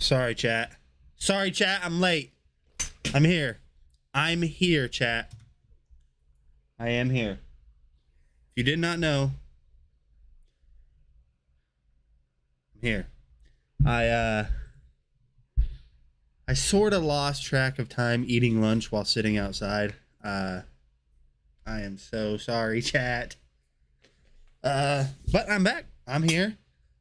Sorry, chat. Sorry, chat. I'm late. I'm here. I'm here, chat. I am here. If you did not know, I'm here. I sort of lost track of time eating lunch while sitting outside. I am so sorry, chat. But I'm back. I'm here.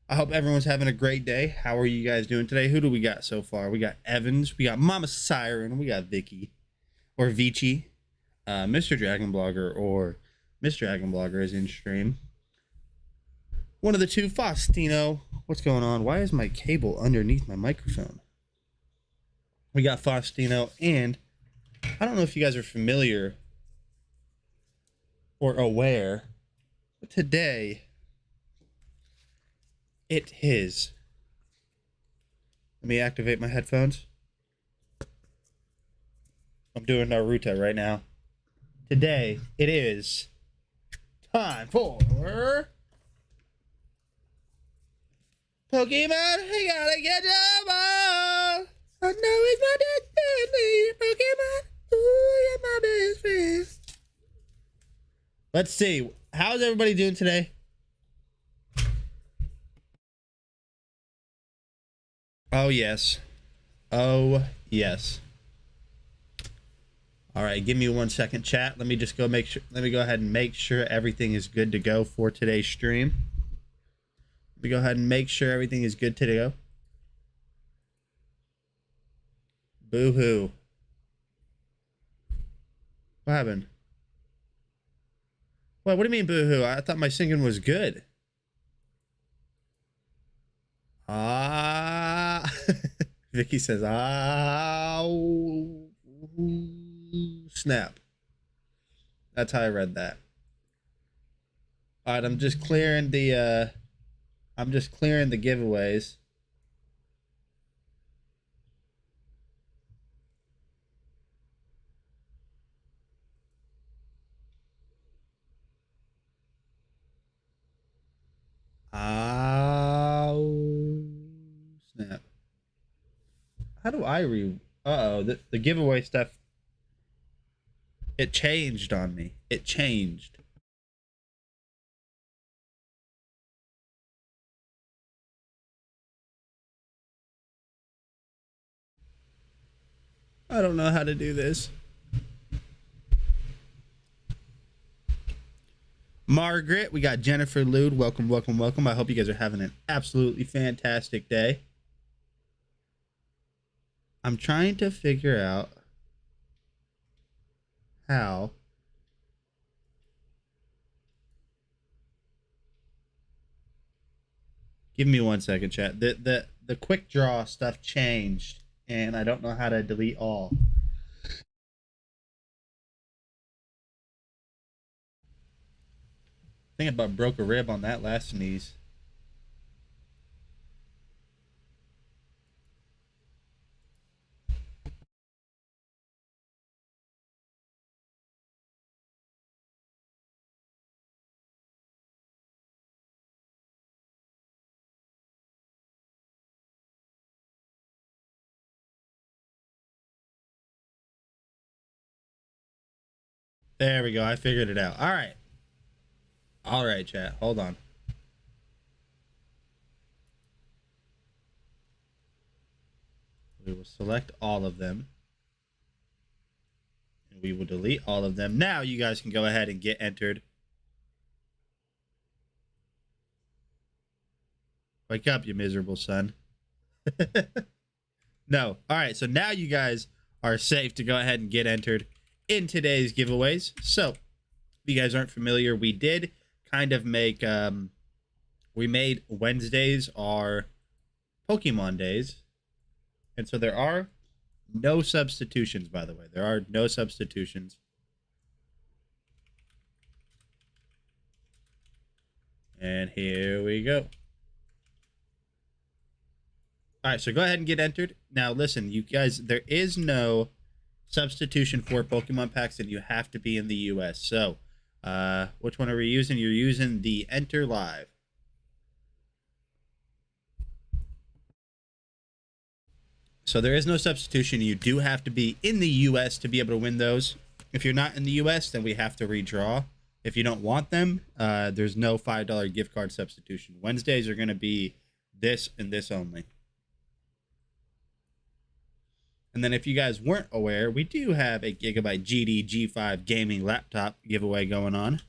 I hope everyone's having a great day. How are you guys doing today? Who do we got so far? We got Evans. We got Mama Siren. We got Vicky. Or Vici. Mr. Dragon Blogger or Miss Dragon Blogger is in stream. One of the two, Faustino. What's going on? Why is my cable underneath my microphone? We got Faustino, and I don't know if you guys are familiar or aware, but today it is. Let me activate my headphones. I'm doing Naruto right now. Today it is time for Pokemon. I gotta get them all. I know it's my destiny. Pokemon, ooh, you're my best friend. Let's see. How's everybody doing today? Oh, yes. Oh, yes. All right, give me 1 second, chat. Let me just go make sure. Let me go ahead and make sure everything is good to go for today's stream. Let me go ahead and make sure everything is good to go. Boo-hoo. What happened? What do you mean boo-hoo? I thought my singing was good. Ah. Vicky says, ah. Snap. That's how I read that. All right, I'm just clearing the giveaways. Oh, snap. How do I uh-oh, the giveaway stuff, it changed on me. It changed. I don't know how to do this. Margaret, we got Jennifer Lude. Welcome, welcome, welcome. I hope you guys are having an absolutely fantastic day. I'm trying to figure out how give me 1 second, chat. The quick draw stuff changed and I don't know how to delete all. I think I about broke a rib on that last sneeze. There we go. I figured it out. All right. All right, chat. Hold on. We will select all of them. And we will delete all of them. Now you guys can go ahead and get entered. Wake up, you miserable son. No. All right. So now you guys are safe to go ahead and get entered in today's giveaways. So if you guys aren't familiar, we did kind of make, we made Wednesdays our Pokemon days. And so there are no substitutions, by the way. There are no substitutions. And here we go. All right, so go ahead and get entered. Now, listen, you guys, there is no substitution for Pokemon packs, and you have to be in the U.S. So, which one are we using? You're using the Enter Live. So there is no substitution. You do have to be in the US to be able to win those. If you're not in the US, then we have to redraw. If you don't want them, there's no $5 gift card substitution. Wednesdays are going to be this and this only. And then if you guys weren't aware, we do have a Gigabyte GD G5 gaming laptop giveaway going on.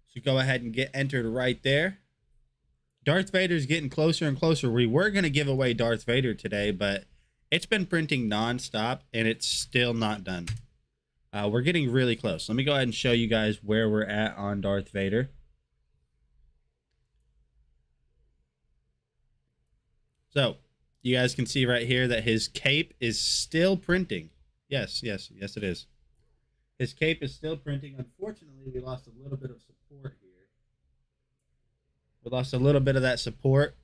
So go ahead and get entered right there. Darth Vader's getting closer and closer. We were going to give away Darth Vader today, but it's been printing nonstop and it's still not done. We're getting really close. Let me go ahead and show you guys where we're at on Darth Vader. So you guys can see right here that his cape is still printing. Yes, it is. His cape is still printing. Unfortunately, we lost a little bit of support here. We lost a little bit of that support,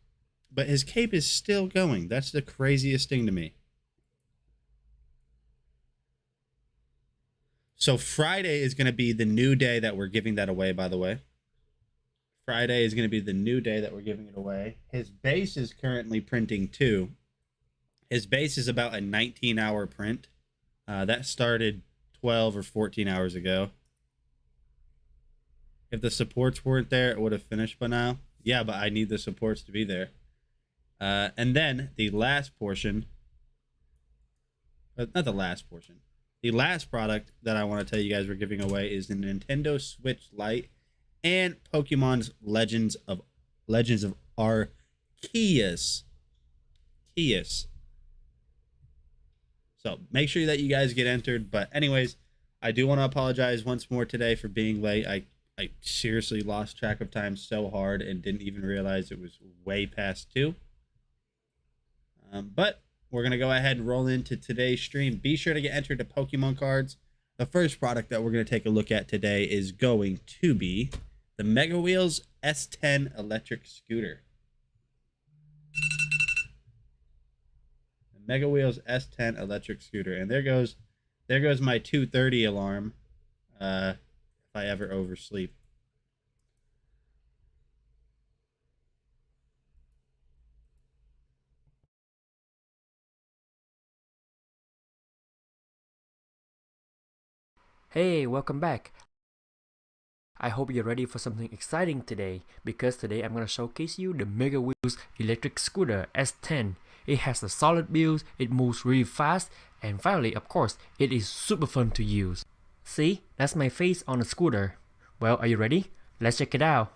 but his cape is still going. That's the craziest thing to me. So Friday is going to be the new day that we're giving that away, by the way. Friday is going to be the new day that we're giving it away. His base is currently printing too. His base is about a 19-hour print. That started 12 or 14 hours ago. If the supports weren't there, it would have finished by now. Yeah, but I need the supports to be there. And then the last portion, not the last portion. The last product that I want to tell you guys we're giving away is the Nintendo Switch Lite and Pokemon's Legends of Arceus. So make sure that you guys get entered. But anyways, I do want to apologize once more today for being late. I seriously lost track of time so hard and didn't even realize it was way past 2. But we're going to go ahead and roll into today's stream. Be sure to get entered to Pokemon cards. The first product that we're going to take a look at today is going to be the Mega Wheels S10 electric scooter. The Mega Wheels S10 electric scooter. And there goes my 2:30 alarm. If I ever oversleep. Hey, welcome back. I hope you're ready for something exciting today, because today I'm going to showcase you the Mega Wheels electric scooter S10. It has a solid build, it moves really fast, and finally, of course, it is super fun to use. See, that's my face on the scooter. Well, are you ready? Let's check it out.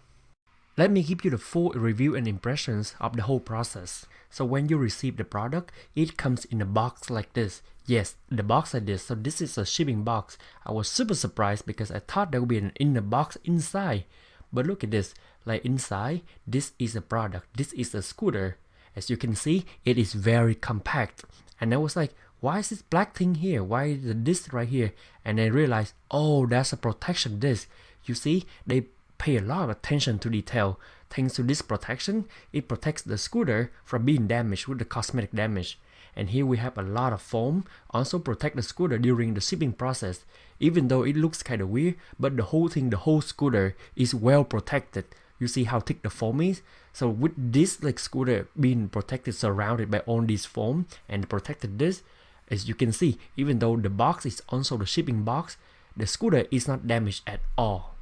Let me give you the full review and impressions of the whole process. So when you receive the product, it comes in a box like this. Yes, the box like this. So this is a shipping box. I was super surprised because I thought there would be an inner box inside. But look at this. Like inside, this is a product. This is a scooter. As you can see, it is very compact. And I was like, why is this black thing here? Why is the disc right here? And I realized, oh, that's a protection disc. You see, they pay a lot of attention to detail. Thanks to this protection, it protects the scooter from being damaged with the cosmetic damage. And here we have a lot of foam, also protect the scooter during the shipping process. Even though it looks kind of weird, but the whole scooter is well protected. You see how thick the foam is? So with this scooter being protected, surrounded by all this foam and protected this, as you can see, even though the box is also the shipping box, the scooter is not damaged at all.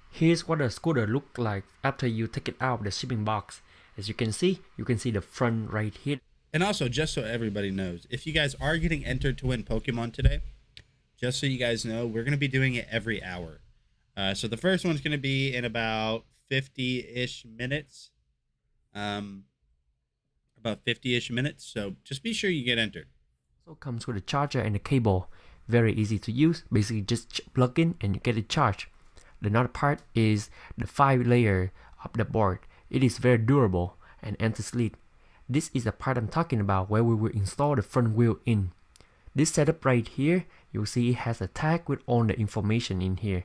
Here's what the scooter looks like after you take it out of the shipping box. As you can see the front right here. And also, just so everybody knows, if you guys are getting entered to win Pokemon today, just so you guys know, we're going to be doing it every hour. So the first one's going to be in about 50-ish minutes. About 50-ish minutes. So just be sure you get entered. So it comes with a charger and a cable. Very easy to use. Basically, just plug in and you get it charged. The another part is the 5-layer of the board. It is very durable and anti-slip. This is the part I'm talking about, where we will install the front wheel in. This setup right here, you'll see it has a tag with all the information in here.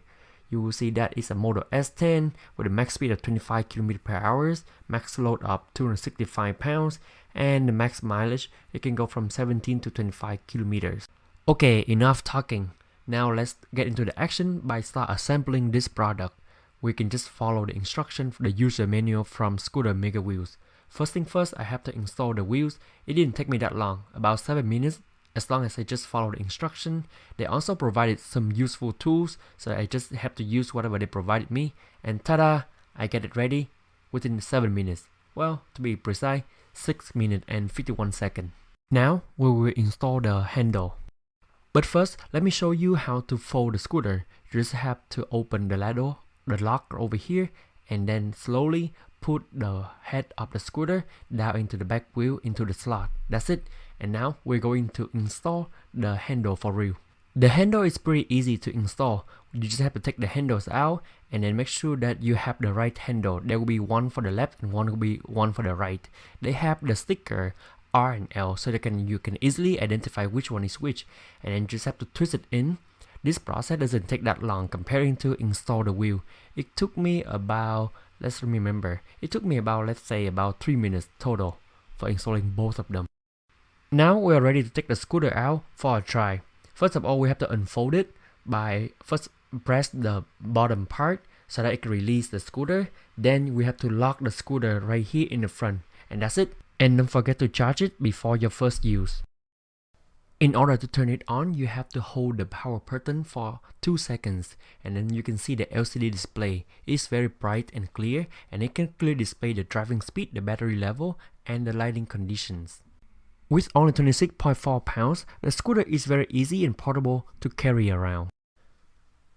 You will see that it's a model S10 with a max speed of 25 km per hour, max load of 265 pounds, and the max mileage, it can go from 17 to 25 kilometers. Okay, enough talking. Now let's get into the action by start assembling this product. We can just follow the instruction for the user manual from Scooter Mega Wheels. First thing first, I have to install the wheels. It didn't take me that long, about 7 minutes, as long as I just follow the instruction. They also provided some useful tools, so I just have to use whatever they provided me, and ta-da, I get it ready within 7 minutes. Well, to be precise, 6 minutes and 51 seconds. Now, we will install the handle. But first, let me show you how to fold the scooter. You just have to open the ladder, the lock over here, and then slowly put the head of the scooter down into the back wheel into the slot. That's it. And now we're going to install the handle for real. The handle is pretty easy to install. You just have to take the handles out and then make sure that you have the right handle. There will be one for the left and one will be one for the right. They have the sticker R and L so that you can easily identify which one is which, and then just have to twist it in. This process doesn't take that long comparing to install the wheel. It took me about, let's remember, it took me about, let's say, about 3 minutes total for installing both of them. Now we are ready to take the scooter out for a try. First of all, we have to unfold it by first press the bottom part so that it can release the scooter. Then we have to lock the scooter right here in the front, and that's it. And don't forget to charge it before your first use. In order to turn it on, you have to hold the power button for 2 seconds, and then you can see the LCD display. It's very bright and clear, and it can clearly display the driving speed, the battery level, and the lighting conditions. With only 26.4 pounds, the scooter is very easy and portable to carry around.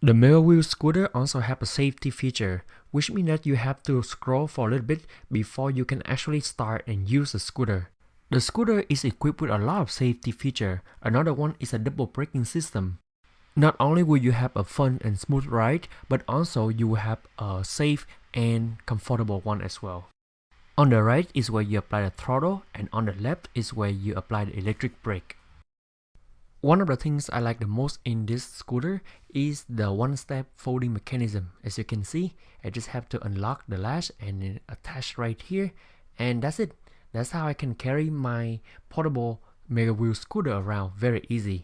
The Mega Wheel scooter also have a safety feature, which means that you have to scroll for a little bit before you can actually start and use the scooter. The scooter is equipped with a lot of safety features. Another one is a double braking system. Not only will you have a fun and smooth ride, but also you will have a safe and comfortable one as well. On the right is where you apply the throttle, and on the left is where you apply the electric brake. One of the things I like the most in this scooter is the one-step folding mechanism. As you can see, I just have to unlock the latch and then attach right here, and that's it. That's how I can carry my portable Mega Wheel scooter around very easy.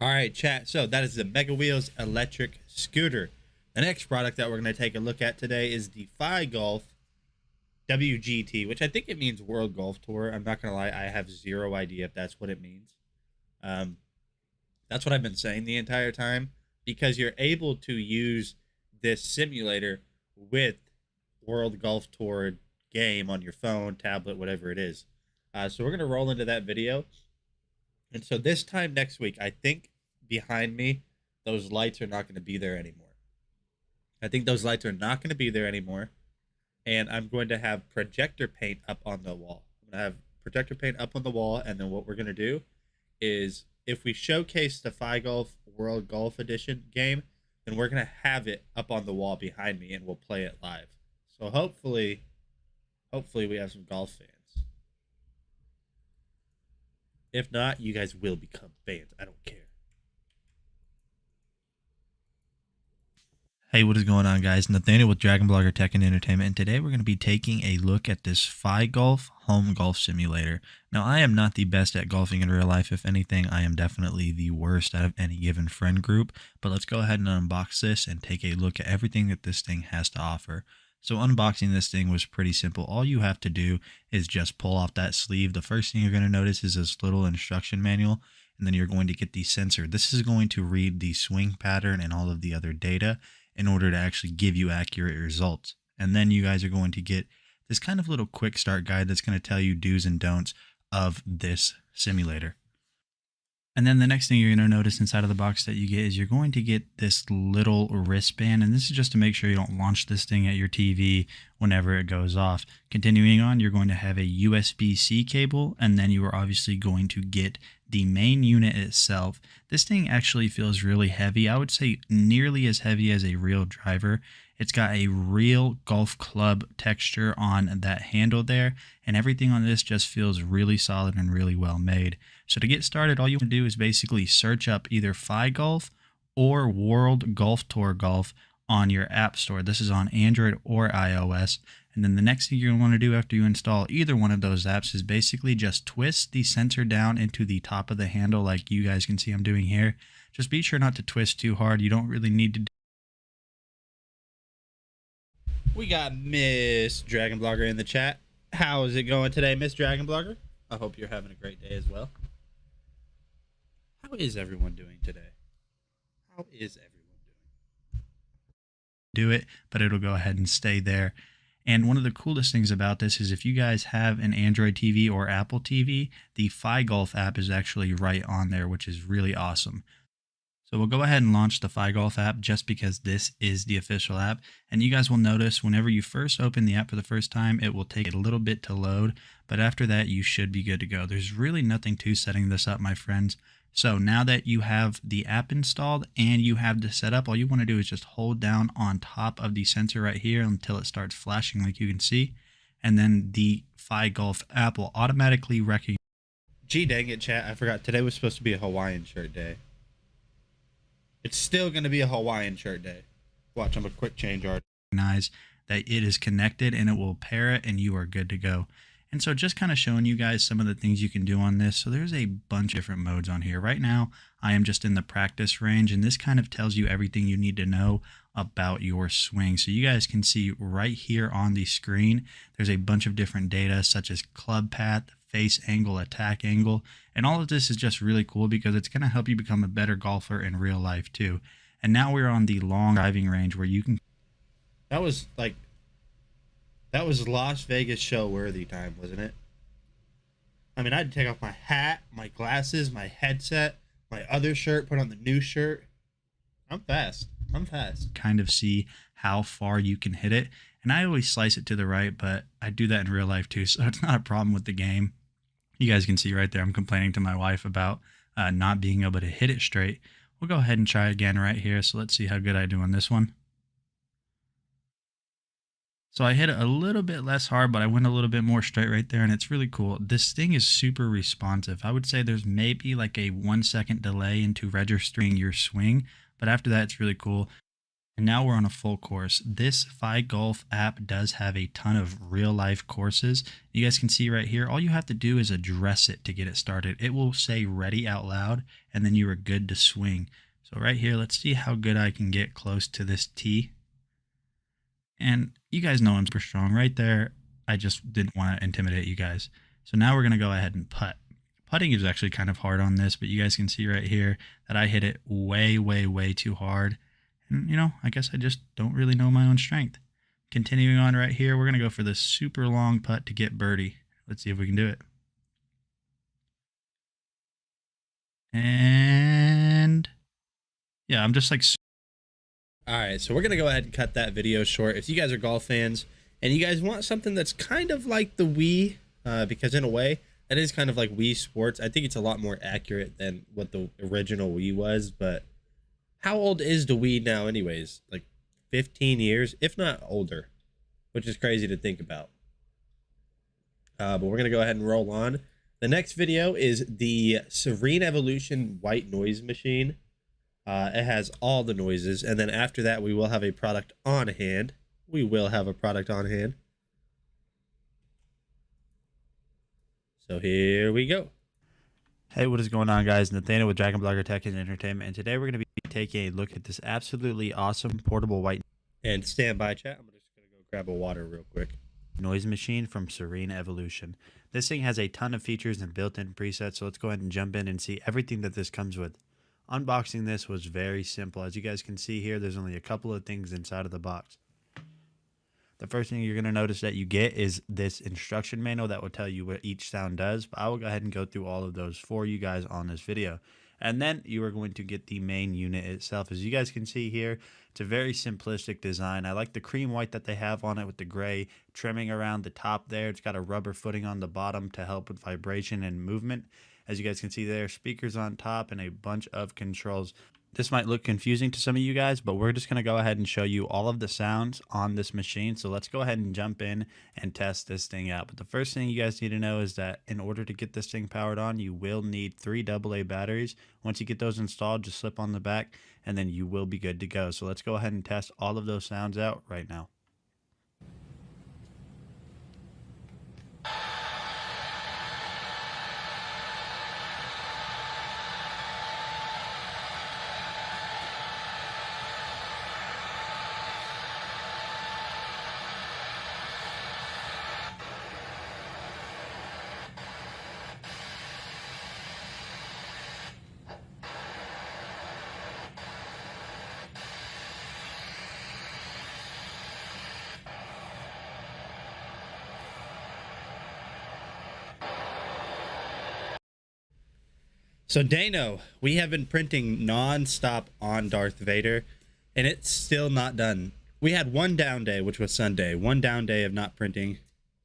All right, chat. So that is the Mega Wheels electric scooter. The next product that we're going to take a look at today is the Fi Golf WGT, which I think it means World Golf Tour. I'm not going to lie, I have zero idea if that's what it means. That's what I've been saying the entire time, because you're able to use this simulator with World Golf Tour game on your phone, tablet, whatever it is. So we're going to roll into that video. And so this time next week, I think behind me, those lights are not going to be there anymore. I think those lights are not going to be there anymore. And I'm going to have projector paint up on the wall. I'm going to have projector paint up on the wall. And then what we're going to do is, if we showcase the Fi Golf World Golf Edition game, then we're going to have it up on the wall behind me and we'll play it live. So hopefully we have some golf fans. If not, you guys will become fans. I don't care. Hey, what is going on, guys? Nathaniel with Dragon Blogger Tech and Entertainment, and today we're going to be taking a look at this Fi Golf home golf simulator. Now, I am not the best at golfing in real life. If anything, I am definitely the worst out of any given friend group. But let's go ahead and unbox this and take a look at everything that this thing has to offer. So unboxing this thing was pretty simple. All you have to do is just pull off that sleeve. The first thing you're going to notice is this little instruction manual, and then you're going to get the sensor. This is going to read the swing pattern and all of the other data in order to actually give you accurate results. And then you guys are going to get this kind of little quick start guide that's going to tell you do's and don'ts of this simulator. And then the next thing you're going to notice inside of the box that you get is you're going to get this little wristband, and this is just to make sure you don't launch this thing at your TV whenever it goes off. Continuing on, you're going to have a USB-C cable, and then you are obviously going to get the main unit itself. This thing actually feels really heavy. I would say nearly as heavy as a real driver. It's got a real golf club texture on that handle there, and everything on this just feels really solid and really well made. So to get started, all you want to do is basically search up either Fi Golf or World Golf Tour Golf on your app store. This is on Android or iOS. And then the next thing you're going to want to do after you install either one of those apps is basically just twist the sensor down into the top of the handle like you guys can see I'm doing here. Just be sure not to twist too hard. You don't really need to. We got Miss Dragon Blogger in the chat. How is it going today, Miss Dragon Blogger? I hope you're having a great day as well. How is everyone doing today? How is everyone doing? Do it, but it'll go ahead and stay there. And one of the coolest things about this is if you guys have an Android TV or Apple TV, the FiGolf app is actually right on there, which is really awesome. So we'll go ahead and launch the FiGolf app just because this is the official app. And you guys will notice whenever you first open the app for the first time, it will take a little bit to load. But after that, you should be good to go. There's really nothing to setting this up, my friends. So now that you have the app installed and you have this set up, all you want to do is just hold down on top of the sensor right here until it starts flashing like you can see. And then the FiGolf app will automatically recognize. Gee dang it, chat. I forgot. Today was supposed to be a Hawaiian shirt day. It's still going to be a Hawaiian shirt day. Watch, I'm a quick change art. Recognize that it is connected and it will pair it and you are good to go. And so just kind of showing you guys some of the things you can do on this. So there's a bunch of different modes on here. Right now, I am just in the practice range, and this kind of tells you everything you need to know about your swing. So you guys can see right here on the screen, there's a bunch of different data such as club path, face angle, attack angle. And all of this is just really cool because it's going to help you become a better golfer in real life too. And now we're on the long driving range where you can... That was Las Vegas show worthy time, wasn't it? I mean, I had to take off my hat, my glasses, my headset, my other shirt, put on the new shirt. I'm fast. Kind of see how far you can hit it. And I always slice it to the right, but I do that in real life too, so it's not a problem with the game. You guys can see right there, I'm complaining to my wife about not being able to hit it straight. We'll go ahead and try again right here. So let's see how good I do on this one. So I hit it a little bit less hard, but I went a little bit more straight right there, and it's really cool. This thing is super responsive. I would say there's maybe like a 1 second delay into registering your swing, but after that, it's really cool. And now we're on a full course. This FiGolf app does have a ton of real life courses. You guys can see right here, all you have to do is address it to get it started. It will say ready out loud, and then you are good to swing. So right here, let's see how good I can get close to this tee. And you guys know I'm super strong right there. I just didn't want to intimidate you guys. So now we're going to go ahead and putt. Putting is actually kind of hard on this, but you guys can see right here that I hit it way, way, way too hard. And, you know, I guess I just don't really know my own strength. Continuing on right here, we're going to go for this super long putt to get birdie. Let's see if we can do it. And yeah, I'm just like... All right, so we're going to go ahead and cut that video short. If you guys are golf fans and you guys want something that's kind of like the Wii, because in a way, that is kind of like Wii Sports. I think it's a lot more accurate than what the original Wii was, but how old is the Wii now anyways? Like 15 years, if not older, which is crazy to think about. But we're going to go ahead and roll on. The next video is the Serene Evolution white noise machine. It has all the noises, and then after that we will have a product on hand. So here we go. Hey, what is going on, guys? Nathaniel with Dragon Blogger Tech and Entertainment, and today we're going to be taking a look at this absolutely awesome portable white... And stand by, chat. I'm just going to go grab a water real quick. Noise machine from Serene Evolution. This thing has a ton of features and built-in presets, so let's go ahead and jump in and see everything that this comes with. Unboxing this was very simple. As you guys can see here, there's only a couple of things inside of the box. The first thing you're going to notice that you get is this instruction manual that will tell you what each sound does. But I will go ahead and go through all of those for you guys on this video. And then you are going to get the main unit itself. As you guys can see here, it's a very simplistic design. I like the cream white that they have on it with the gray trimming around the top there. It's got a rubber footing on the bottom to help with vibration and movement. As you guys can see there, speakers on top and a bunch of controls. this might look confusing to some of you guys, but we're just going to go ahead and show you all of the sounds on this machine. So let's go ahead and jump in and test this thing out. But the first thing you guys need to know is that in order to get this thing powered on, you will need 3 AA batteries. Once you get those installed, just slip on the back and then you will be good to go. So let's go ahead and test all of those sounds out right now. So Dano, we have been printing non-stop on Darth Vader, and it's still not done. We had one down day, which was Sunday. One down day of not printing,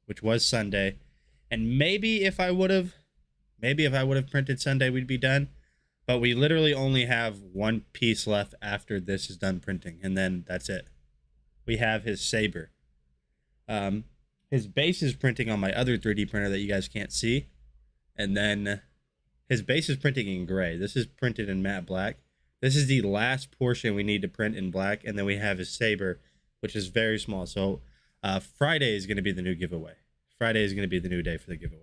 which was Sunday. And maybe if I would have printed Sunday, we'd be done. But we literally only have one piece left after this is done printing, and then that's it. We have his saber. His base is printing on my other 3D printer that you guys can't see, and then his base is printing in gray. This is printed in matte black. This is the last portion we need to print in black, and then we have his saber, which is very small. So Friday is going to be the new giveaway. Friday is going to be the new day for the giveaway.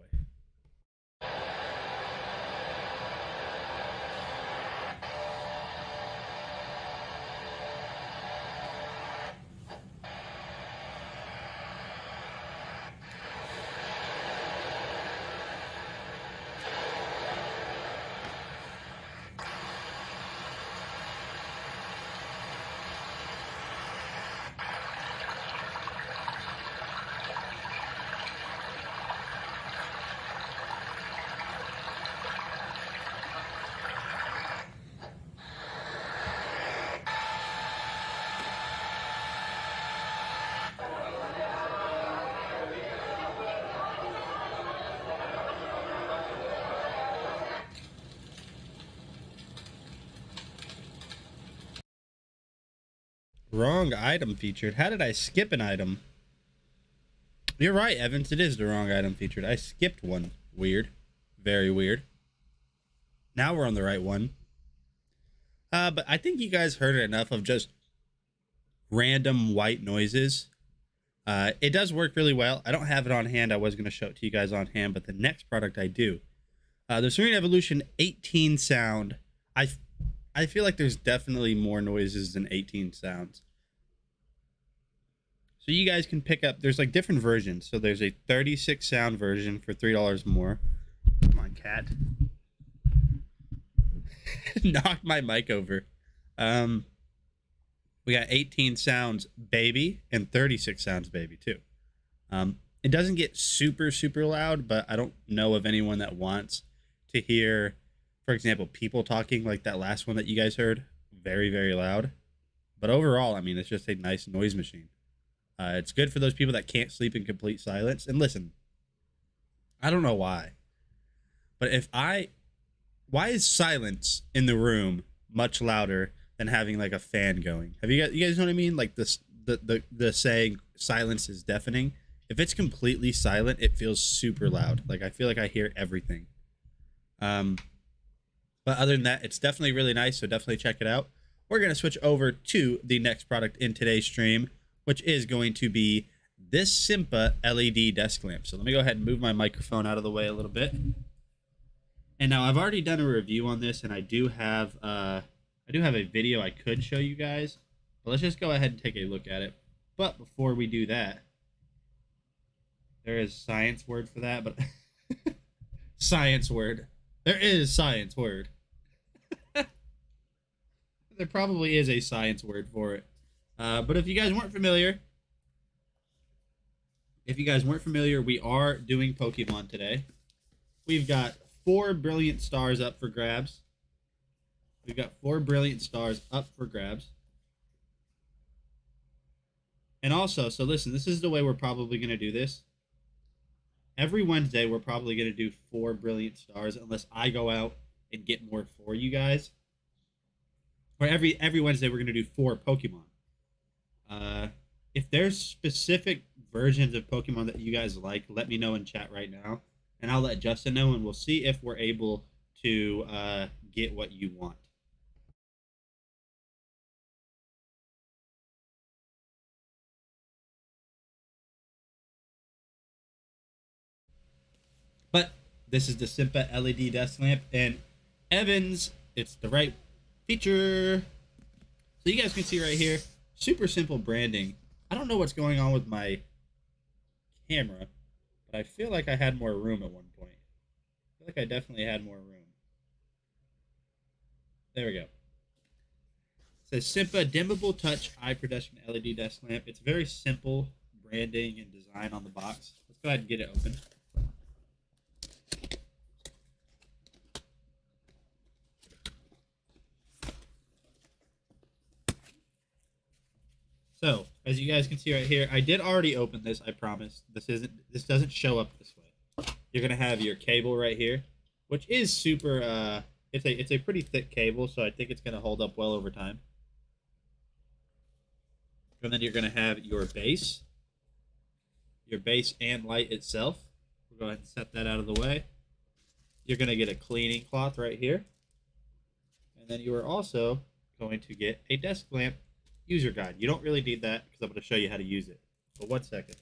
Wrong item featured. How did I skip an item? You're right, Evans. It is the wrong item featured. I skipped one. Weird. Very weird. Now we're on the right one. But I think you guys heard enough of just random white noises. It does work really well. I don't have it on hand. I was going to show it to you guys on hand, but the next product I do. The Serene Evolution 18 sound. I feel like there's definitely more noises than 18 sounds. So you guys can pick up, there's like different versions. So there's a 36 sound version for $3 more. Come on, cat. Knocked my mic over. We got 18 sounds baby and 36 sounds baby too. It doesn't get super, super loud, but I don't know of anyone that wants to hear, for example, people talking like that last one that you guys heard. Very, very loud. But overall, I mean, it's just a nice noise machine. It's good for those people that can't sleep in complete silence. And listen, I don't know why, but why is silence in the room much louder than having like a fan going? You guys know what I mean? Like this, the saying silence is deafening. If it's completely silent, it feels super loud. Like I feel like I hear everything. But other than that, it's definitely really nice. So definitely check it out. We're going to switch over to the next product in today's stream, which is going to be this Simpa LED desk lamp. So let me go ahead and move my microphone out of the way a little bit. And now I've already done a review on this, and I do have a video I could show you guys. But let's just go ahead and take a look at it. But before we do that, there is science word for that, but science word. There is science word. There probably is a science word for it. But if you guys weren't familiar, we are doing Pokemon today. We've got 4 brilliant stars up for grabs. And also, so listen, this is the way we're probably going to do this. Every Wednesday, we're probably going to do 4 brilliant stars unless I go out and get more for you guys. or every Wednesday we're gonna do 4 Pokemon. Uh, if there's specific versions of Pokemon that you guys like, let me know in chat right now, and I'll let Justin know, and we'll see if we're able to get what you want. But this is the Simpa LED desk lamp, and Evans, it's the right feature. So you guys can see right here, super simple branding. I don't know what's going on with my camera, but I feel like I had more room at one point. I feel like I definitely had more room. There we go. It says Simpa dimmable touch eye protection LED desk lamp. It's very simple branding and design on the box. Let's go ahead and get it open. So, as you guys can see right here, I did already open this, I promise. This doesn't show up this way. You're gonna have your cable right here, which is super it's a pretty thick cable, so I think it's gonna hold up well over time. And then you're gonna have your base and light itself. We'll go ahead and set that out of the way. You're gonna get a cleaning cloth right here. And then you are also going to get a desk lamp user guide. You don't really need that because I'm going to show you how to use it. But 1 second.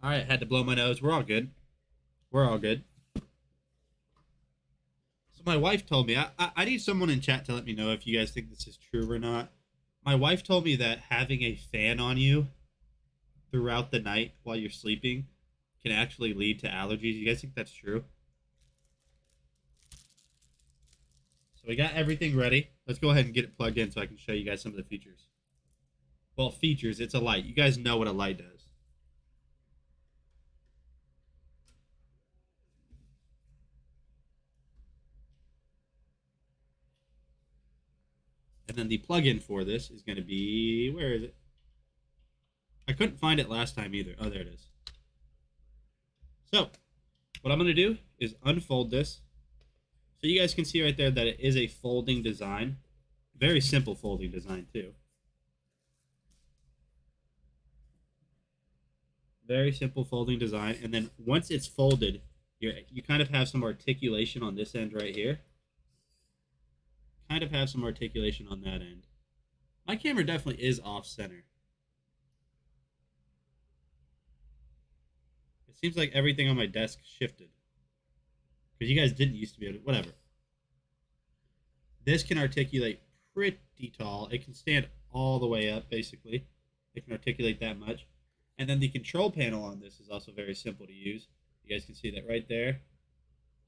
All right, had to blow my nose. We're all good. We're all good. So my wife told me, I need someone in chat to let me know if you guys think this is true or not. My wife told me that having a fan on you throughout the night while you're sleeping can actually lead to allergies. You guys think that's true? So we got everything ready. Let's go ahead and get it plugged in so I can show you guys some of the features. Well, features, it's a light. You guys know what a light does. And then the plugin for this is going to be, where is it? I couldn't find it last time either. Oh, there it is. So, what I'm going to do is unfold this. So you guys can see right there that it is a folding design. Very simple folding design, too. Very simple folding design. And then once it's folded, you kind of have some articulation on this end right here. Kind of have some articulation on that end. My camera definitely is off center. It seems like everything on my desk shifted. Because you guys didn't used to be able to, whatever. This can articulate pretty tall. It can stand all the way up, basically. It can articulate that much. And then the control panel on this is also very simple to use. You guys can see that right there.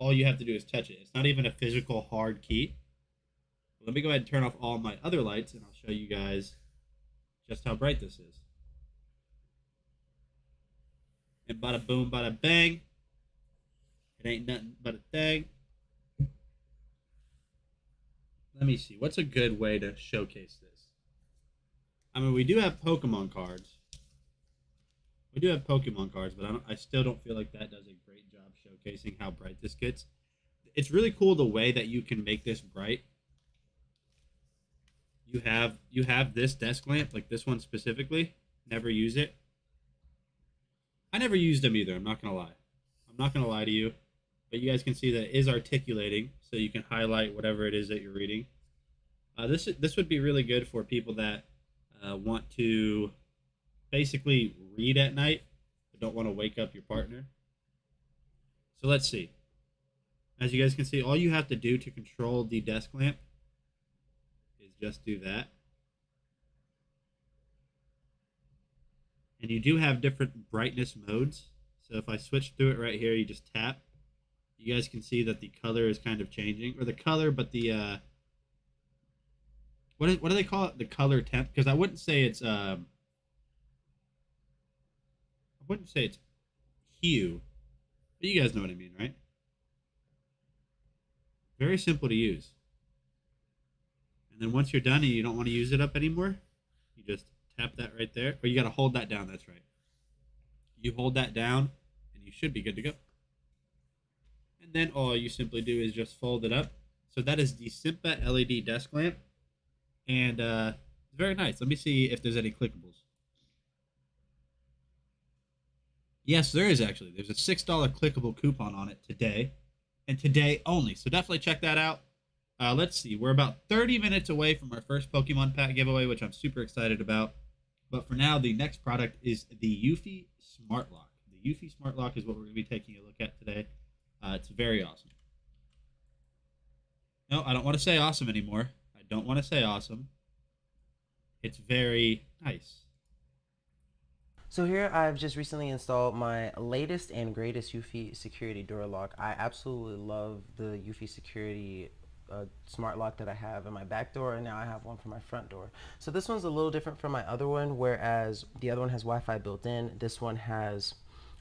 All you have to do is touch it. It's not even a physical hard key. Let me go ahead and turn off all my other lights, and I'll show you guys just how bright this is. And bada boom, bada bang. It ain't nothing but a thing. Let me see. What's a good way to showcase this? I mean, we do have Pokemon cards. But I still don't feel like that does a great job showcasing how bright this gets. It's really cool the way that you can make this bright. You have this desk lamp, like this one specifically. Never use it. I never used them either, I'm not going to lie. I'm not going to lie to you. But you guys can see that it is articulating, so you can highlight whatever it is that you're reading. This would be really good for people that want to basically read at night, but don't want to wake up your partner. So let's see. As you guys can see, all you have to do to control the desk lamp is just do that. And you do have different brightness modes. So if I switch through it right here, you just tap. You guys can see that the color is kind of changing. Or the color, but the... What do they call it? The color temp? Because I wouldn't say it's... I wouldn't say it's hue. But you guys know what I mean, right? Very simple to use. And then once you're done and you don't want to use it up anymore, you just tap that right there. Or you got to hold that down. That's right. You hold that down and you should be good to go. And then all you simply do is just fold it up. So that is the Simpa LED desk lamp. And it's very nice. Let me see if there's any clickables. Yes, there is actually. There's a $6 clickable coupon on it today. And today only. So definitely check that out. Let's see. We're about 30 minutes away from our first Pokemon pack giveaway, which I'm super excited about. But for now, the next product is the Yuffie Smart Lock. The Yuffie Smart Lock is what we're going to be taking a look at today. It's very awesome. No, I don't want to say awesome anymore. I don't want to say awesome. It's very nice. So here I've just recently installed my latest and greatest Yuffie security door lock. I absolutely love the Yuffie security smart lock that I have in my back door, and now I have one for my front door. So this one's a little different from my other one, whereas the other one has Wi-Fi built in. This one has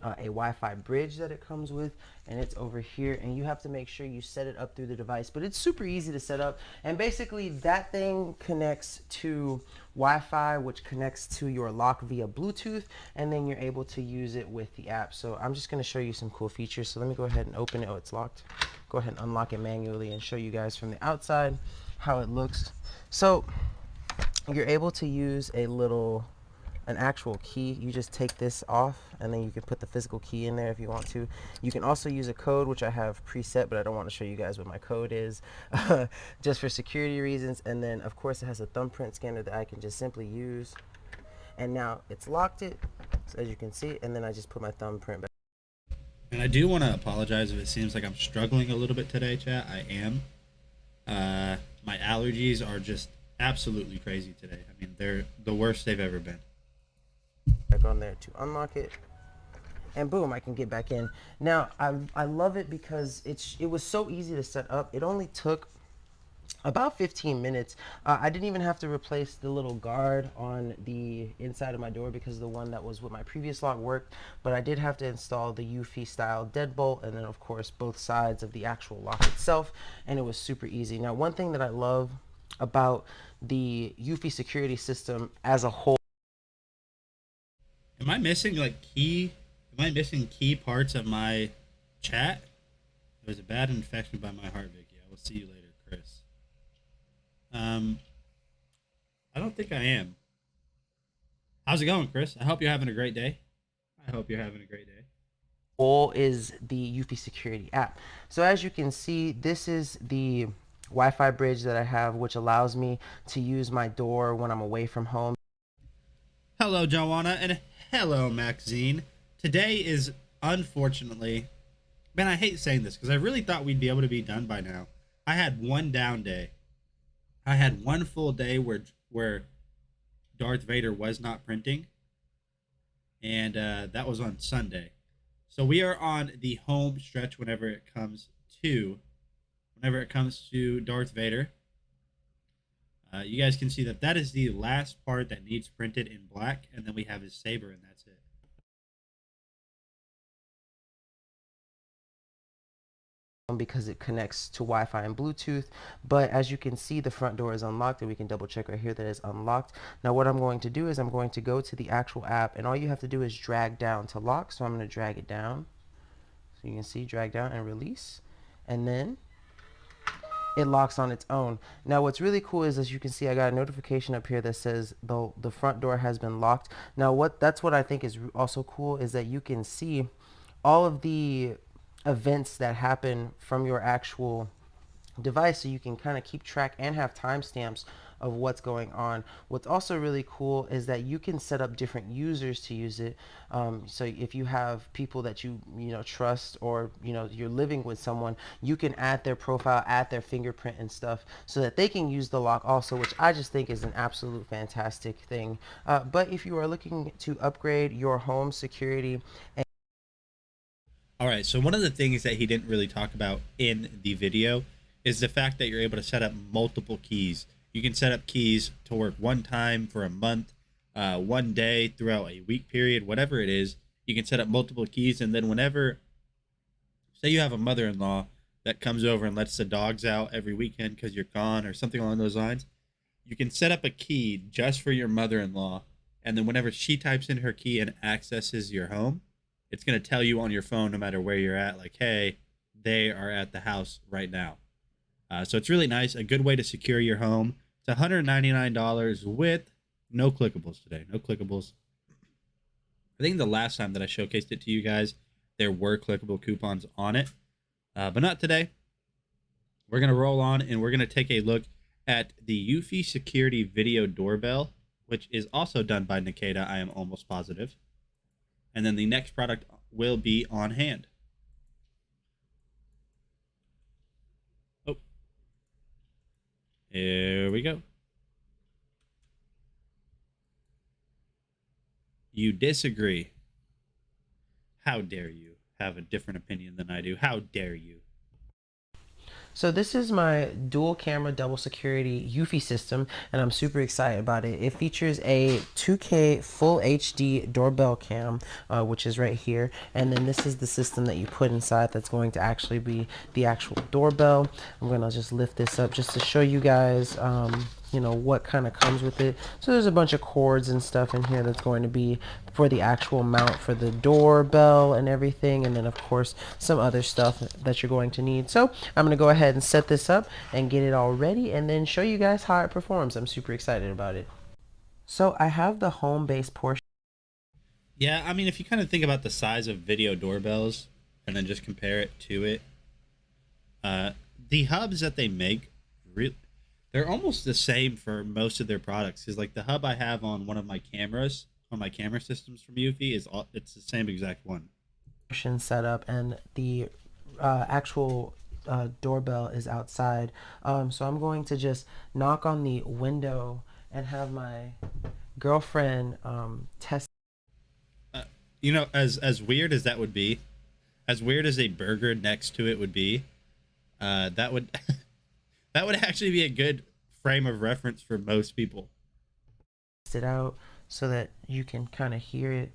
a Wi-Fi bridge that it comes with, and it's over here, and you have to make sure you set it up through the device, but it's super easy to set up. And basically that thing connects to Wi-Fi, which connects to your lock via Bluetooth, and then you're able to use it with the app. So I'm just going to show you some cool features. So let me go ahead and open it. Oh, it's locked. Go ahead and unlock it manually and show you guys from the outside how it looks. So you're able to use an actual key. You just take this off and then you can put the physical key in there if you want to. You can also use a code, which I have preset, but I don't want to show you guys what my code is just for security reasons. And then of course it has a thumbprint scanner that I can just simply use, and now it's locked it, so as you can see, and then I just put my thumbprint back. And I do want to apologize if it seems like I'm struggling a little bit today, chat. I am. My allergies are just absolutely crazy today. I mean, they're the worst they've ever been. Back on there to unlock it, and boom, I can get back in. Now I love it because it was so easy to set up. It only took about 15 minutes. I didn't even have to replace the little guard on the inside of my door because the one that was with my previous lock worked, but I did have to install the Yuffie style deadbolt, and then of course both sides of the actual lock itself, and it was super easy. Now one thing that I love about the Yuffie security system as a whole. Am I missing key parts of my chat? There's a bad infection by my heart, Vicky. I will see you later, Chris. I don't think I am. How's it going, Chris? I hope you're having a great day. Is the Yuffie security app. So as you can see, this is the Wi-Fi bridge that I have, which allows me to use my door when I'm away from home. Hello, Joanna, and hello, Maxine. Today is, unfortunately, man, I hate saying this because I really thought we'd be able to be done by now. I had one down day. I had one full day where Darth Vader was not printing, and that was on Sunday. So we are on the home stretch whenever it comes to Darth Vader. You guys can see that is the last part that needs printed in black, and then we have his saber, and that's it. Because it connects to Wi-Fi and Bluetooth, but as you can see, the front door is unlocked, and we can double check right here that it's unlocked. Now what I'm going to do is I'm going to go to the actual app, and all you have to do is drag down to lock. So I'm going to drag it down, so you can see, drag down and release, and then it locks on its own. Now what's really cool is, as you can see, I got a notification up here that says the front door has been locked. Now that's what I think is also cool, is that you can see all of the events that happen from your actual device, so you can kind of keep track and have timestamps of what's going on. What's also really cool is that you can set up different users to use it. So if you have people that you trust, or you're living with someone, you can add their profile, add their fingerprint and stuff, so that they can use the lock also, which I just think is an absolute fantastic thing. But if you are looking to upgrade your home security. All right, so one of the things that he didn't really talk about in the video is the fact that you're able to set up multiple keys. You can set up keys to work one time for a month, one day, throughout a week period, whatever it is. You can set up multiple keys, and then whenever, say you have a mother-in-law that comes over and lets the dogs out every weekend because you're gone or something along those lines, you can set up a key just for your mother-in-law. And then whenever she types in her key and accesses your home, it's going to tell you on your phone, no matter where you're at, like, hey, they are at the house right now. So it's really nice. A good way to secure your home. It's $199 with no clickables today. No clickables. I think the last time that I showcased it to you guys, there were clickable coupons on it. But not today. We're going to roll on and we're going to take a look at the Yuffie Security Video Doorbell, which is also done by Nikita, I am almost positive. And then the next product will be on hand. Oh. Here we go. You disagree. How dare you have a different opinion than I do? How dare you? So this is my dual camera double security Yuffie system, and I'm super excited about it. It features a 2K full HD doorbell cam, which is right here, and then this is the system that you put inside that's going to actually be the actual doorbell. I'm going to just lift this up just to show you guys you know, what kind of comes with it. So there's a bunch of cords and stuff in here that's going to be for the actual mount for the doorbell and everything, and then of course some other stuff that you're going to need. So I'm going to go ahead and set this up and get it all ready and then show you guys how it performs. I'm super excited about it. So I have the home base portion. Yeah, I mean, if you kind of think about the size of video doorbells and then just compare it to it, the hubs that they make, they're almost the same for most of their products. Because like the hub I have on one of my cameras, on my camera systems from Yuffie, it's the same exact one. Set up, and the actual doorbell is outside. So I'm going to just knock on the window and have my girlfriend test. You know, as weird as that would be, as weird as a burger next to it would be, that would that would actually be a good frame of reference for most people. It out so that you can kind of hear it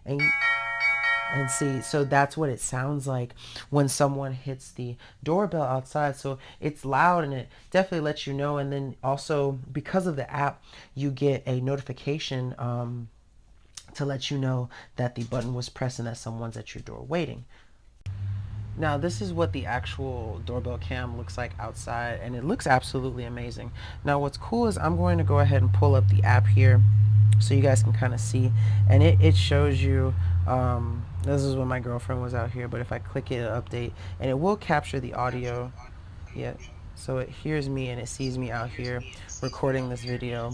and see. So that's what it sounds like when someone hits the doorbell outside. So it's loud and it definitely lets you know. And then also because of the app, you get a notification to let you know that the button was pressed and that someone's at your door waiting. Now this is what the actual doorbell cam looks like outside, and it looks absolutely amazing. Now what's cool is I'm going to go ahead and pull up the app here so you guys can kind of see, and it shows you this is when my girlfriend was out here, but if I click it, it'll update and it will capture the audio. Yeah, so it hears me and it sees me out here recording this video.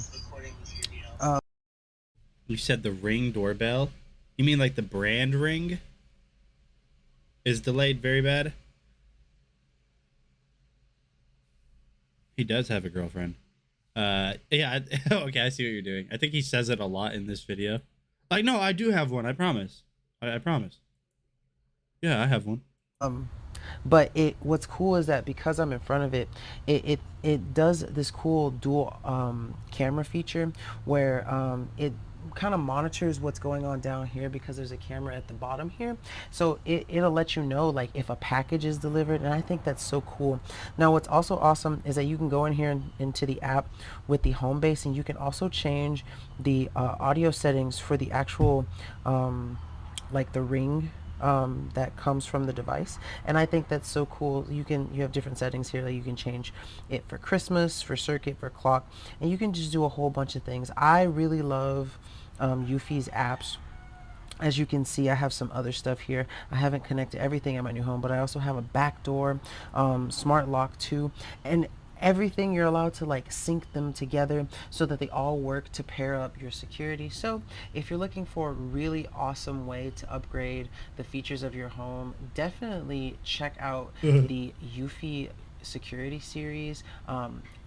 You said the Ring doorbell? You mean like the brand Ring is delayed very bad? He does have a girlfriend. Yeah. Okay, I see what you're doing. I think he says it a lot in this video. Like, no, I do have one. I promise. I promise. Yeah, I have one. But what's cool is that because I'm in front of it, it does this cool dual camera feature where it kind of monitors what's going on down here because there's a camera at the bottom here. So it'll let you know like if a package is delivered, and I think that's so cool. Now what's also awesome is that you can go in here into the app with the home base, and you can also change the audio settings for the actual like the Ring that comes from the device, and I think that's so cool. You have different settings here that you can change it for Christmas, for circuit, for clock, and you can just do a whole bunch of things. I really love Yuffie's apps. As you can see, I have some other stuff here. I haven't connected everything at my new home, but I also have a back door, smart lock too, and everything. You're allowed to like sync them together so that they all work to pair up your security. So if you're looking for a really awesome way to upgrade the features of your home, definitely check out the Yuffie security series.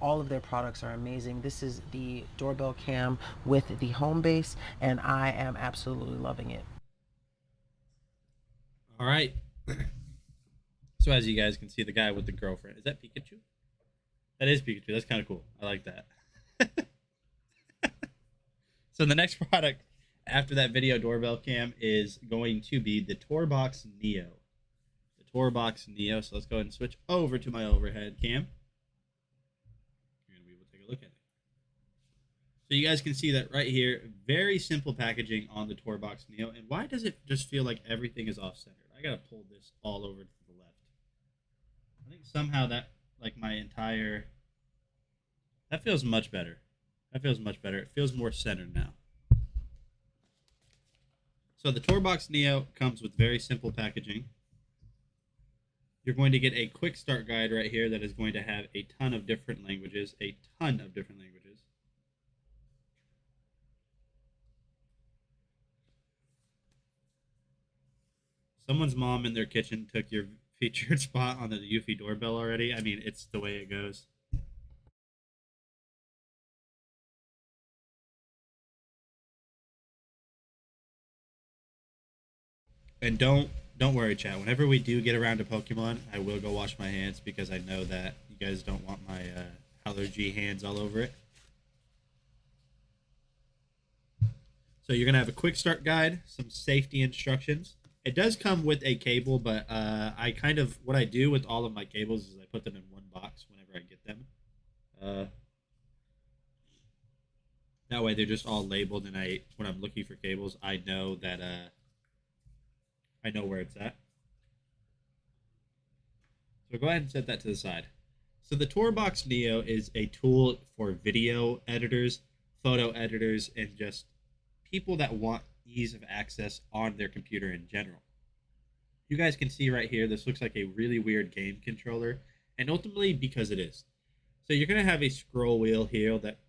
All of their products are amazing. This is the doorbell cam with the home base, and I am absolutely loving it. All right. So as you guys can see, the guy with the girlfriend, is that Pikachu? That is Pikachu. That's kind of cool. I like that. So the next product after that video doorbell cam is going to be the Torbox Neo. The Torbox Neo. So let's go ahead and switch over to my overhead cam. You're going to be able to take a look at it. So you guys can see that right here, very simple packaging on the Torbox Neo. And why does it just feel like everything is off-centered? I got to pull this all over to the left. I think somehow that, like my entire... That feels much better. That feels much better. It feels more centered now. So the Torbox Neo comes with very simple packaging. You're going to get a quick start guide right here that is going to have a ton of different languages. A ton of different languages. Someone's mom in their kitchen took your featured spot on the Yuffie doorbell already. I mean, it's the way it goes. And don't worry, chat. Whenever we do get around to Pokemon, I will go wash my hands because I know that you guys don't want my allergy hands all over it. So you're going to have a quick start guide, some safety instructions. It does come with a cable, but what I do with all of my cables is I put them in one box whenever I get them. That way they're just all labeled, and when I'm looking for cables, I know that I know where it's at. So go ahead and set that to the side. So the Torbox Neo is a tool for video editors, photo editors, and just people that want ease of access on their computer in general. You guys can see right here, this looks like a really weird game controller, and ultimately because it is. So you're going to have a scroll wheel here that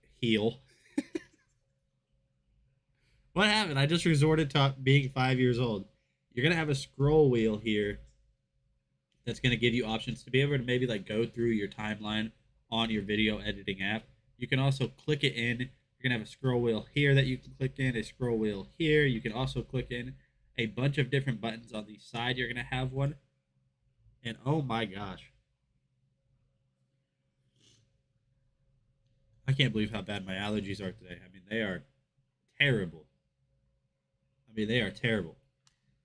What happened? I just resorted to being 5 years old. You're going to have a scroll wheel here that's going to give you options to be able to maybe like go through your timeline on your video editing app. You can also click it in. You're going to have a scroll wheel here that you can click in, a scroll wheel here. You can also click in a bunch of different buttons on the side. You're going to have one. And oh my gosh. I can't believe how bad my allergies are today. I mean, they are terrible. They are terrible.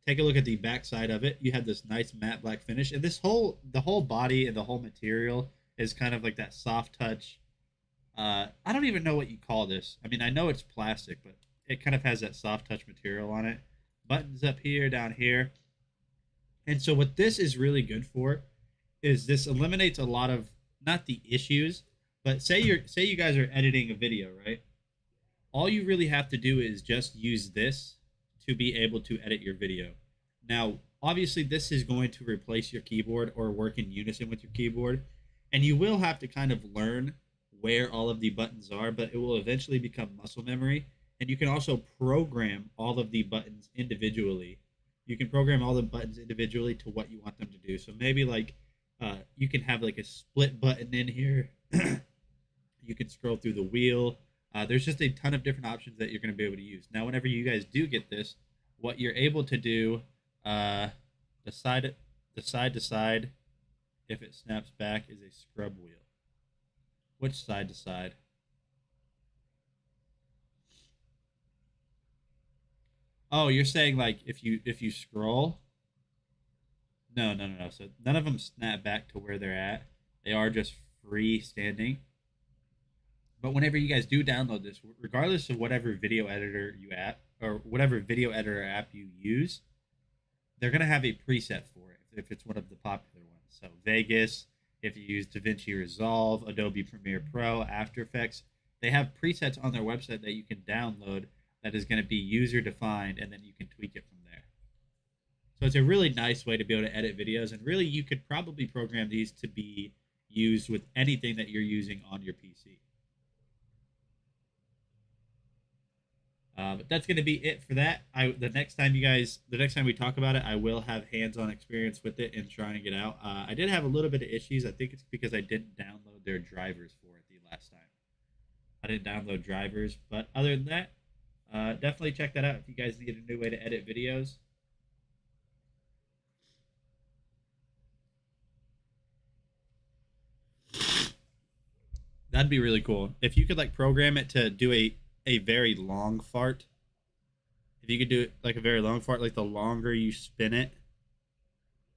Take a look at the back side of it. You have this nice matte black finish, and the whole body and the whole material is kind of like that soft touch. I don't even know what you call this. I mean, I know it's plastic, but it kind of has that soft touch material on it. Buttons up here, down here. And so what this is really good for is this eliminates a lot of, not the issues, but say you guys are editing a video, right? All you really have to do is just use this to be able to edit your video. Now, obviously, this is going to replace your keyboard or work in unison with your keyboard, and you will have to kind of learn where all of the buttons are, but it will eventually become muscle memory, and you can also program all of the buttons individually. You can program all the buttons individually to what you want them to do. So maybe like you can have like a split button in here. You can scroll through the wheel. There's just a ton of different options that you're going to be able to use. Now, whenever you guys do get this, what you're able to do, the side to side, if it snaps back, is a scrub wheel. Which side to side? Oh, you're saying like if you scroll? No. So none of them snap back to where they're at. They are just freestanding. But whenever you guys do download this, regardless of whatever video editor you app or whatever video editor app you use, they're gonna have a preset for it if it's one of the popular ones. So Vegas, if you use DaVinci Resolve, Adobe Premiere Pro, After Effects, they have presets on their website that you can download that is going to be user defined, and then you can tweak it from there. So it's a really nice way to be able to edit videos, and really you could probably program these to be used with anything that you're using on your PC. But that's going to be it for that. The next time we talk about it, I will have hands-on experience with it and trying it out. I did have a little bit of issues. I think it's because I didn't download their drivers for it the last time. I didn't download drivers, but other than that, definitely check that out if you guys need a new way to edit videos. That'd be really cool. If you could like program it to do a very long fart. If you could do it like a very long fart, like the longer you spin it,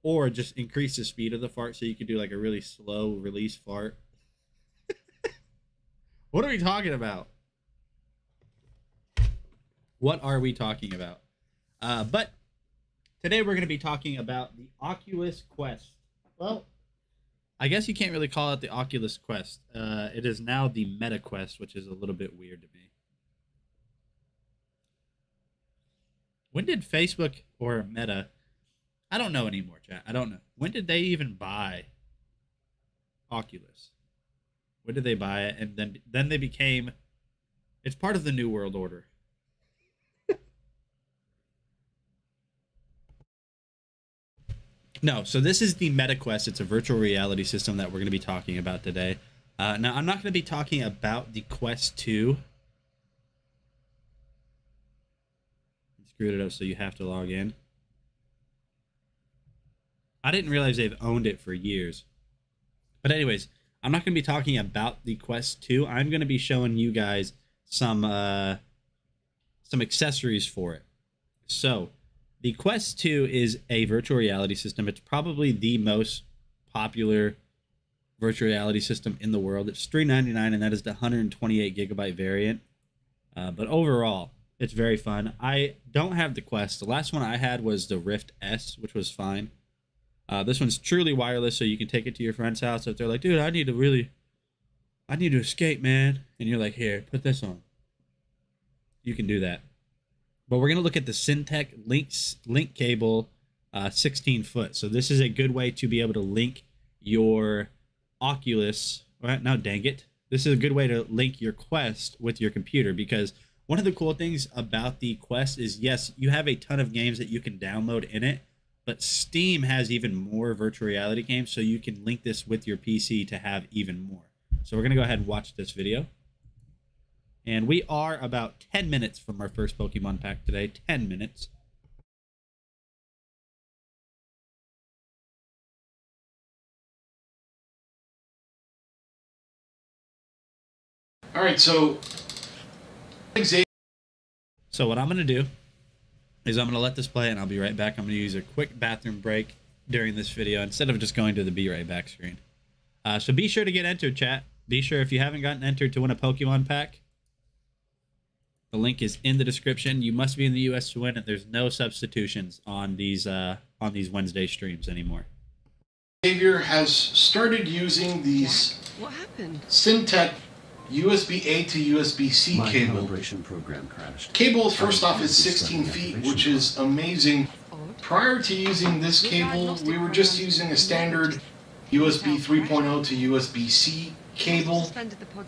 or just increase the speed of the fart so you could do like a really slow release fart. What are we talking about? What are we talking about? But today we're going to be talking about the Oculus Quest. Well, I guess you can't really call it the Oculus Quest. It is now the Meta Quest, which is a little bit weird to me. When did Facebook or Meta... I don't know anymore, chat. I don't know. When did they even buy Oculus? When did they buy it? And then they became... It's part of the New World Order. No, so this is the Meta Quest. It's a virtual reality system that we're going to be talking about today. Now, I'm not going to be talking about the Quest 2. I screwed it up, so you have to log in. I didn't realize they've owned it for years. But anyways, I'm not going to be talking about the Quest 2. I'm going to be showing you guys some accessories for it. So, the Quest 2 is a virtual reality system. It's probably the most popular virtual reality system in the world. It's $399, and that is the 128 gigabyte variant. But overall, it's very fun. I don't have the Quest. The last one I had was the Rift S, which was fine. This one's truly wireless, so you can take it to your friend's house. If they're like, dude, I need to escape, man. And you're like, here, put this on. You can do that. But we're going to look at the Syntec link cable 16 foot. So this is a good way to be able to link your Oculus. Now, dang it. This is a good way to link your Quest with your computer, because one of the cool things about the Quest is, yes, you have a ton of games that you can download in it, but Steam has even more virtual reality games, so you can link this with your PC to have even more. So we're going to go ahead and watch this video. And we are about 10 minutes from our first Pokemon pack today. 10 minutes. All right, so what I'm going to do is I'm going to let this play, and I'll be right back. I'm going to use a quick bathroom break during this video instead of just going to the be right back screen. So be sure to get entered, chat. Be sure, if you haven't gotten entered to win a Pokemon pack, the link is in the description. You must be in the US to win it. There's no substitutions on these Wednesday streams anymore. Xavier has started using these What happened? Syntec USB-A to USB-C My cable. calibration program crashed. Cable, first off, is 16 feet, which is amazing. Odd. Prior to using this cable, we were just using a standard USB 3.0 to USB-C cable,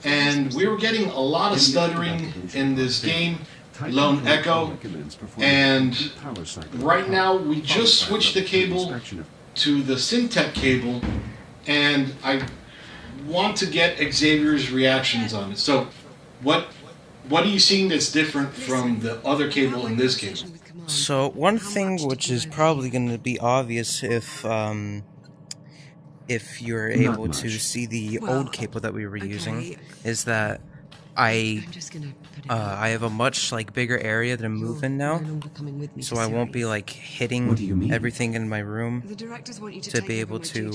and we were getting a lot of stuttering in this game, Lone Echo, and right now we just switched the cable to the Syntec cable, and I want to get Xavier's reactions on it. So what are you seeing that's different from the other cable and this cable? So one thing which is probably going to be obvious if you're able to see the old cable that we were using, is that I have a much bigger area that I'm moving now, so I won't be hitting everything in my room to be able to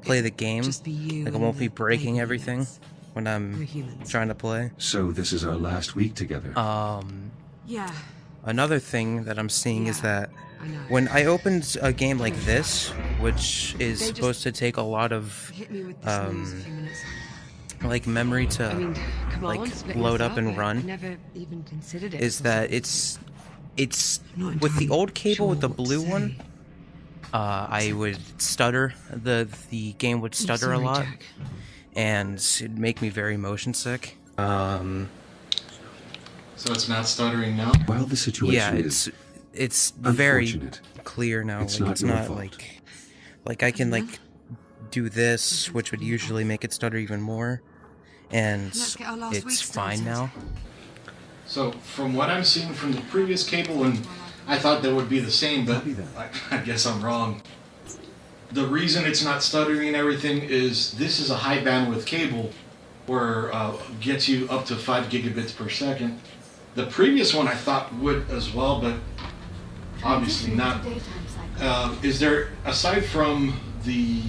play the game. I won't be breaking everything when I'm trying to play. So this is our last week together. Yeah. Another thing that I'm seeing is that when I opened a game like this, which is supposed to take a lot of memory to load up and run, is that it's with the old cable, with the blue one, I would stutter. The game would stutter a lot, and it'd make me very motion sick. So it's not stuttering now? While the situation it's very unfortunate, clear now. it's not your not fault. I can do this, which would usually make it stutter even more, and Let's get our last week it's fine started. now. So from what I'm seeing from the previous cable, and I thought that would be the same, but Copy that. I guess I'm wrong. The reason it's not stuttering and everything is this is a high bandwidth cable where gets you up to 5 gigabits per second. The previous one I thought would as well, but obviously not. Is there, aside from the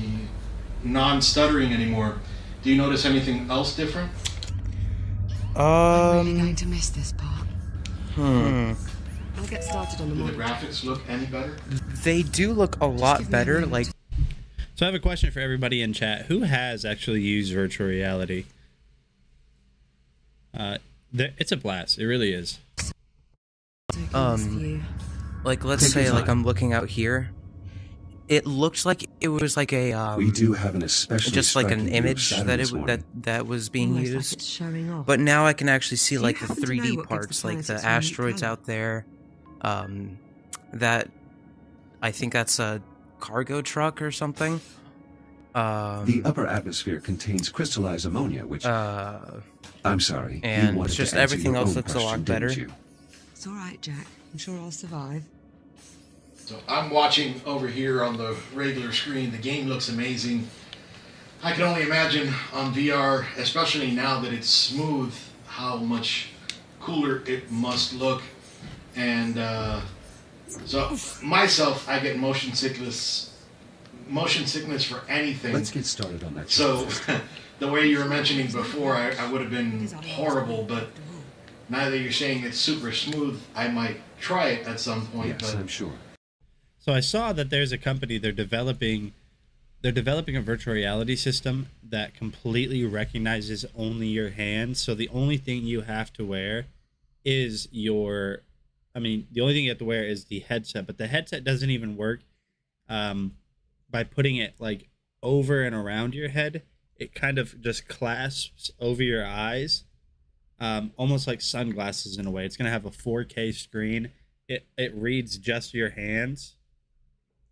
non-stuttering anymore, do you notice anything else different? I'm really going to miss this part. I'll get started on the Do the monitor. graphics look any better? They do look a lot better. Like, So I have a question for everybody in chat. Who has actually used virtual reality? It's a blast. It really is. like let's say like I'm looking out here. It looked like it was like a We do have an especially just like an striking view of image Saturn that this morning. that was being Almost like used. it's showing off. But now I can actually see like the happen to know 3D what gives parts, the like planet the its unique asteroids colour? out there. That I think that's a cargo truck or something. The upper atmosphere contains crystallized ammonia, which I'm sorry. and you wanted just to answer everything your else own looks a lot question, didn't better. you? It's alright, Jack. I'm sure I'll survive. So I'm watching over here on the regular screen. The game looks amazing. I can only imagine on VR, especially now that it's smooth, how much cooler it must look. And so myself, I get motion sickness for anything. Let's get started on that. So the way you were mentioning before, I would have been horrible, but now that you're saying it's super smooth, I might try it at some point. Yes, but I'm sure. So I saw that there's a company they're developing a virtual reality system that completely recognizes only your hands. So the only thing you have to wear is the only thing you have to wear is the headset, but the headset doesn't even work by putting it like over and around your head. It kind of just clasps over your eyes, almost like sunglasses in a way. It's going to have a 4K screen. It reads just your hands,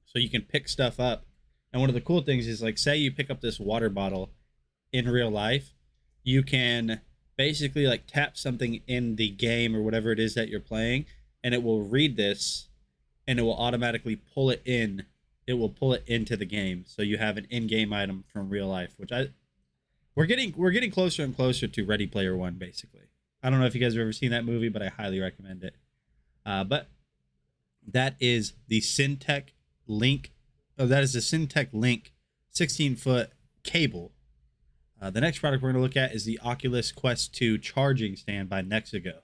so you can pick stuff up. And one of the cool things is, like, say you pick up this water bottle in real life, you can basically like tap something in the game or whatever it is that you're playing, and it will read this, and it will automatically pull it in. It will pull it into the game, so you have an in-game item from real life. Which we're getting closer and closer to Ready Player One, basically. I don't know if you guys have ever seen that movie, but I highly recommend it. But that is the Syntec Link. Oh, that is the Syntec Link 16-foot cable. The next product we're going to look at is the Oculus Quest 2 charging stand by Xzov.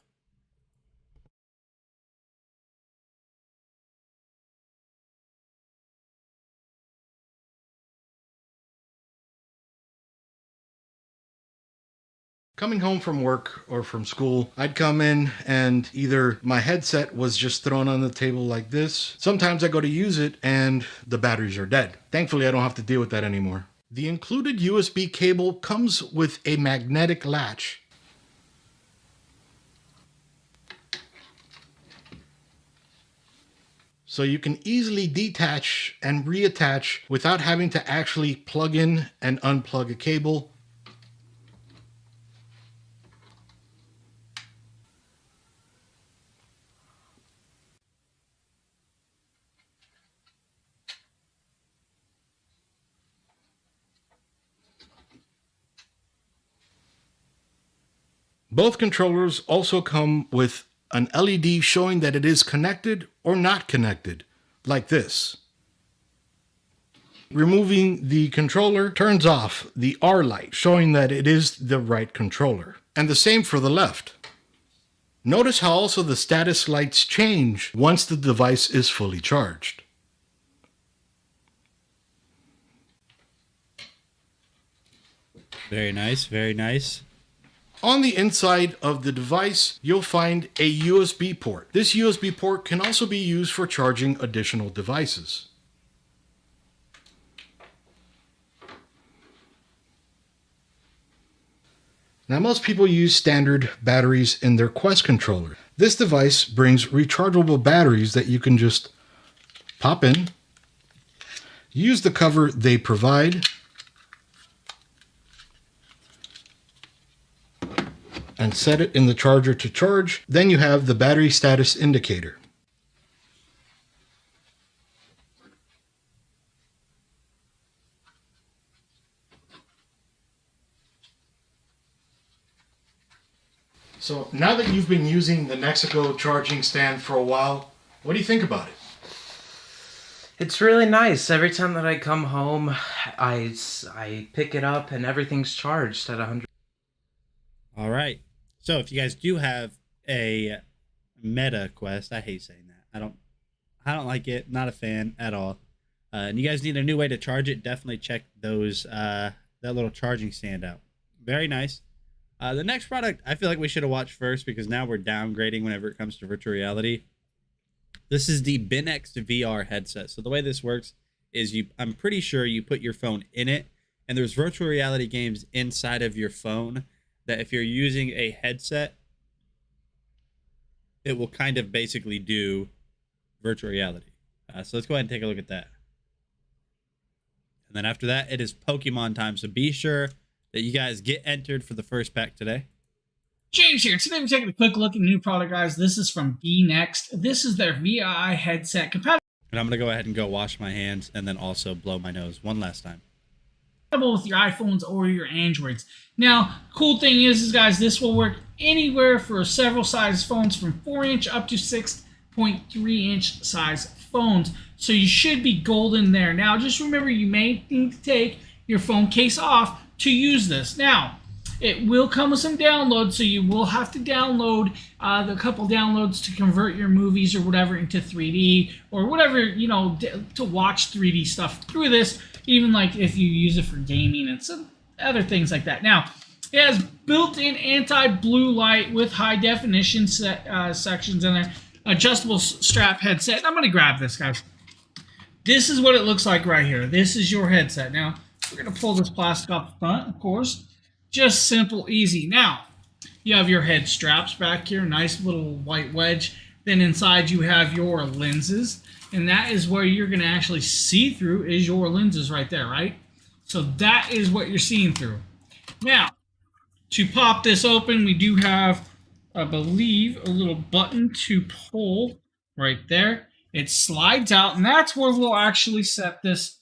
coming home from work or from school, I'd come in and either my headset was just thrown on the table like this. Sometimes I go to use it and the batteries are dead. Thankfully, I don't have to deal with that anymore. The included USB cable comes with a magnetic latch. So you can easily detach and reattach without having to actually plug in and unplug a cable. Both controllers also come with an LED showing that it is connected or not connected, like this. Removing the controller turns off the R light, showing that it is the right controller. And the same for the left. Notice how also the status lights change once the device is fully charged. Very nice, very nice. On the inside of the device, you'll find a USB port. This USB port can also be used for charging additional devices. Now, most people use standard batteries in their Quest controller. This device brings rechargeable batteries that you can just pop in, use the cover they provide, and set it in the charger to charge. Then you have the battery status indicator. So now that you've been using the Xzov charging stand for a while, what do you think about it? It's really nice. Every time that I come home, I pick it up and everything's charged at 100. All right. So if you guys do have a Meta Quest, I hate saying that. I don't like it. Not a fan at all. And you guys need a new way to charge it. Definitely check those that little charging stand out. Very nice. The next product I feel like we should have watched first because now we're downgrading whenever it comes to virtual reality. This is the Binex VR headset. So the way this works is I'm pretty sure you put your phone in it, and there's virtual reality games inside of your phone that if you're using a headset, it will kind of basically do virtual reality. So let's go ahead and take a look at that. And then after that, it is Pokemon time. So be sure that you guys get entered for the first pack today. James here. Today we're taking a quick look at a new product, guys. This is from BNext. This is their VI headset compatible And I'm going to go ahead and go wash my hands and then also blow my nose one last time. with your iPhones or your Androids. Now, cool thing is guys, this will work anywhere for several size phones from 4-inch up to 6.3-inch size phones. So you should be golden there. Now, just remember you may need to take your phone case off to use this. Now, it will come with some downloads, so you will have to download the couple downloads to convert your movies or whatever into 3D or whatever, you know, to watch 3D stuff through this, even like if you use it for gaming and some other things like that. Now, it has built-in anti-blue light with high definition sections in there, adjustable strap headset. I'm going to grab this, guys. This is what it looks like right here. This is your headset. Now, we're going to pull this plastic off the front, of course. Just simple, easy. Now, you have your head straps back here, nice little white wedge. Then inside you have your lenses, and that is where you're going to actually see through is your lenses right there, right? So that is what you're seeing through. Now, to pop this open, we do have, I believe, a little button to pull right there. It slides out, and that's where we'll actually set this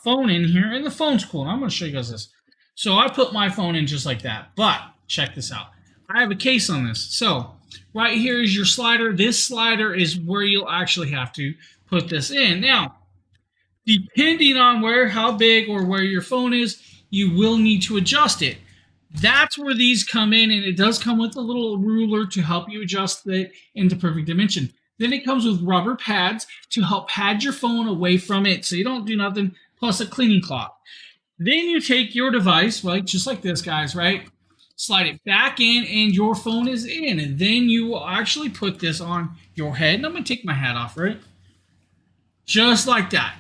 phone in here, and the phone's cool. And I'm going to show you guys this. So I put my phone in just like that, but check this out. I have a case on this. So right here is your slider. This slider is where you'll actually have to put this in. Now, depending on how big or where your phone is, you will need to adjust it. That's where these come in, and it does come with a little ruler to help you adjust it into perfect dimension. Then it comes with rubber pads to help pad your phone away from it so you don't do nothing, plus a cleaning cloth. Then you take your device, right, just like this, guys, right? Slide it back in, and your phone is in. And then you will actually put this on your head. And I'm going to take my hat off, right? Just like that.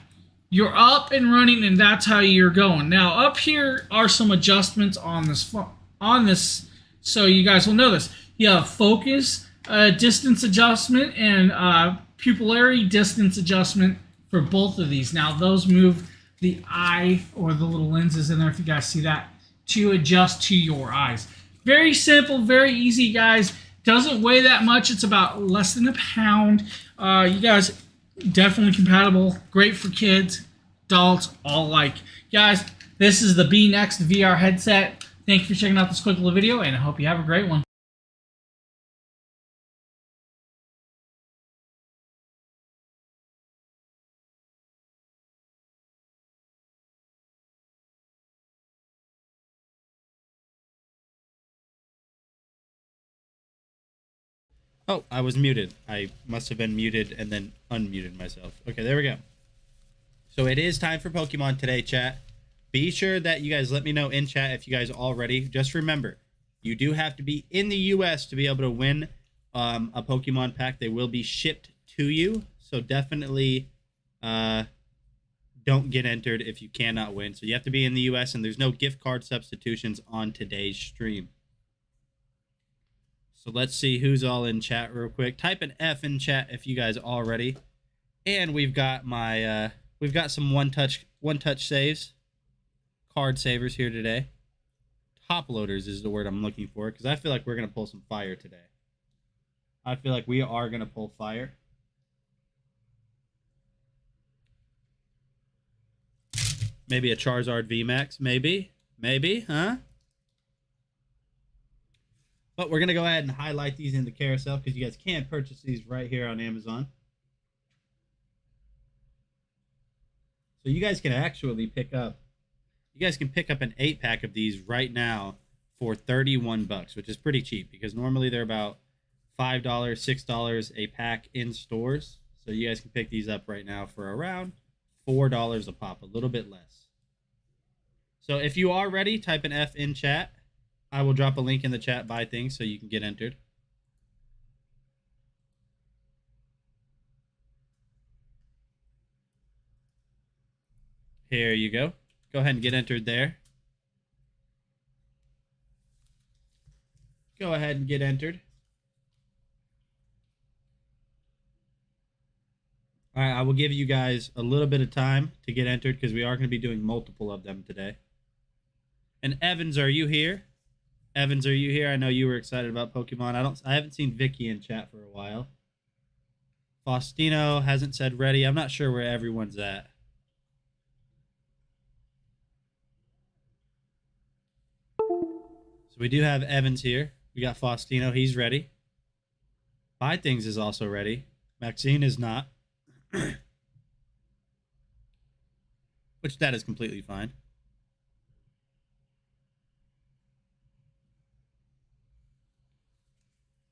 You're up and running, and that's how you're going. Now, up here are some adjustments on this, so you guys will know this. You have focus, distance adjustment, and pupillary distance adjustment for both of these. Now, those move the eye or the little lenses in there, if you guys see that, to adjust to your eyes. Very simple, very easy, guys. Doesn't weigh that much. It's about less than a pound. You guys, definitely compatible. Great for kids, adults, all alike. Guys, this is the BNext VR headset. Thank you for checking out this quick little video, and I hope you have a great one. Oh, I was muted. I must have been muted and then unmuted myself. Okay, there we go. So it is time for Pokemon today, chat. Be sure that you guys let me know in chat if you guys are all ready. Just remember, you do have to be in the US to be able to win a Pokemon pack. They will be shipped to you. So definitely don't get entered if you cannot win. So you have to be in the US, and there's no gift card substitutions on today's stream. So let's see who's all in chat real quick. Type an F in chat if you guys are ready. And we've got we've got some one touch saves, card savers here today. Top loaders is the word I'm looking for, because I feel like we're gonna pull some fire today. I feel like we are gonna pull fire. Maybe a Charizard VMAX, maybe, huh? But we're going to go ahead and highlight these in the carousel because you guys can purchase these right here on Amazon. So you guys can actually pick up an 8-pack of these right now for $31, which is pretty cheap because normally they're about $5, $6 a pack in stores. So you guys can pick these up right now for around $4 a pop, a little bit less. So if you are ready, type an F in chat. I will drop a link in the chat, buy things so you can get entered. Here you go. Go ahead and get entered there. Go ahead and get entered. All right, I will give you guys a little bit of time to get entered because we are going to be doing multiple of them today. And Evans, are you here? Evans, are you here? I know you were excited about Pokemon. I haven't seen Vicky in chat for a while. Faustino hasn't said ready. I'm not sure where everyone's at. So we do have Evans here. We got Faustino. He's ready. Buy Things is also ready. Maxine is not. Which that is completely fine.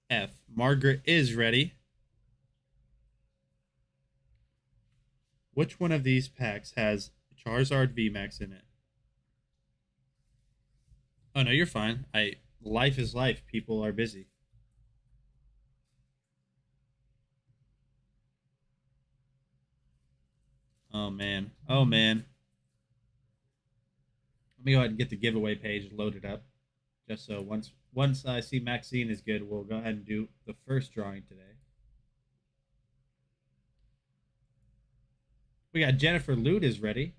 F. Margaret is ready. Which one of these packs has Charizard VMAX in it? Oh no, you're fine. Life is life. People are busy. Oh man. Oh man. Let me go ahead and get the giveaway page loaded up. Just so once I see Maxine is good, we'll go ahead and do the first drawing today. We got Jennifer Lute is ready.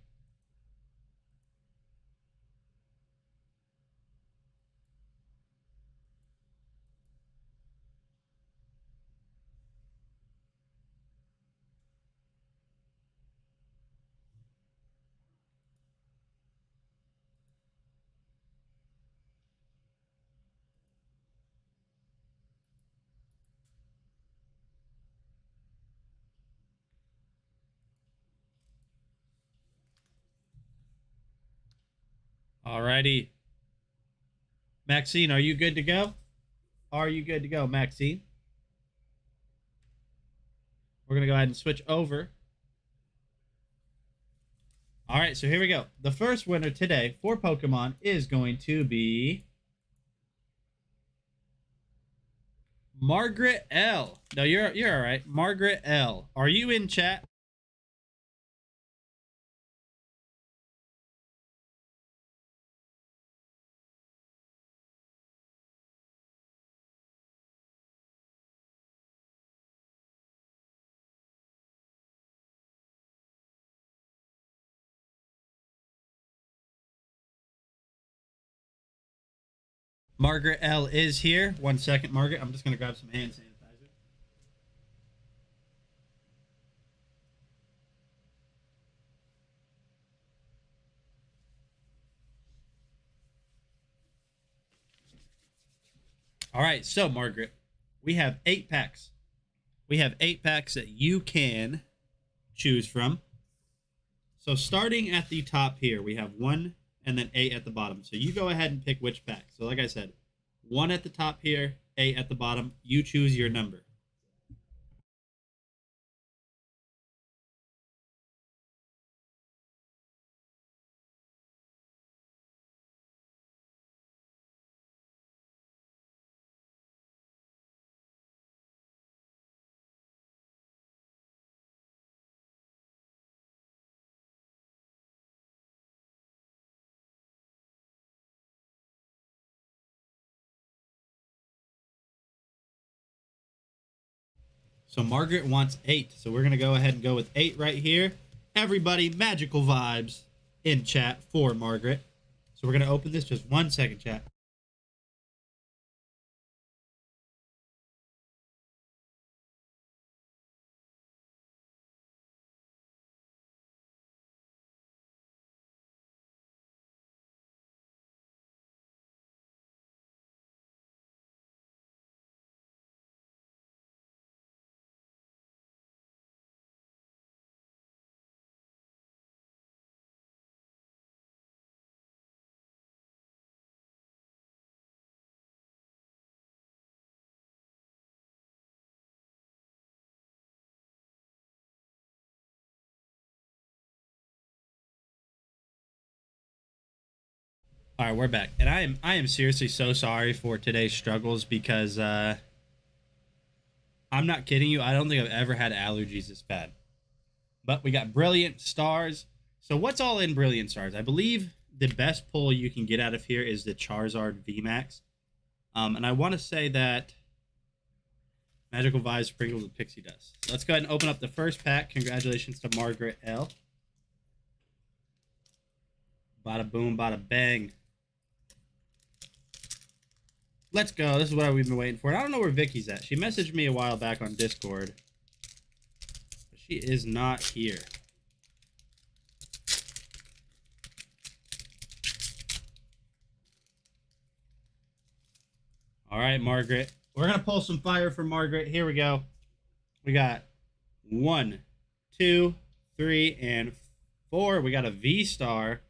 Alrighty. Maxine, are you good to go? Are you good to go, Maxine? We're going to go ahead and switch over. All right, so here we go. The first winner today for Pokemon is going to be Margaret L. No, you're all right. Margaret L. Are you in chat? Margaret L is here. 1 second, Margaret. I'm just going to grab some hand sanitizer. All right, so Margaret, we have 8 packs. We have 8 packs that you can choose from. So starting at the top here, we have 1 and then 8 at the bottom. So you go ahead and pick which pack. So like I said, 1 at the top here, 8 at the bottom. You choose your number. So Margaret wants 8. So we're going to go ahead and go with 8 right here. Everybody, magical vibes in chat for Margaret. So we're going to open this. Just 1 second, chat. All right, we're back, and I am seriously so sorry for today's struggles because I'm not kidding you. I don't think I've ever had allergies this bad. But we got brilliant stars. So what's all in brilliant stars? I believe the best pull you can get out of here is the Charizard VMAX, and I want to say that Magical Vibes sprinkled with pixie dust. So let's go ahead and open up the first pack. Congratulations to Margaret L. Bada boom, bada bang. Let's go. This is what we've been waiting for. And I don't know where Vicky's at. She messaged me a while back on Discord. But she is not here. All right, Margaret. We're going to pull some fire from Margaret. Here we go. We got 1, 2, 3, and 4. We got a V-Star.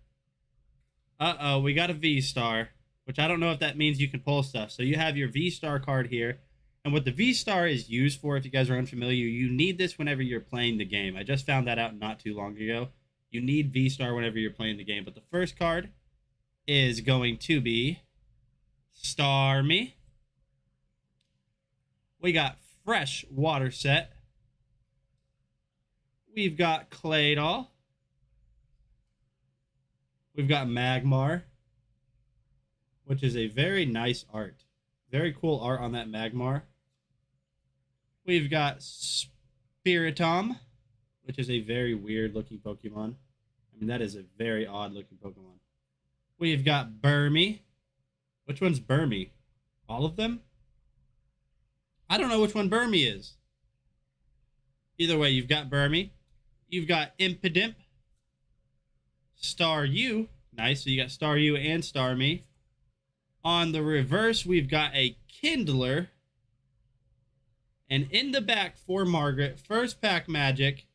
Uh-oh, we got a V-Star, which I don't know if that means you can pull stuff. So you have your V-Star card here. And what the V-Star is used for, if you guys are unfamiliar, you need this whenever you're playing the game. I just found that out not too long ago. You need V-Star whenever you're playing the game. But the first card is going to be Starmie. We got Fresh Water Set. We've got Claydol. We've got Magmar, which is a very nice art. Very cool art on that Magmar. We've got Spiritomb, which is a very weird looking Pokemon. I mean, that is a very odd looking Pokemon. We've got Burmy. Which one's Burmy? All of them? I don't know which one Burmy is. Either way, you've got Burmy. You've got Impidimp. Staryu. Nice. So you got Staryu and Starmie. On the reverse, we've got a Kindler. And in the back for Margaret, first pack magic,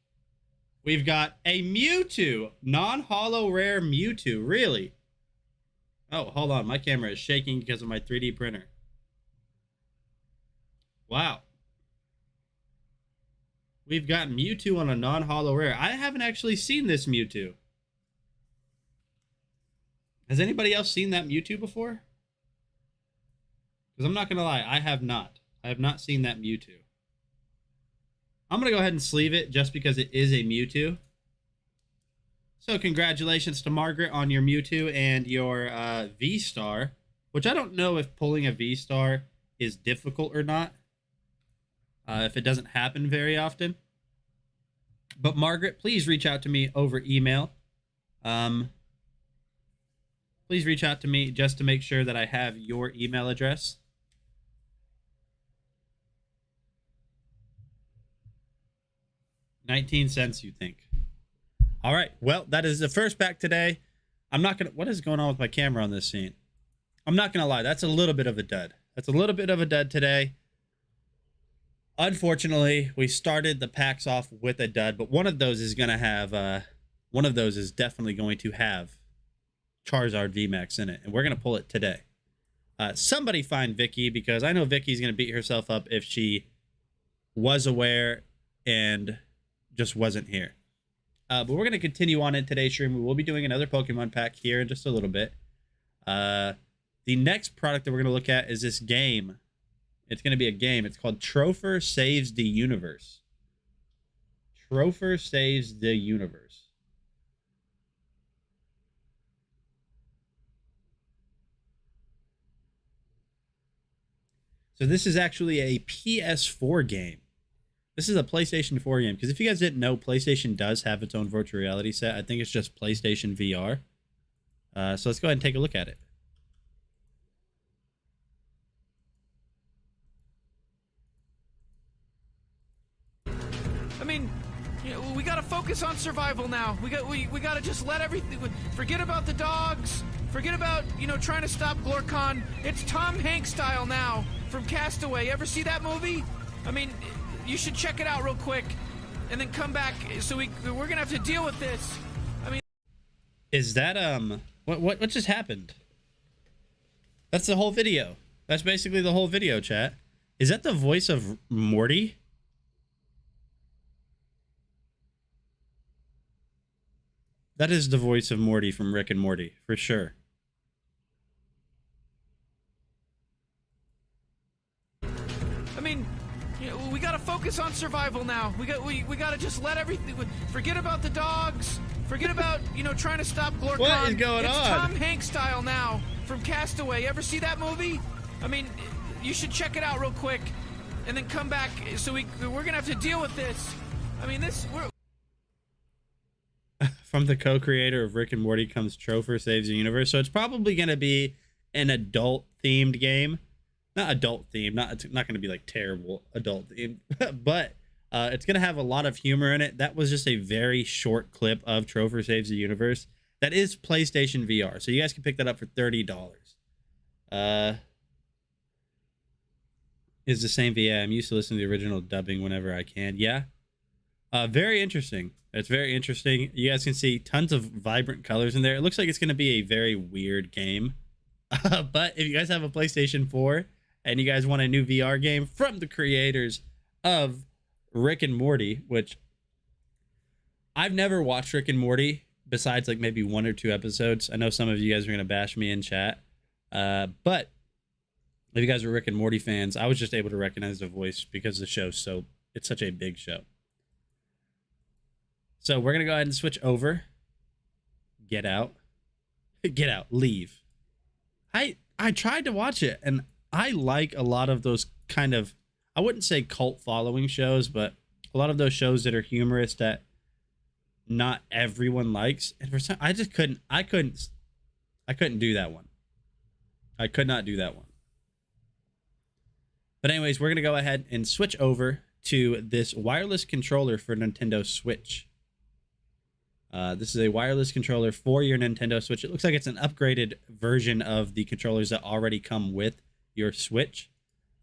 we've got a Mewtwo. Non-holo rare Mewtwo. Really? Oh, hold on. My camera is shaking because of my 3D printer. Wow. We've got Mewtwo on a non-holo rare. I haven't actually seen this Mewtwo. Has anybody else seen that Mewtwo before? Because I'm not going to lie, I have not. I have not seen that Mewtwo. I'm going to go ahead and sleeve it just because it is a Mewtwo. So congratulations to Margaret on your Mewtwo and your V-Star, which I don't know if pulling a V-Star is difficult or not. If it doesn't happen very often. But Margaret, please reach out to me over email. Please reach out to me just to make sure that I have your email address. $0.19, you think? All right. Well, that is the first pack today. I'm not going to... What is going on with my camera on this scene? I'm not going to lie. That's a little bit of a dud. That's a little bit of a dud today. Unfortunately, we started the packs off with a dud, but one of those is going to have... one of those is definitely going to have Charizard VMAX in it, and we're going to pull it today. Somebody find Vicky, because I know Vicky's going to beat herself up if she was aware and just wasn't here. But we're going to continue on in today's stream. We will be doing another Pokemon pack here in just a little bit. The next product that we're going to look at is this game. It's going to be a game. It's called Tropher Saves the Universe. Tropher Saves the Universe. So this is actually a PS4 game. This is a PlayStation 4 game. Because if you guys didn't know, PlayStation does have its own virtual reality set. I think it's just PlayStation VR. So let's go ahead and take a look at it. I mean, you know, we gotta focus on survival now. We gotta just let everything... Forget about the dogs. Forget about, you know, trying to stop Glorkon. It's Tom Hanks style now from Castaway. Ever see that movie? I mean, you should check it out real quick and then come back. So we're gonna have to deal with this. I mean... Is that, what just happened? That's the whole video. That's basically the whole video, chat. Is that the voice of Morty? That is the voice of Morty from Rick and Morty, for sure. mean, we gotta focus on survival now. We gotta just let everything. Forget about the dogs. Forget about trying to stop Glorkon. What is going it's on? Tom Hanks style now from Castaway. Ever see that movie? I mean, you should check it out real quick, and then come back. So we're gonna have to deal with this. I mean, From the co-creator of Rick and Morty comes Tropher Saves the Universe. So it's probably going to be an adult-themed game. Not adult-themed. It's not going to be like terrible adult-themed. But it's going to have a lot of humor in it. That was just a very short clip of Tropher Saves the Universe. That is PlayStation VR. So you guys can pick that up for $30. Is the same VA. I'm used to listening to the original dubbing whenever I can. Yeah. Very interesting. It's very interesting. You guys can see tons of vibrant colors in there. It looks like it's going to be a very weird game. But if you guys have a PlayStation 4 and you guys want a new VR game from the creators of Rick and Morty, which I've never watched Rick and Morty besides like maybe 1 or 2 episodes. I know some of you guys are going to bash me in chat. But if you guys are Rick and Morty fans, I was just able to recognize the voice because the show's it's such a big show. So we're going to go ahead and switch over. Get out. Get out. Leave. I tried to watch it, and I like a lot of those kind of, I wouldn't say cult following shows, but a lot of those shows that are humorous that not everyone likes. And for some, I couldn't do that one. I could not do that one. But anyways, we're going to go ahead and switch over to this wireless controller for Nintendo Switch. This is a wireless controller for your Nintendo Switch. It looks like it's an upgraded version of the controllers that already come with your Switch.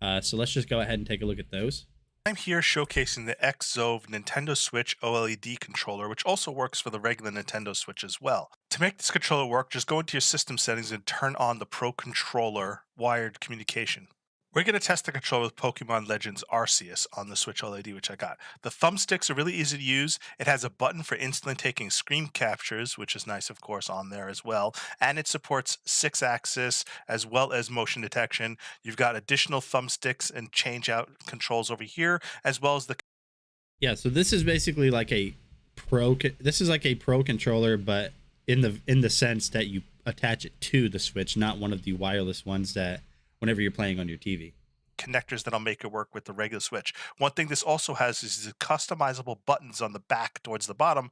So let's just go ahead and take a look at those. I'm here showcasing the Xzov Nintendo Switch OLED controller, which also works for the regular Nintendo Switch as well. To make this controller work, just go into your system settings and turn on the Pro Controller wired communication. We're going to test the controller with Pokemon Legends Arceus on the Switch OLED, which I got. The thumbsticks are really easy to use. It has a button for instantly taking screen captures, which is nice, of course, on there as well. And it supports 6-axis as well as motion detection. You've got additional thumbsticks and change-out controls over here, as well as the... Yeah, so this is basically like a pro controller, but in the sense that you attach it to the Switch, not one of the wireless ones that whenever you're playing on your TV. Connectors that'll make it work with the regular Switch. One thing this also has is the customizable buttons on the back towards the bottom.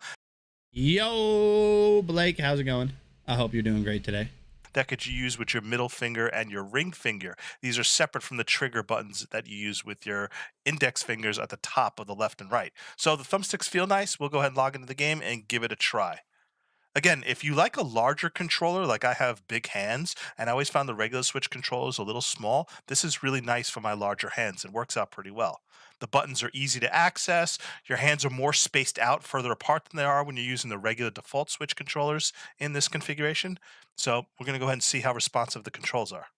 Yo, Blake, how's it going? I hope you're doing great today. That could you use with your middle finger and your ring finger. These are separate from the trigger buttons that you use with your index fingers at the top of the left and right. So the thumbsticks feel nice. We'll go ahead and log into the game and give it a try. Again, if you like a larger controller, like I have big hands, and I always found the regular Switch controllers a little small, this is really nice for my larger hands. It works out pretty well. The buttons are easy to access. Your hands are more spaced out further apart than they are when you're using the regular default Switch controllers in this configuration. So we're going to go ahead and see how responsive the controls are.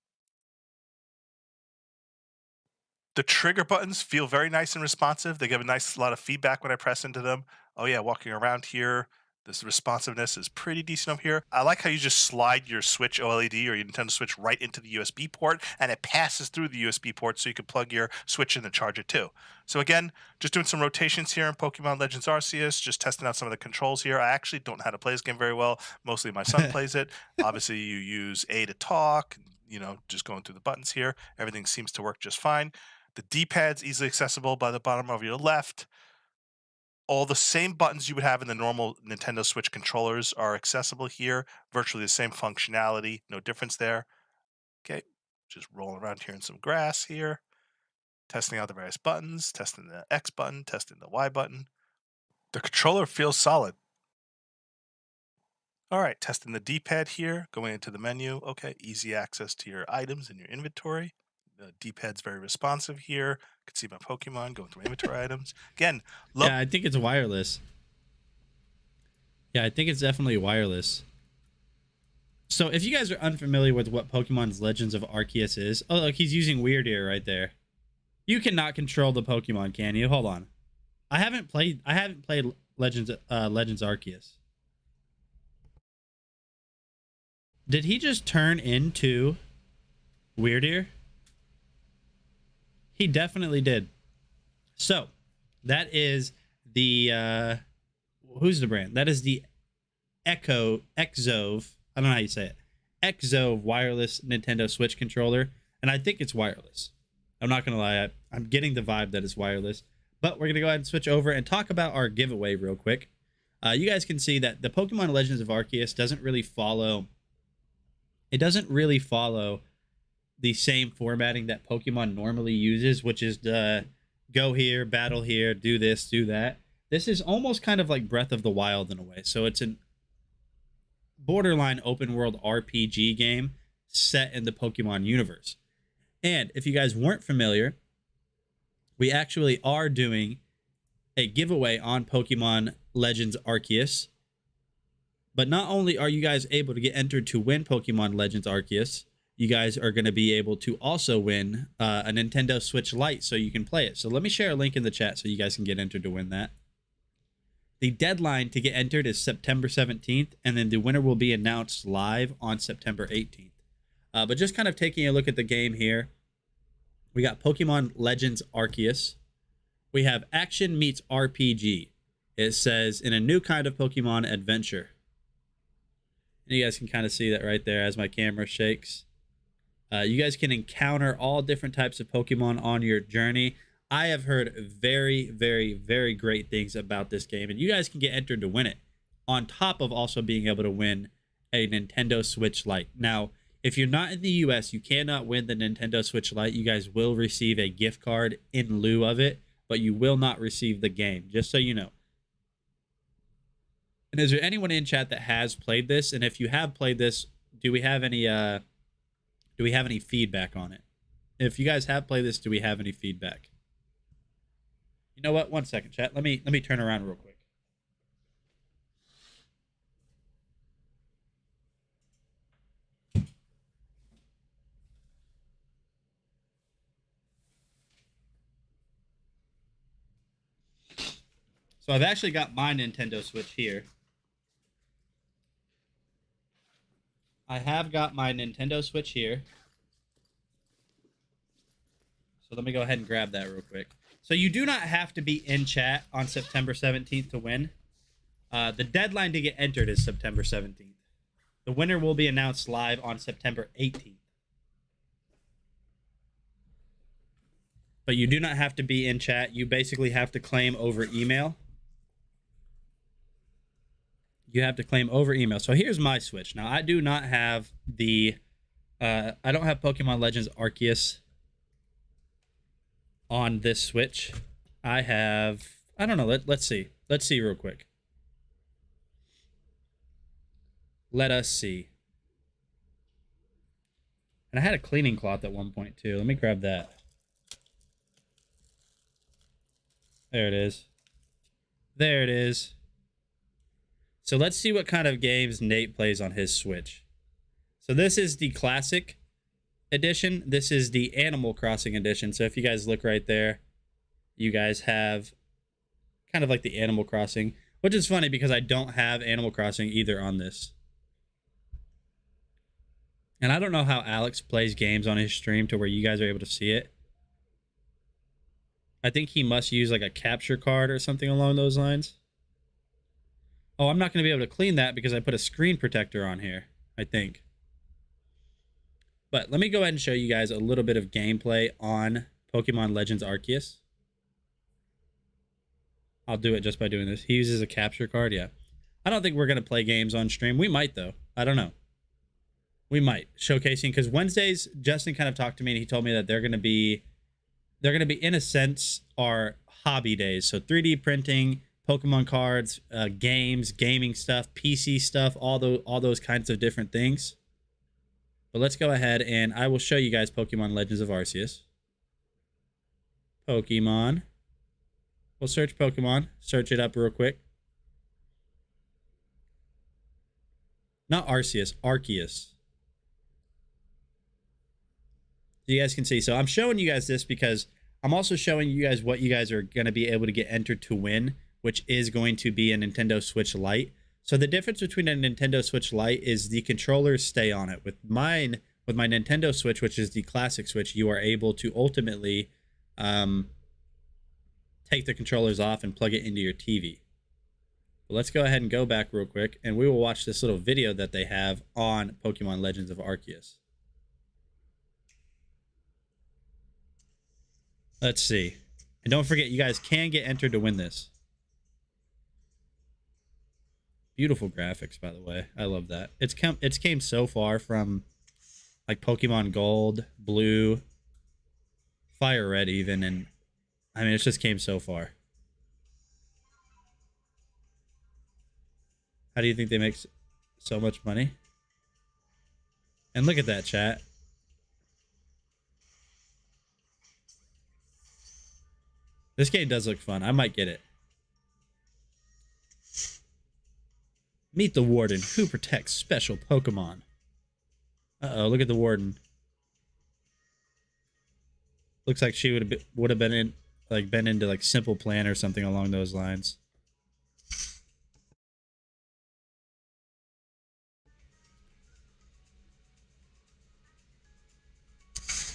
The trigger buttons feel very nice and responsive. They give a nice lot of feedback when I press into them. Oh yeah, walking around here. This responsiveness is pretty decent up here. I like how you just slide your Switch OLED or your Nintendo Switch right into the USB port, and it passes through the USB port so you can plug your Switch in and charge it too. So again, just doing some rotations here in Pokemon Legends Arceus, just testing out some of the controls here. I actually don't know how to play this game very well. Mostly my son plays it. Obviously, you use A to talk, just going through the buttons here. Everything seems to work just fine. The D-pad's easily accessible by the bottom of your left. All the same buttons you would have in the normal Nintendo Switch controllers are accessible here. Virtually the same functionality, no difference there. Okay, just rolling around here in some grass here. Testing out the various buttons, testing the X button, testing the Y button. The controller feels solid. All right, testing the D-pad here, going into the menu. Okay, easy access to your items in your inventory. The D-pad's very responsive here. You can see my Pokemon going through inventory items. Again, yeah, I think it's wireless. Yeah, I think it's definitely wireless. So if you guys are unfamiliar with what Pokemon's Legends of Arceus is, oh look, he's using Weird Ear right there. You cannot control the Pokemon, can you? Hold on. I haven't played Legends Arceus. Did he just turn into Weird Ear? He definitely did. So that is the who's the brand? That is the Xzov. I don't know how you say it. Xzov wireless Nintendo Switch controller, and I think it's wireless. I'm not gonna lie, I'm getting the vibe that it's wireless. But we're gonna go ahead and switch over and talk about our giveaway real quick. You guys can see that the Pokemon Legends of Arceus doesn't really follow. It doesn't really follow the same formatting that Pokemon normally uses, which is the go here, battle here, do this, do that. This is almost kind of like Breath of the Wild in a way. So it's an borderline open world RPG game set in the Pokemon universe. And if you guys weren't familiar, we actually are doing a giveaway on Pokemon Legends Arceus. But not only are you guys able to get entered to win Pokemon Legends Arceus, you guys are going to be able to also win a Nintendo Switch Lite so you can play it. So let me share a link in the chat so you guys can get entered to win that. The deadline to get entered is September 17th, and then the winner will be announced live on September 18th. But just kind of taking a look at the game here, we got Pokemon Legends Arceus. We have Action Meets RPG. It says, in a new kind of Pokemon adventure. And you guys can kind of see that right there as my camera shakes. You guys can encounter all different types of Pokemon on your journey. I have heard very, very, very great things about this game, and you guys can get entered to win it, on top of also being able to win a Nintendo Switch Lite. Now, if you're not in the US, you cannot win the Nintendo Switch Lite. You guys will receive a gift card in lieu of it, but you will not receive the game, just so you know. And is there anyone in chat that has played this? And if you have played this, do we have any feedback on it? If you guys have played this, do we have any feedback? You know what? One second, chat. Let me turn around real quick. So I've actually got my Nintendo Switch here. I have got my Nintendo Switch here. So let me go ahead and grab that real quick. So you do not have to be in chat on September 17th to win. The deadline to get entered is September 17th. The winner will be announced live on September 18th. But you do not have to be in chat. You basically have to claim over email. You have to claim over email. So here's my Switch. Now, I do not have the... I don't have Pokemon Legends Arceus on this Switch. I have... I don't know. Let's see. Let's see real quick. Let us see. And I had a cleaning cloth at one point, too. Let me grab that. There it is. There it is. So let's see what kind of games Nate plays on his Switch. So this is the Classic Edition. This is the Animal Crossing Edition. So if you guys look right there, you guys have kind of like the Animal Crossing, which is funny because I don't have Animal Crossing either on this. And I don't know how Alex plays games on his stream to where you guys are able to see it. I think he must use like a capture card or something along those lines. Oh, I'm not going to be able to clean that because I put a screen protector on here, I think. But let me go ahead and show you guys a little bit of gameplay on Pokemon Legends Arceus. I'll do it just by doing this. He uses a capture card, yeah. I don't think we're going to play games on stream. We might, though. I don't know. We might. Showcasing, because Wednesdays, Justin kind of talked to me and he told me that they're going to be, in a sense, our hobby days. So 3D printing, Pokemon cards, games, gaming stuff, PC stuff, all those kinds of different things. But let's go ahead and I will show you guys Pokemon Legends of Arceus. Pokemon. We'll search Pokemon. Search it up real quick. Not Arceus, Arceus. So you guys can see. So I'm showing you guys this because I'm also showing you guys what you guys are going to be able to get entered to win, which is going to be a Nintendo Switch Lite. So the difference between a Nintendo Switch Lite is the controllers stay on it. With my Nintendo Switch, which is the Classic Switch, you are able to ultimately take the controllers off and plug it into your TV. But let's go ahead and go back real quick, and we will watch this little video that they have on Pokemon Legends of Arceus. Let's see. And don't forget, you guys can get entered to win this. Beautiful graphics, by the way. I love that. It's came so far from like Pokemon Gold, Blue, Fire Red even, and I mean, it just came so far. How do you think they make so much money? And look at that, chat. This game does look fun. I might get it. Meet the Warden, who protects special Pokemon. Uh-oh, look at the Warden. Looks like she would have been in been into like Simple Plan or something along those lines.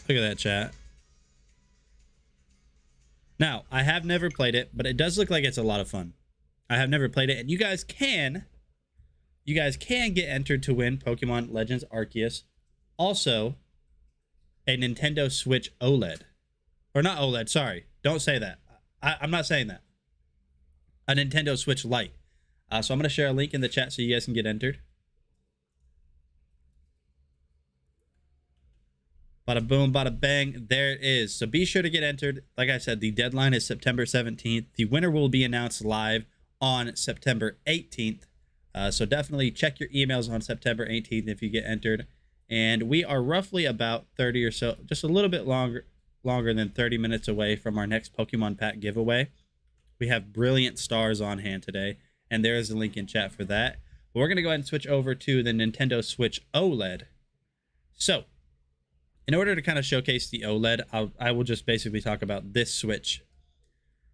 Look at that, chat. Now, I have never played it, but it does look like it's a lot of fun. I have never played it, and you guys can get entered to win Pokemon Legends Arceus. Also, a Nintendo Switch OLED. Or not OLED, sorry. Don't say that. I'm not saying that. A Nintendo Switch Lite. So I'm going to share a link in the chat so you guys can get entered. Bada boom, bada bang. There it is. So be sure to get entered. Like I said, the deadline is September 17th. The winner will be announced live on September 18th. So definitely check your emails on September 18th if you get entered. And we are roughly about 30 or so, just a little bit longer than 30 minutes away from our next Pokemon pack giveaway. We have brilliant stars on hand today, and there is a link in chat for that. But we're going to go ahead and switch over to the Nintendo Switch OLED. So, in order to kind of showcase the OLED, I will just basically talk about this Switch.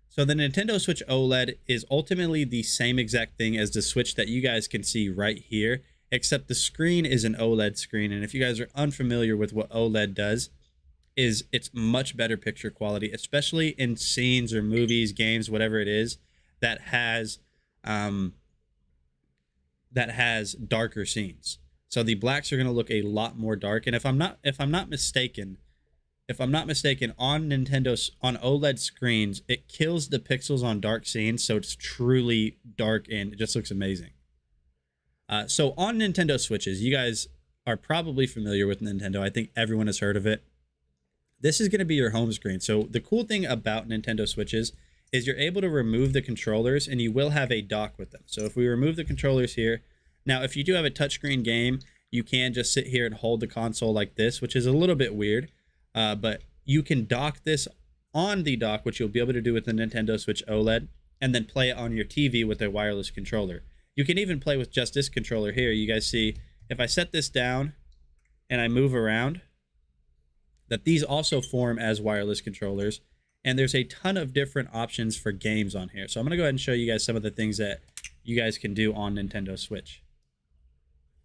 So the Nintendo Switch OLED is ultimately the same exact thing as the Switch that you guys can see right here, except the screen is an OLED screen. And if you guys are unfamiliar with what OLED does, is it's much better picture quality, especially in scenes or movies, games, whatever it is that has darker scenes. So the blacks are going to look a lot more dark. And if I'm not mistaken, on Nintendo's on OLED screens, it kills the pixels on dark scenes, so it's truly dark and it just looks amazing. So on Nintendo Switches, you guys are probably familiar with Nintendo. I think everyone has heard of it. This is going to be your home screen. So the cool thing about Nintendo Switches is you're able to remove the controllers and you will have a dock with them. So if we remove the controllers here, now if you do have a touchscreen game, you can just sit here and hold the console like this, which is a little bit weird. But you can dock this on the dock, which you'll be able to do with the Nintendo Switch OLED, and then play it on your TV with a wireless controller. You can even play with just this controller here. You guys see, if I set this down and I move around, that these also form as wireless controllers, and there's a ton of different options for games on here. So I'm going to go ahead and show you guys some of the things that you guys can do on Nintendo Switch.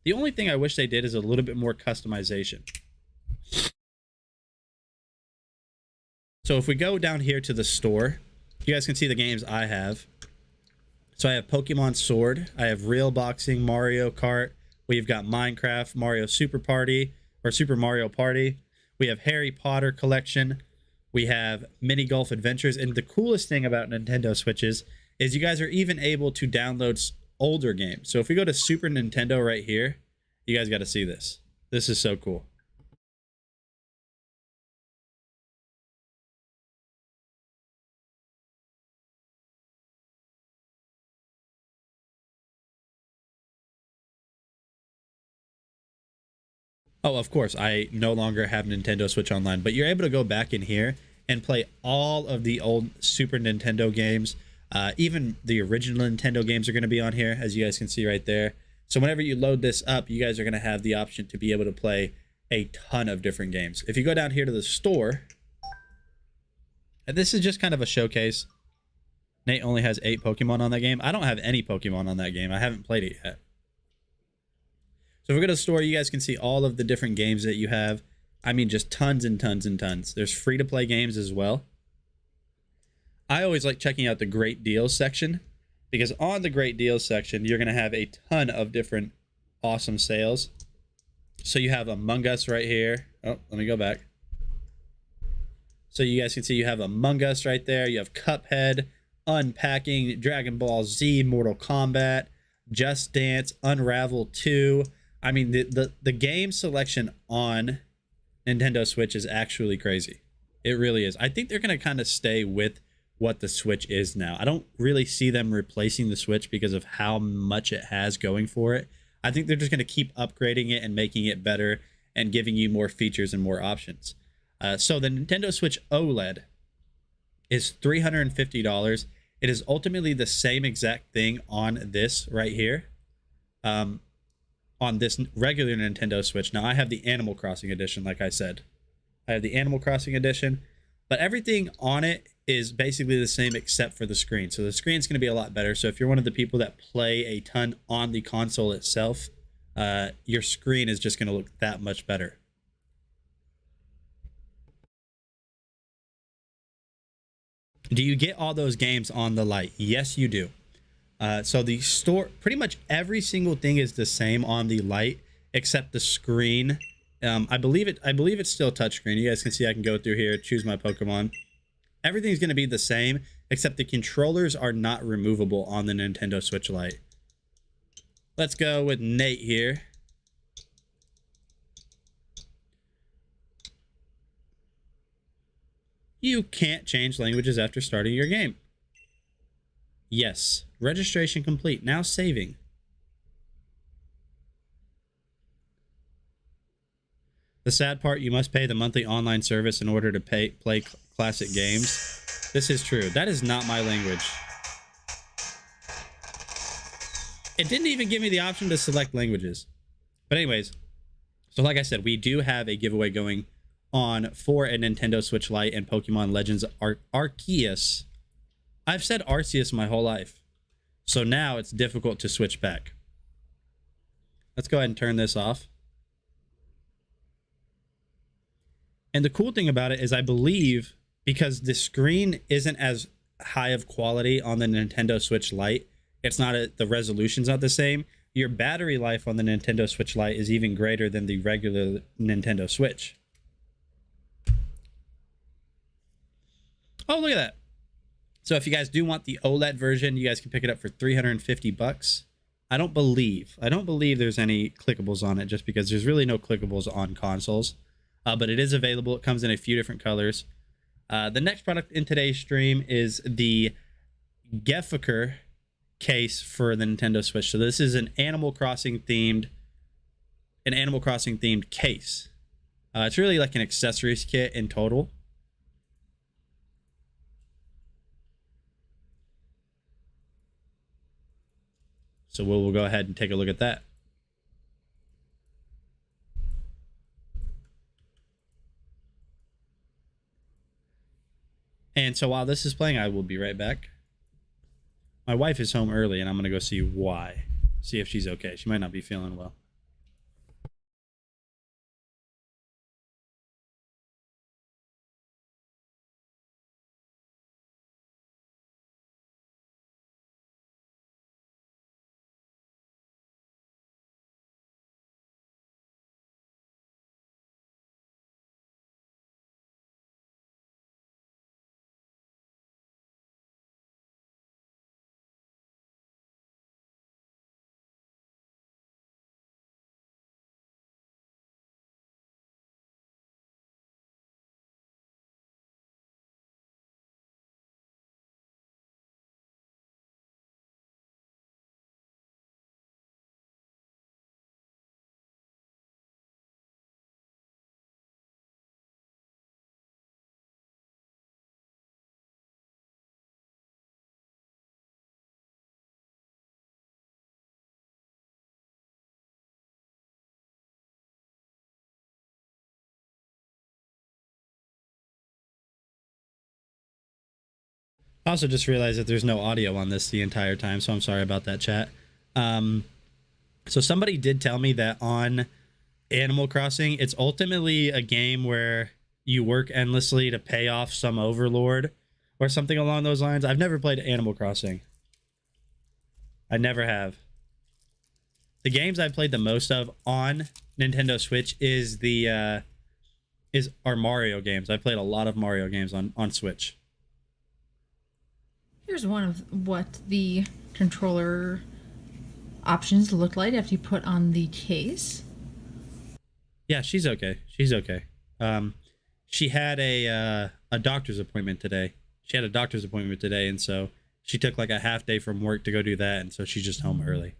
The only thing I wish they did is a little bit more customization. So if we go down here to the store, you guys can see the games I have. So I have Pokemon Sword, I have Real Boxing, Mario Kart, we've got Minecraft, Mario Super Party, or Super Mario Party. We have Harry Potter collection. We have Mini Golf Adventures. And the coolest thing about Nintendo Switches is you guys are even able to download older games. So if we go to Super Nintendo right here, you guys got to see this. This is so cool. Oh, of course, I no longer have Nintendo Switch Online, but you're able to go back in here and play all of the old Super Nintendo games. Even the original Nintendo games are going to be on here, as you guys can see right there. So whenever you load this up, you guys are going to have the option to be able to play a ton of different games. If you go down here to the store, and this is just kind of a showcase. Nate only has 8 Pokemon on that game. I don't have any Pokemon on that game. I haven't played it yet. So if we go to the store, you guys can see all of the different games that you have. I mean, just tons and tons and tons. There's free-to-play games as well. I always like checking out the great deals section, because on the great deals section, you're going to have a ton of different awesome sales. So you have Among Us right here. Oh, let me go back. So you guys can see you have Among Us right there. You have Cuphead, Unpacking, Dragon Ball Z, Mortal Kombat, Just Dance, Unravel 2. I mean, the game selection on Nintendo Switch is actually crazy. It really is. I think they're going to kind of stay with what the Switch is now. I don't really see them replacing the Switch because of how much it has going for it. I think they're just going to keep upgrading it and making it better and giving you more features and more options. So the Nintendo Switch OLED is $350. It is ultimately the same exact thing on this right here. On this regular Nintendo Switch. Now I have the Animal Crossing edition, like I said. I have the Animal Crossing edition, but everything on it is basically the same except for the screen. So the screen's going to be a lot better. So if you're one of the people that play a ton on the console itself, your screen is just going to look that much better. Do you get all those games on the Lite? Yes, you do. So the store, pretty much every single thing is the same on the Lite except the screen. I believe it's still touchscreen. You guys can see I can go through here, choose my Pokemon. Everything's going to be the same except the controllers are not removable on the Nintendo Switch Lite. Let's go with Nate here. You can't change languages after starting your game. Yes. Registration complete. Now saving. The sad part, you must pay the monthly online service in order to play classic games. This is true. That is not my language. It didn't even give me the option to select languages. But anyways, so like I said, we do have a giveaway going on for a Nintendo Switch Lite and Pokemon Legends Arceus. I've said Arceus my whole life, so now it's difficult to switch back. Let's go ahead and turn this off. And the cool thing about it is I believe because the screen isn't as high of quality on the Nintendo Switch Lite, it's not the resolution's not the same. Your battery life on the Nintendo Switch Lite is even greater than the regular Nintendo Switch. Oh, look at that. So if you guys do want the OLED version, you guys can pick it up for $350. I don't believe there's any clickables on it just because there's really no clickables on consoles. But it is available. It comes in a few different colors. The next product in today's stream is the Geffiker case for the Nintendo Switch. So this is an Animal Crossing themed case. It's really like an accessories kit in total. So we'll go ahead and take a look at that. And so while this is playing, I will be right back. My wife is home early, and I'm going to go see why. See if she's okay. She might not be feeling well. I also just realized that there's no audio on this the entire time, so I'm sorry about that, chat. So somebody did tell me that on Animal Crossing, it's ultimately a game where you work endlessly to pay off some overlord, or something along those lines. I've never played Animal Crossing. I never have. The games I've played the most of on Nintendo Switch are Mario games. I played a lot of Mario games on Switch. Here's one of what the controller options look like after you put on the case. Yeah, she's okay. She's okay. She had a doctor's appointment today. And so she took like a half day from work to go do that, and so she's just home early.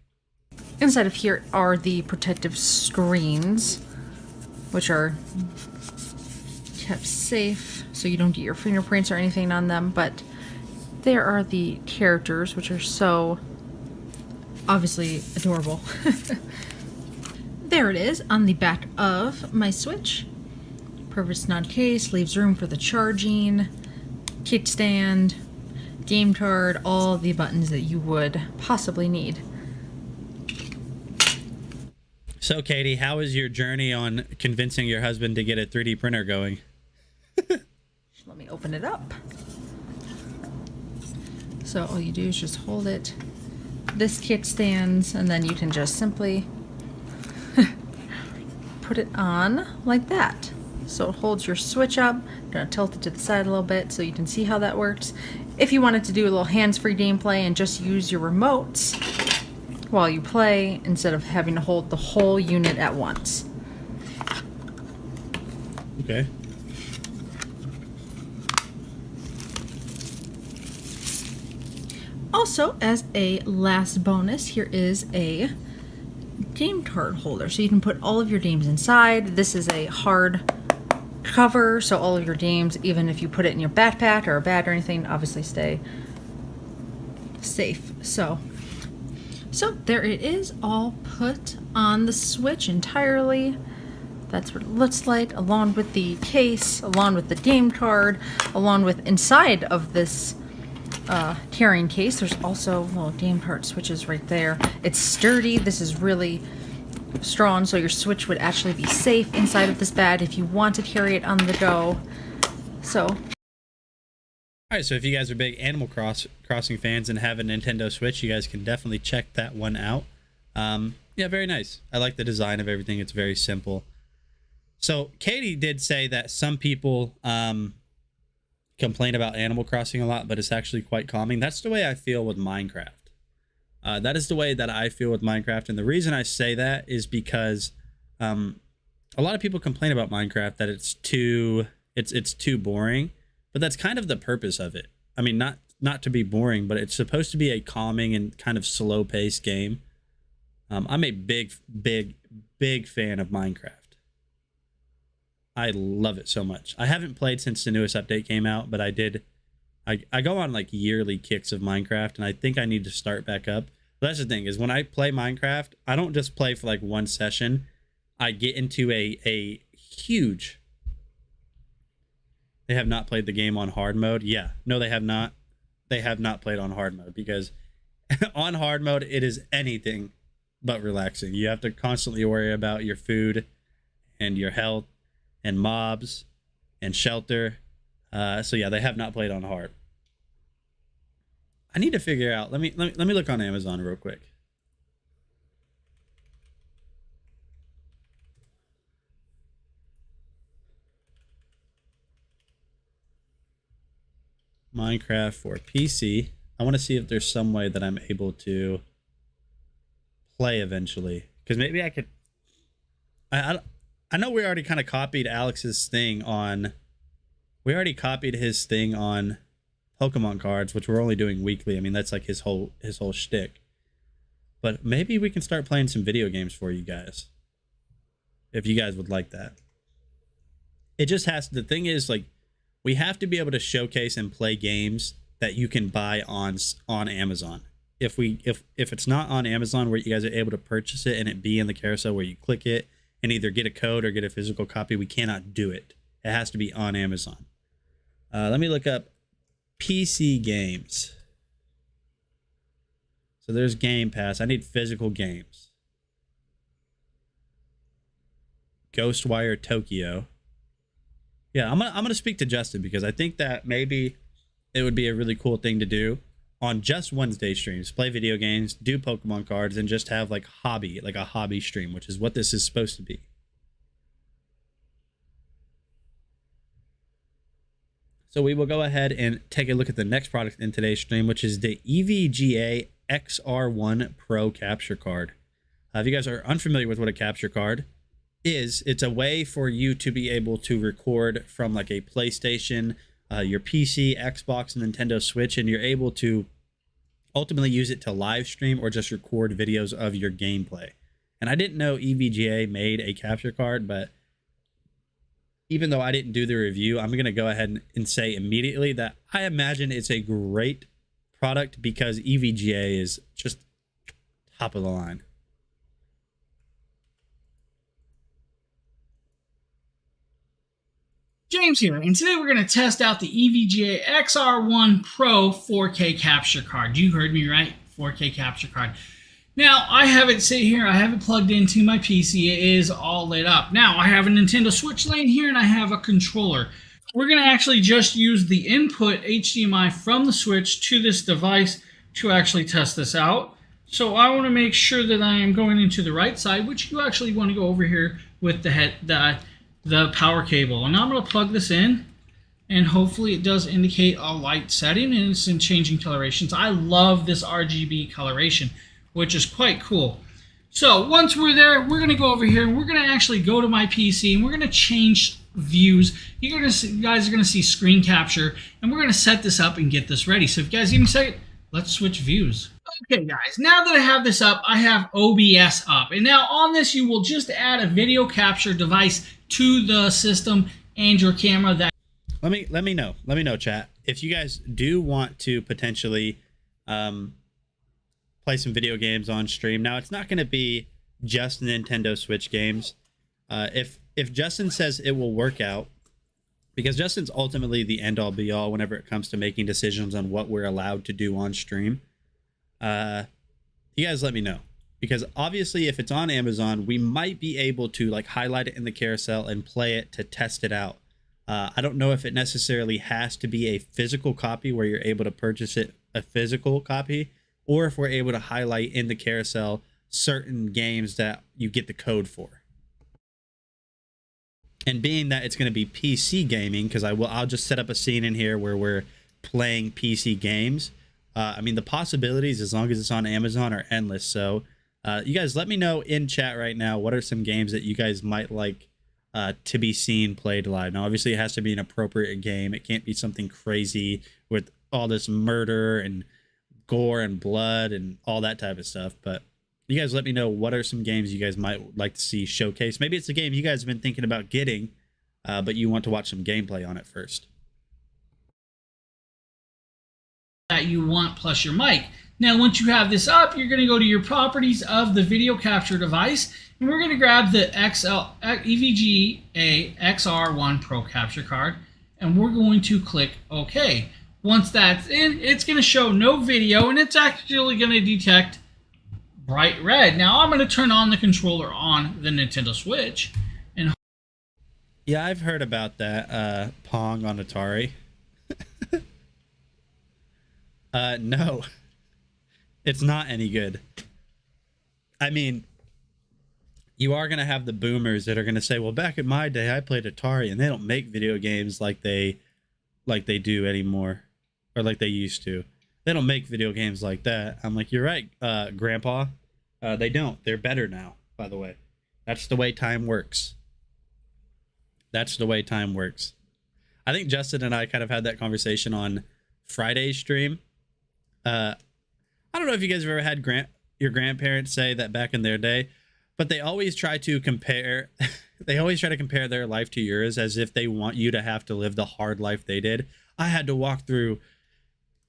Inside of here are the protective screens, which are kept safe so you don't get your fingerprints or anything on them, but there are the characters, which are so obviously adorable. There it is on the back of my Switch. Perfect snod case, leaves room for the charging, kickstand, game card, all the buttons that you would possibly need. So, Katie, how is your journey on convincing your husband to get a 3D printer going? Let me open it up. So all you do is just hold it. This kickstands, and then you can just simply put it on like that. So it holds your Switch up. I'm gonna tilt it to the side a little bit so you can see how that works. If you wanted to do a little hands-free gameplay and just use your remotes while you play instead of having to hold the whole unit at once. Okay. Also, as a last bonus, here is a game card holder. So you can put all of your games inside. This is a hard cover, so all of your games, even if you put it in your backpack or a bag or anything, obviously stay safe. So there it is, all put on the Switch entirely. That's what it looks like, along with the case, along with the game card, along with inside of this carrying case. There's also little game card switches right there. It's sturdy. This is really strong, so your Switch would actually be safe inside of this bag if you want to carry it on the go. So. Alright, so if you guys are big Animal Crossing fans and have a Nintendo Switch, you guys can definitely check that one out. Yeah, very nice. I like the design of everything. It's very simple. So Katie did say that some people complain about Animal Crossing a lot, but it's actually quite calming. That's the way I feel with Minecraft. That is the way that I feel with Minecraft, and the reason I say that is because a lot of people complain about Minecraft that it's too boring. But that's kind of the purpose of it. I mean, not to be boring, but it's supposed to be a calming and kind of slow-paced game. I'm a big fan of Minecraft. I love it so much. I haven't played since the newest update came out, but I did. I go on like yearly kicks of Minecraft, and I think I need to start back up. But that's the thing, is when I play Minecraft, I don't just play for like one session. I get into a huge... They have not played the game on hard mode. Yeah, no, they have not. They have not played on hard mode, because on hard mode, it is anything but relaxing. You have to constantly worry about your food and your health and mobs and shelter. So yeah, they have not played on hard. I need to figure out. Let me look on Amazon real quick. Minecraft for PC. I want to see if there's some way that I'm able to play eventually, because maybe I could. I know we already kind of copied Alex's thing on. We already copied his thing on Pokemon cards, which we're only doing weekly. I mean, that's like his whole shtick. But maybe we can start playing some video games for you guys, if you guys would like that. It just has. The thing is, like, we have to be able to showcase and play games that you can buy on Amazon. If it's not on Amazon where you guys are able to purchase it and it be in the carousel where you click it and either get a code or get a physical copy, we cannot do it. It has to be on Amazon. Let me look up PC games. So there's Game Pass. I need physical games. Ghostwire Tokyo. Yeah, I'm gonna speak to Justin, because I think that maybe it would be a really cool thing to do on just Wednesday streams. Play video games, do Pokemon cards, and just have like a hobby stream, which is what this is supposed to be. So we will go ahead and take a look at the next product in today's stream, which is the EVGA XR1 Pro capture card. If you guys are unfamiliar with what a capture card is, it's a way for you to be able to record from like a PlayStation, your PC, Xbox, and Nintendo Switch, and you're able to ultimately use it to live stream or just record videos of your gameplay. And I didn't know EVGA made a capture card, but even though I didn't do the review, I'm going to go ahead and say immediately that I imagine it's a great product because EVGA is just top of the line. James here, and today we're going to test out the EVGA XR1 Pro 4K capture card. You heard me right, 4K capture card. Now, I have it sit here, I have it plugged into my PC, it is all lit up. Now, I have a Nintendo Switch laying here and I have a controller. We're going to actually just use the input HDMI from the Switch to this device to actually test this out. So I want to make sure that I am going into the right side, which you actually want to go over here with the power cable. And I'm going to plug this in, and hopefully it does indicate a light setting and it's in changing colorations. I love this RGB coloration, which is quite cool. So once we're there, we're going to go over here and we're going to actually go to my PC and we're going to change views. You guys are going to see screen capture, and we're going to set this up and get this ready. So if you guys give me a second, let's switch views. Okay guys, now that I have this up, I have OBS up. And now on this, you will just add a video capture device to the system and your camera. That let me know, chat, if you guys do want to potentially play some video games on stream. Now, it's not going to be just Nintendo Switch games. If Justin says it will work out, because Justin's ultimately the end-all be-all whenever it comes to making decisions on what we're allowed to do on stream, you guys let me know. Because obviously, if it's on Amazon, we might be able to like highlight it in the carousel and play it to test it out. I don't know if it necessarily has to be a physical copy where you're able to purchase it, a physical copy, or if we're able to highlight in the carousel certain games that you get the code for. And being that it's going to be PC gaming, because I'll just set up a scene in here where we're playing PC games. I mean, the possibilities, as long as it's on Amazon, are endless. So you guys let me know in chat right now, what are some games that you guys might like to be seen played live. Now, obviously, it has to be an appropriate game. It can't be something crazy with all this murder and gore and blood and all that type of stuff. But you guys let me know, what are some games you guys might like to see showcased. Maybe it's a game you guys have been thinking about getting, but you want to watch some gameplay on it first. That you want, plus your mic. Now, once you have this up, you're going to go to your properties of the video capture device, and we're going to grab the EVGA XR1 Pro capture card, and we're going to click OK. Once that's in, it's going to show no video, and it's actually going to detect bright red. Now, I'm going to turn on the controller on the Nintendo Switch. And yeah, I've heard about that Pong on Atari. No, it's not any good. I mean, you are going to have the boomers that are going to say, well, back in my day, I played Atari, and they don't make video games like they do anymore, or like they used to. They don't make video games like that. I'm like, you're right, Grandpa. They don't. They're better now, by the way. That's the way time works. That's the way time works. I think Justin and I kind of had that conversation on Friday's stream. I don't know if you guys have ever had your grandparents say that back in their day, but they always try to compare their life to yours, as if they want you to have to live the hard life they did. I had to walk through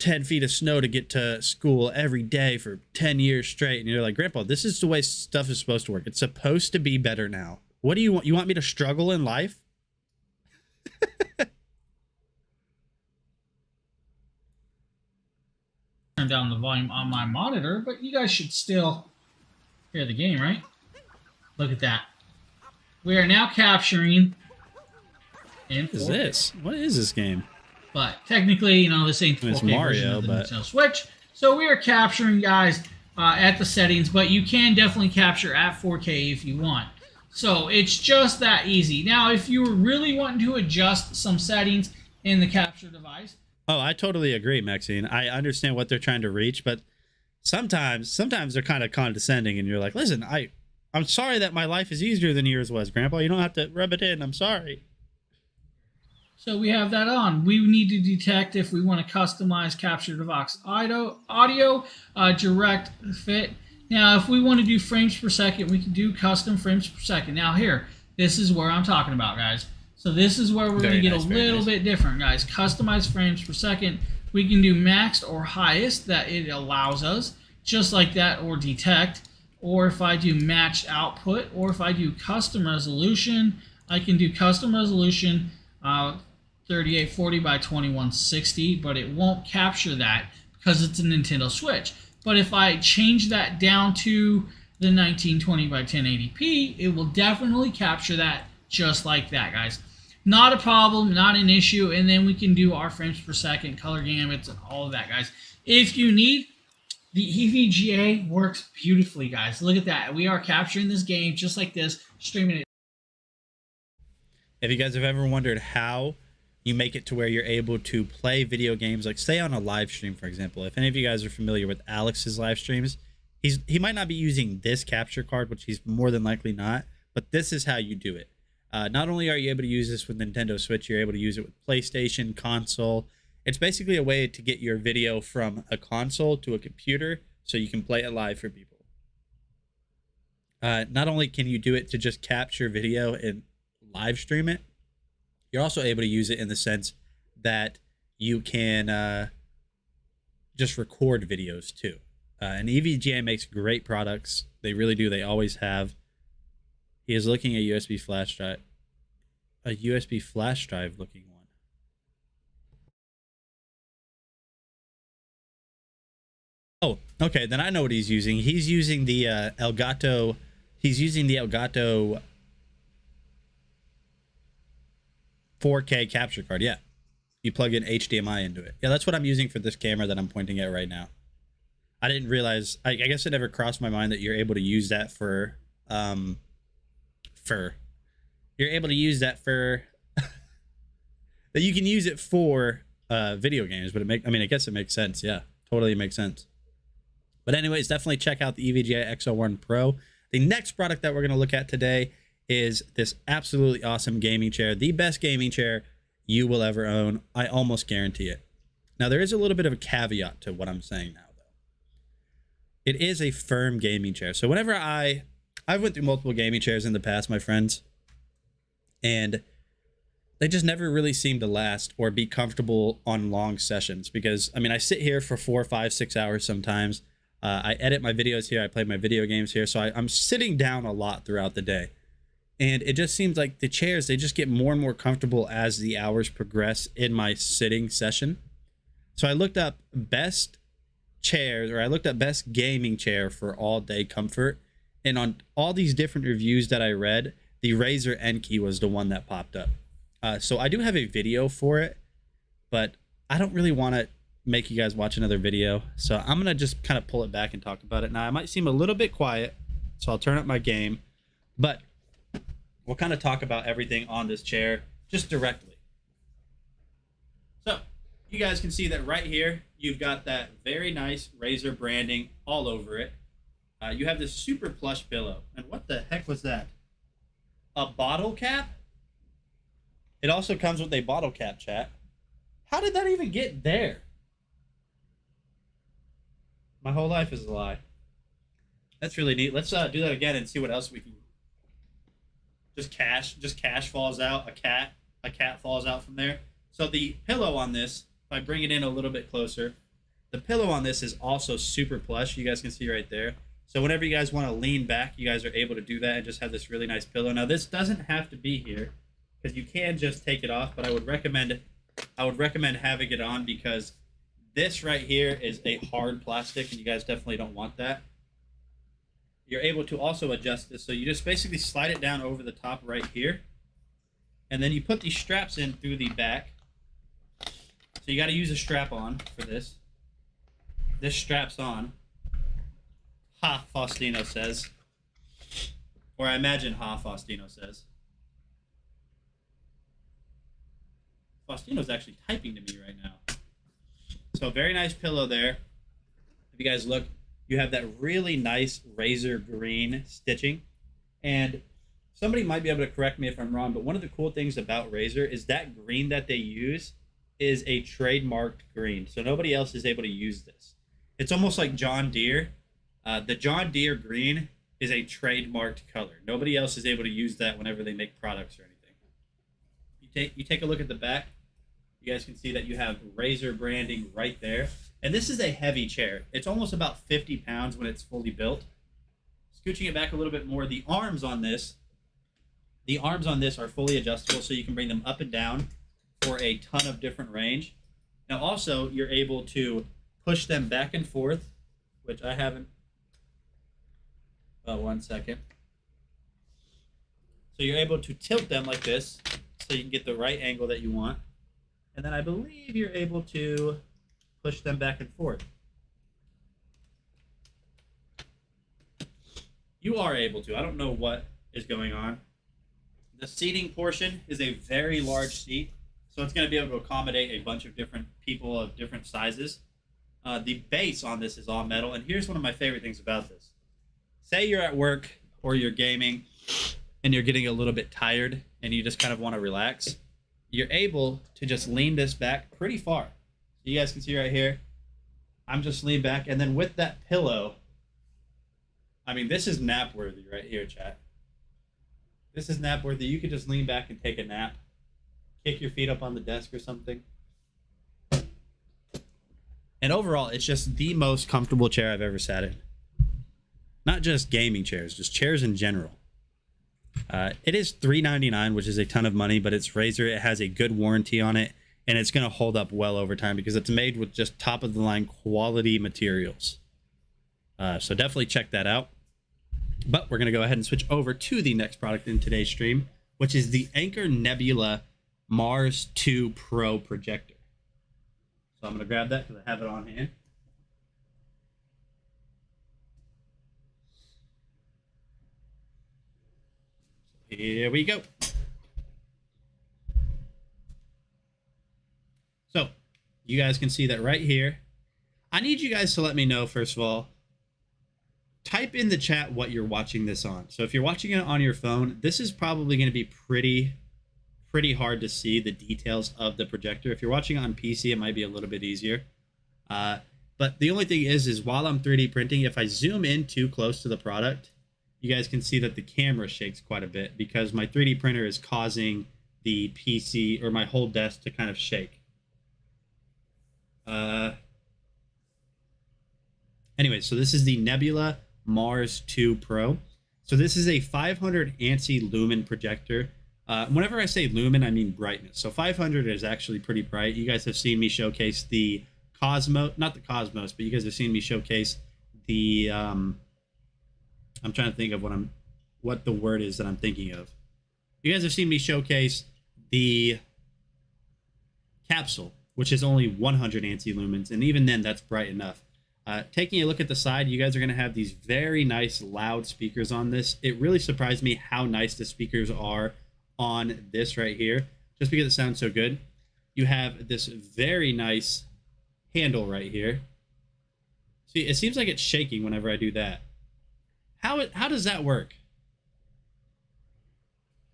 10 feet of snow to get to school every day for 10 years straight. And you're like, Grandpa, this is the way stuff is supposed to work. It's supposed to be better now. What do you want? You want me to struggle in life? turn down the volume on my monitor, but you guys should still hear the game, right? Look at that. We are now capturing in 4K. What is this? What is this game? But technically, you know, this ain't the It's 4K Mario, version of the but Nintendo Switch. So we are capturing, guys, at the settings, but you can definitely capture at 4K if you want. So it's just that easy. Now, if you were really wanting to adjust some settings in the capture device. Oh, I totally agree, Maxine. I understand what they're trying to reach, but sometimes they're kind of condescending, and you're like, listen, I'm sorry that my life is easier than yours was, Grandpa. You don't have to rub it in. I'm sorry. So we have that on. We need to detect if we want to customize capture device audio, direct fit. Now, if we want to do frames per second, we can do custom frames per second. Now here, this is where I'm talking about, guys. So this is where we're going to get a little bit different, guys. Customize frames per second. We can do maxed or highest that it allows us, just like that, or detect. Or if I do matched output, or if I do custom resolution, I can do custom resolution 3840 by 2160, but it won't capture that because it's a Nintendo Switch. But if I change that down to the 1920 by 1080p, it will definitely capture that just like that, guys. Not a problem, not an issue, and then we can do our frames per second, color gamuts, and all of that, guys. If you need, the EVGA works beautifully, guys. Look at that. We are capturing this game just like this, streaming it. If you guys have ever wondered how you make it to where you're able to play video games, like say on a live stream, for example, if any of you guys are familiar with Alex's live streams, he might not be using this capture card, which he's more than likely not, but this is how you do it. Not only are you able to use this with Nintendo Switch, you're able to use it with PlayStation, console. It's basically a way to get your video from a console to a computer so you can play it live for people. Not only can you do it to just capture video and live stream it, you're also able to use it in the sense that you can just record videos too. And EVGA makes great products. They really do. They always have. He is looking at USB flash drive, a USB flash drive looking one. Oh, okay. Then I know what he's using. He's using the Elgato. He's using the Elgato 4K capture card. Yeah, you plug in HDMI into it. Yeah, that's what I'm using for this camera that I'm pointing at right now. I didn't realize. I guess it never crossed my mind that you're able to use that for. You're able to use that for. That you can use it for video games, but I guess it makes sense. Yeah, totally makes sense. But anyways, definitely check out the EVGA X01 Pro. The next product that we're going to look at today is this absolutely awesome gaming chair. The best gaming chair you will ever own. I almost guarantee it. Now, there is a little bit of a caveat to what I'm saying now, though. It is a firm gaming chair. So whenever I've went through multiple gaming chairs in the past, my friends, and they just never really seem to last or be comfortable on long sessions because, I mean, I sit here for 4, 5, 6 hours sometimes. I edit my videos here. I play my video games here. So I'm sitting down a lot throughout the day. And it just seems like the chairs, they just get more and more comfortable as the hours progress in my sitting session. So I looked up best chairs, or I looked up best gaming chair for all day comfort. And on all these different reviews that I read, the Razer Enkey was the one that popped up. So I do have a video for it, but I don't really want to make you guys watch another video. So I'm going to just kind of pull it back and talk about it. Now, I might seem a little bit quiet, so I'll turn up my game, but we'll kind of talk about everything on this chair just directly. So you guys can see that right here, you've got that very nice Razer branding all over it. You have this super plush pillow. And what the heck was that? A bottle cap? It also comes with a bottle cap, chat. How did that even get there? My whole life is a lie. That's really neat. Let's do that again and see what else we can. Just cash falls out. A cat falls out from there. So the pillow on this, if I bring it in a little bit closer, the pillow on this is also super plush. You guys can see right there. So whenever you guys want to lean back, you guys are able to do that and just have this really nice pillow. Now this doesn't have to be here because you can just take it off, but I would recommend having it on because this right here is a hard plastic and you guys definitely don't want that. You're able to also adjust this. So you just basically slide it down over the top right here. And then you put these straps in through the back. So you got to use a strap on for this. This straps on. Ha, Faustino says. Or I imagine ha, Faustino says. Faustino's actually typing to me right now. So very nice pillow there. If you guys look, you have that really nice razor green stitching. And somebody might be able to correct me if I'm wrong, but one of the cool things about Razer is that green that they use is a trademarked green. So nobody else is able to use this. It's almost like John Deere. The John Deere green is a trademarked color. Nobody else is able to use that whenever they make products or anything. You take a look at the back. You guys can see that you have Razer branding right there. And this is a heavy chair. It's almost about 50 pounds when it's fully built. Scooching it back a little bit more, the arms on this are fully adjustable, so you can bring them up and down for a ton of different range. Now also, you're able to push them back and forth, which I haven't. One second. So you're able to tilt them like this, so you can get the right angle that you want. And then I believe you're able to push them back and forth. You are able to. I don't know what is going on. The seating portion is a very large seat, so it's going to be able to accommodate a bunch of different people of different sizes. The base on this is all metal, and here's one of my favorite things about this. Say you're at work or you're gaming and you're getting a little bit tired and you just kind of want to relax. You're able to just lean this back pretty far. So you guys can see right here, I'm just leaned back, and then with that pillow, I mean, this is nap worthy right here, chat. This is nap worthy. You could just lean back and take a nap, kick your feet up on the desk or something. And overall, it's just the most comfortable chair I've ever sat in. Not just gaming chairs, just chairs in general. It is $399, which is a ton of money, but it's Razer. It has a good warranty on it, and it's going to hold up well over time because it's made with just top-of-the-line quality materials. So definitely check that out. But we're going to go ahead and switch over to the next product in today's stream, which is the Anker Nebula Mars 2 Pro Projector. So I'm going to grab that because I have it on hand. Here we go. So you guys can see that right here. I need you guys to let me know, first of all, type in the chat what you're watching this on. So if you're watching it on your phone, this is probably going to be pretty hard to see the details of the projector. If you're watching it on PC, it might be a little bit easier. But the only thing is while I'm 3D printing, if I zoom in too close to the product, you guys can see that the camera shakes quite a bit because my 3D printer is causing the PC or my whole desk to kind of shake. Anyway, so this is the Nebula Mars 2 Pro. So this is a 500 ANSI lumen projector. Whenever I say lumen, I mean brightness. So 500 is actually pretty bright. You guys have seen me showcase the Cosmos, not the Cosmos, but you guys have seen me showcase the, I'm trying to think of what the word is that I'm thinking of. You guys have seen me showcase the Capsule, which is only 100 ANSI lumens, and even then, that's bright enough. Taking a look at the side, you guys are going to have these very nice loud speakers on this. It really surprised me how nice the speakers are on this right here, just because it sounds so good. You have this very nice handle right here. See, it seems like it's shaking whenever I do that. How does that work?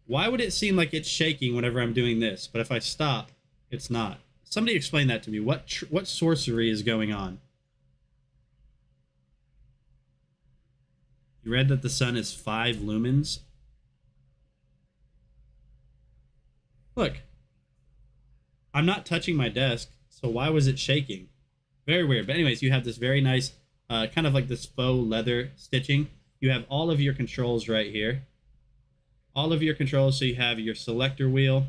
Why would it seem like it's shaking whenever I'm doing this, but if I stop, it's not? Somebody explain that to me. What sorcery is going on? You read that the sun is 5 lumens. Look, I'm not touching my desk, so why was it shaking? Very weird. But anyways, you have this very nice, kind of like this faux leather stitching. You have all of your controls right here. All of your controls, so you have your selector wheel,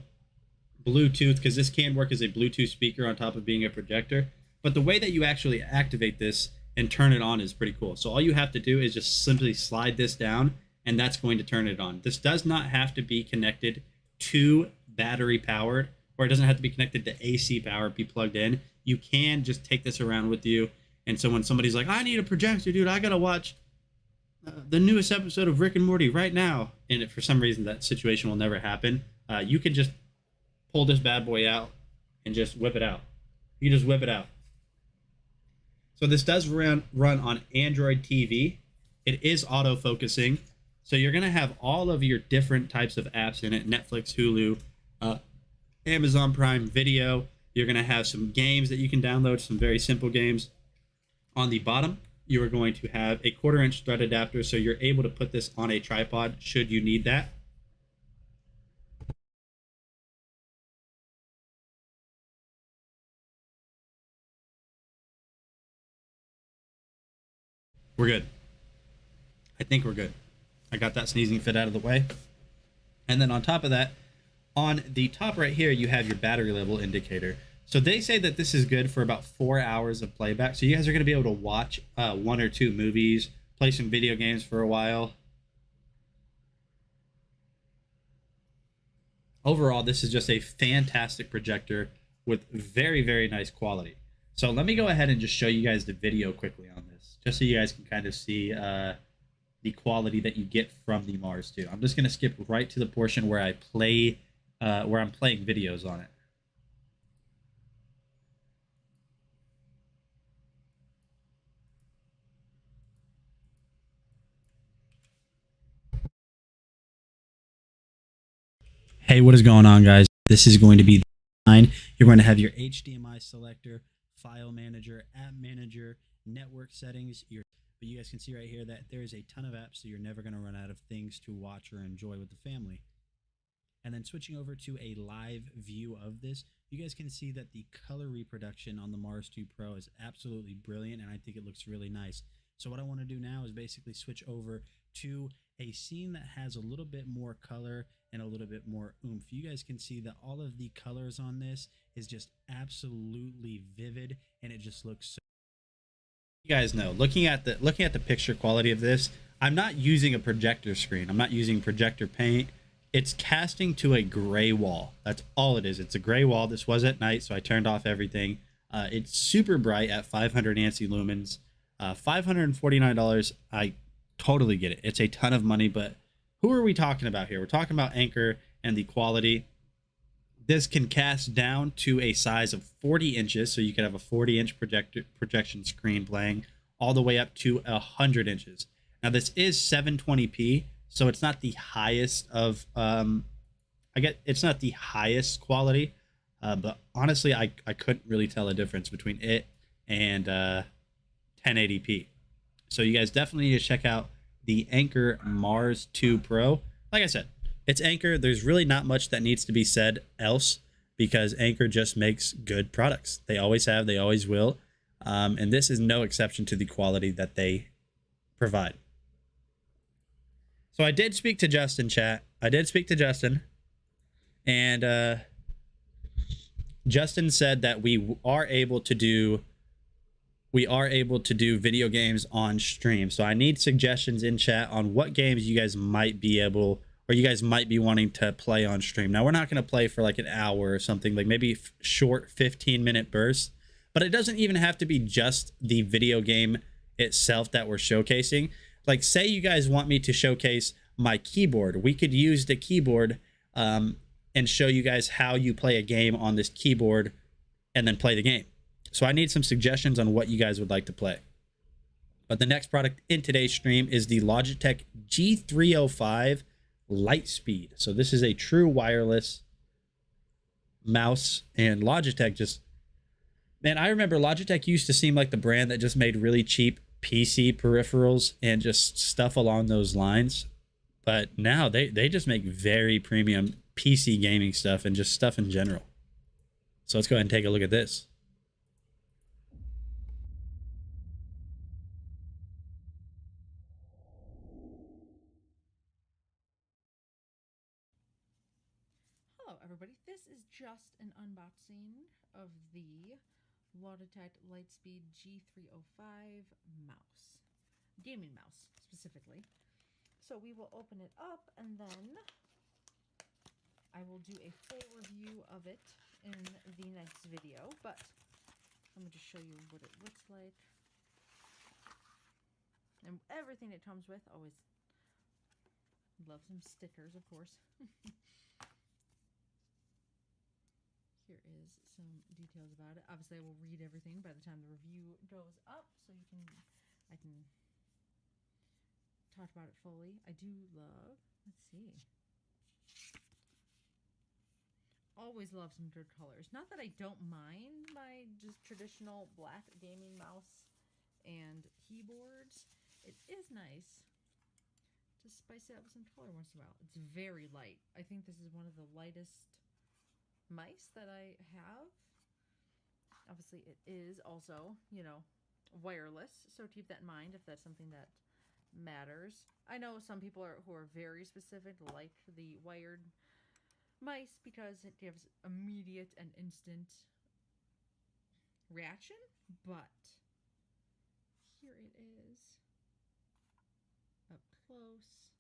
Bluetooth, because this can work as a Bluetooth speaker on top of being a projector. But the way that you actually activate this and turn it on is pretty cool. So all you have to do is just simply slide this down, and that's going to turn it on. This does not have to be connected to battery powered or it doesn't have to be connected to AC power, be plugged in. You can just take this around with you. And so when somebody's like, I need a projector, dude, I got to watch the newest episode of Rick and Morty right now. And if for some reason that situation will never happen, you can just pull this bad boy out and just whip it out. You just whip it out. So this does run on Android TV. It is auto-focusing. So you're going to have all of your different types of apps in it. Netflix, Hulu, Amazon Prime Video. You're going to have some games that you can download, some very simple games. On the bottom, you are going to have a 1/4-inch thread adapter, so you're able to put this on a tripod should you need that. We're good. I think we're good. I got that sneezing fit out of the way. And then on top of that, on the top right here, you have your battery level indicator. So they say that this is good for about 4 hours of playback. So you guys are going to be able to watch 1 or 2 movies, play some video games for a while. Overall, this is just a fantastic projector with very, very nice quality. So let me go ahead and just show you guys the video quickly on this, just so you guys can kind of see the quality that you get from the Mars 2. I'm just going to skip right to the portion where I play, where I'm playing videos on it. Hey, what is going on, guys? This is going to be the line. You're going to have your HDMI selector, file manager, app manager, network settings. But you guys can see right here that there is a ton of apps, so you're never going to run out of things to watch or enjoy with the family. And then switching over to a live view of this, you guys can see that the color reproduction on the Mars 2 Pro is absolutely brilliant, and I think it looks really nice. So what I want to do now is basically switch over to a scene that has a little bit more color and a little bit more oomph. You guys can see that all of the colors on this is just absolutely vivid, and it just looks so. You guys know, looking at the picture quality of this, I'm not using a projector screen. I'm not using projector paint. It's casting to a gray wall. That's all it is. It's a gray wall. This was at night, so I turned off everything. It's super bright at 500 ANSI lumens. $549. I totally get it. It's a ton of money, but who are we talking about here? We're talking about Anchor and the quality. This can cast down to a size of 40 inches, so you can have a 40-inch projection screen playing, all the way up to 100 inches. Now, this is 720p, so it's not the highest of, it's not the highest quality, but honestly, I couldn't really tell a difference between it and 1080p. So you guys definitely need to check out the Anchor Mars 2 Pro. Like I said, it's Anchor. There's really not much that needs to be said else, because Anchor just makes good products. They always have, they always will. And this is no exception to the quality that they provide. So I did speak to Justin, chat. I did speak to Justin. And Justin said that we are able to do video games on stream. So I need suggestions in chat on what games you guys might be able, or you guys might be wanting to play on stream. Now, we're not going to play for like an hour or something, like maybe short 15-minute bursts, but it doesn't even have to be just the video game itself that we're showcasing. Like, say you guys want me to showcase my keyboard. We could use the keyboard and show you guys how you play a game on this keyboard and then play the game. So I need some suggestions on what you guys would like to play. But the next product in today's stream is the Logitech G305 Lightspeed. So this is a true wireless mouse, and Logitech just, man, I remember Logitech used to seem like the brand that just made really cheap PC peripherals and just stuff along those lines. But now they just make very premium PC gaming stuff and just stuff in general. So let's go ahead and take a look at this. Hello everybody, this is just an unboxing of the Logitech Lightspeed G305 mouse. Gaming mouse, specifically. So we will open it up and then I will do a full review of it in the next video, but let me just show you what it looks like. And everything it comes with, always love some stickers, of course. Here is some details about it. Obviously, I will read everything by the time the review goes up, so I can talk about it fully. I do love, let's see. Always love some good colors. Not that I don't mind my just traditional black gaming mouse and keyboards. It is nice to spice it up with some color once in a while. It's very light. I think this is one of the lightest mice that I have. Obviously, it is also, you know, wireless, so keep that in mind if that's something that matters. I know some people who are very specific like the wired mice because it gives immediate and instant reaction, but here it is up close.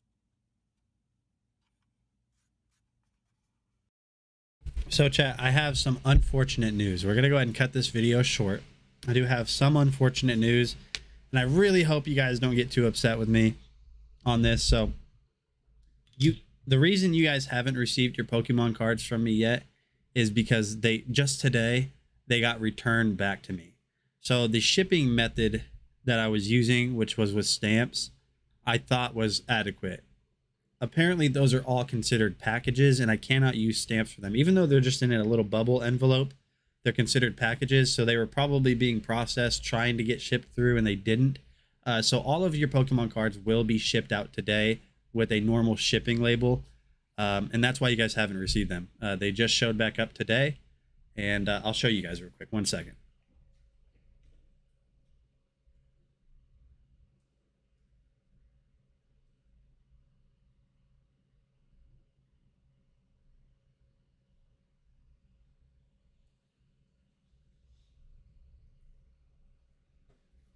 So chat, I have some unfortunate news. We're going to go ahead and cut this video short. I do have some unfortunate news, and I really hope you guys don't get too upset with me on this. So the reason you guys haven't received your Pokemon cards from me yet is because just today they got returned back to me. So the shipping method that I was using, which was with stamps, I thought was adequate. Apparently those are all considered packages, and I cannot use stamps for them. Even though they're just in a little bubble envelope, they're considered packages. So they were probably being processed, trying to get shipped through, and they didn't. So all of your Pokemon cards will be shipped out today with a normal shipping label. And that's why you guys haven't received them. They just showed back up today, and I'll show you guys real quick. 1 second.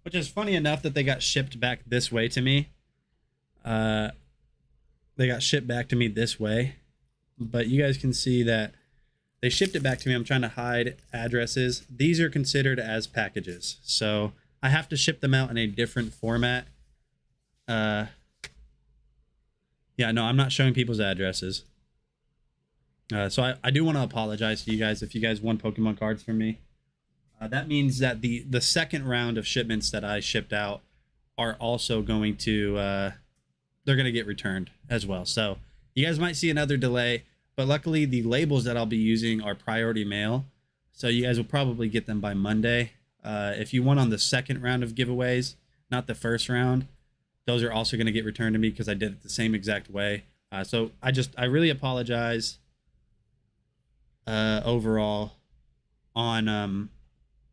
Which is funny enough that they got shipped back this way to me. They got shipped back to me this way. But you guys can see that they shipped it back to me. I'm trying to hide addresses. These are considered as packages. So I have to ship them out in a different format. Yeah, no, I'm not showing people's addresses. So I do want to apologize to you guys if you guys won Pokemon cards from me. That means that the second round of shipments that I shipped out are also going to, they're going to get returned as well. So you guys might see another delay, but luckily the labels that I'll be using are priority mail. So you guys will probably get them by Monday. If you won on the second round of giveaways, not the first round, those are also going to get returned to me because I did it the same exact way. So I really apologize overall on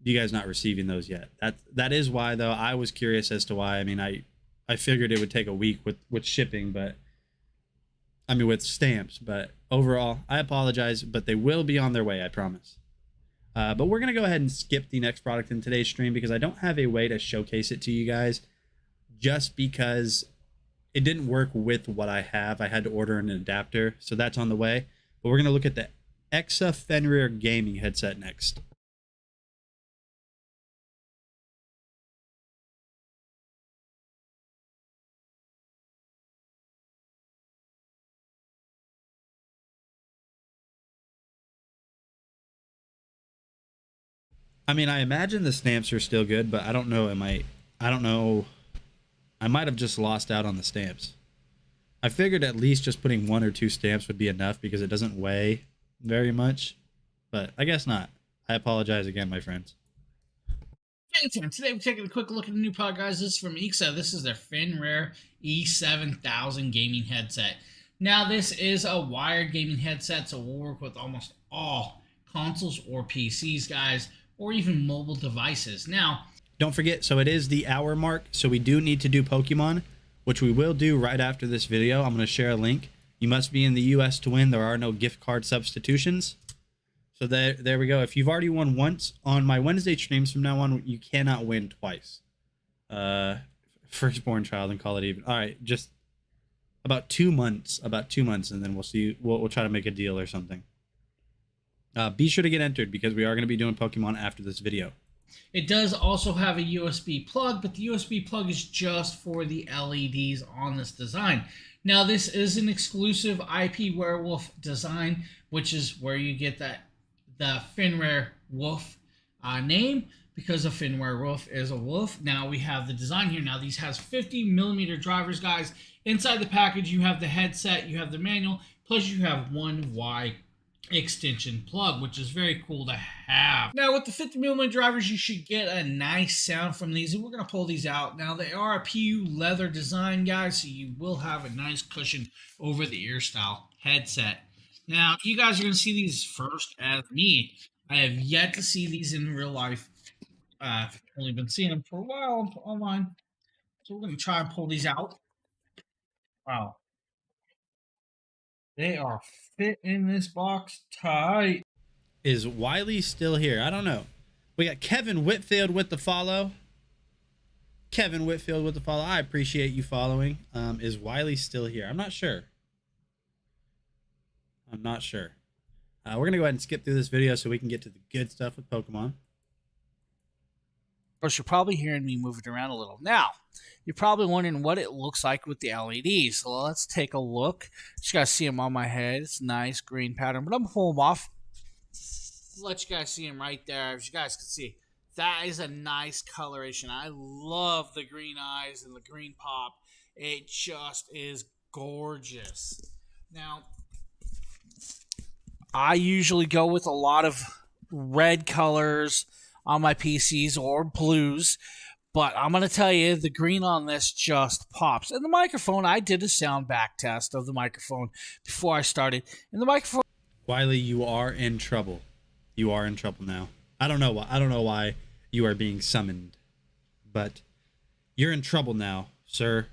you guys not receiving those yet. That is why, though. I was curious as to why. I mean, I figured it would take a week with shipping, but I mean with stamps. But overall, I apologize, but they will be on their way, I promise. But we're gonna go ahead and skip the next product in today's stream because I don't have a way to showcase it to you guys, just because it didn't work with what I have. I had to order an adapter, so that's on the way. But we're gonna look at the Xzov gaming headset next. I mean, I imagine the stamps are still good, but I don't know. I don't know. I might have just lost out on the stamps. I figured at least just putting 1 or 2 stamps would be enough because it doesn't weigh very much, but I guess not. I apologize again, my friends. Today we're taking a quick look at the new product, guys. This is from Xzov. This is their Finrare E7000 gaming headset. Now, this is a wired gaming headset, so we'll work with almost all consoles or PCs, guys, or even mobile devices. Now, don't forget, so it is the hour mark, so we do need to do Pokemon, which we will do right after this video. I'm going to share a link. You must be in the US to win. There are no gift card substitutions. So there we go. If you've already won once on my Wednesday streams from now on, you cannot win twice. Firstborn child and call it even. All right, just about 2 months, and then we'll see. We'll try to make a deal or something. Be sure to get entered because we are going to be doing Pokemon after this video. It does also have a USB plug, but the USB plug is just for the LEDs on this design. Now, this is an exclusive IP Werewolf design, which is where you get the Finrare Wolf name, because a Finrare Wolf is a wolf. Now, we have the design here. Now, these has 50mm drivers, guys. Inside the package, you have the headset, you have the manual, plus you have one Y extension plug, which is very cool to have. Now, with the 50mm drivers, you should get a nice sound from these, and we're going to pull these out. Now, they are a PU leather design, guys, so you will have a nice cushion over the ear style headset. Now, you guys are going to see these first as me. I have yet to see these in real life. I've only been seeing them for a while online, so we're going to try and pull these out. Wow. They are fit in this box tight. Is Wiley still here? I don't know. We got Kevin Whitfield with the follow. Kevin Whitfield with the follow. I appreciate you following. Is Wiley still here? I'm not sure. I'm not sure. We're going to go ahead and skip through this video so we can get to the good stuff with Pokemon. Of course, you're probably hearing me moving around a little. Now, you're probably wondering what it looks like with the LEDs. So let's take a look. You guys see them on my head. It's a nice green pattern, but I'm going to pull them off. Let you guys see them right there. As you guys can see, that is a nice coloration. I love the green eyes and the green pop. It just is gorgeous. Now, I usually go with a lot of red colors on my PCs or blues, but I'm going to tell you, the green on this just pops. And the microphone, I did a sound back test of the microphone before I started. And the microphone... Wiley, you are in trouble. You are in trouble now. I don't know why you are being summoned, but you're in trouble now, sir.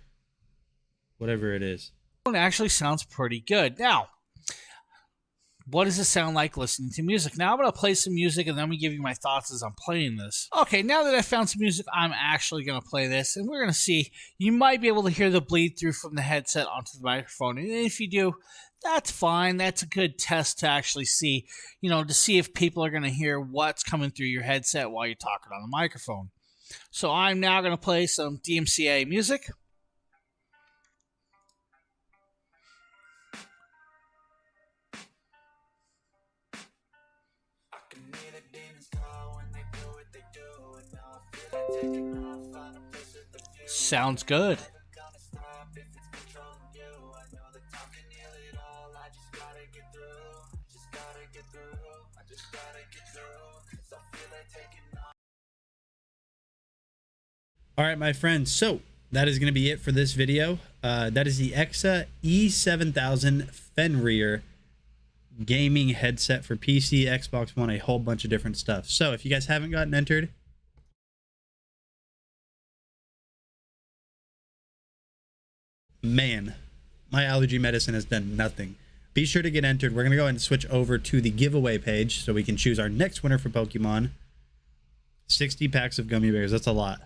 Whatever it is. It actually sounds pretty good. Now, what does it sound like listening to music? Now I'm going to play some music and then I'm going to give you my thoughts as I'm playing this. Okay, now that I found some music, I'm actually going to play this and we're going to see. You might be able to hear the bleed through from the headset onto the microphone. And if you do, that's fine. That's a good test to actually see, to see if people are going to hear what's coming through your headset while you're talking on the microphone. So I'm now going to play some DMCA music. Sounds good. All right, my friends. So that is going to be it for this video. That is the Xzov E7000 Fenrir gaming headset for PC, Xbox One, a whole bunch of different stuff. So if you guys haven't gotten entered, man, my allergy medicine has done nothing. Be sure to get entered. We're going to go ahead and switch over to the giveaway page so we can choose our next winner for Pokemon. 60 packs of gummy bears. That's a lot.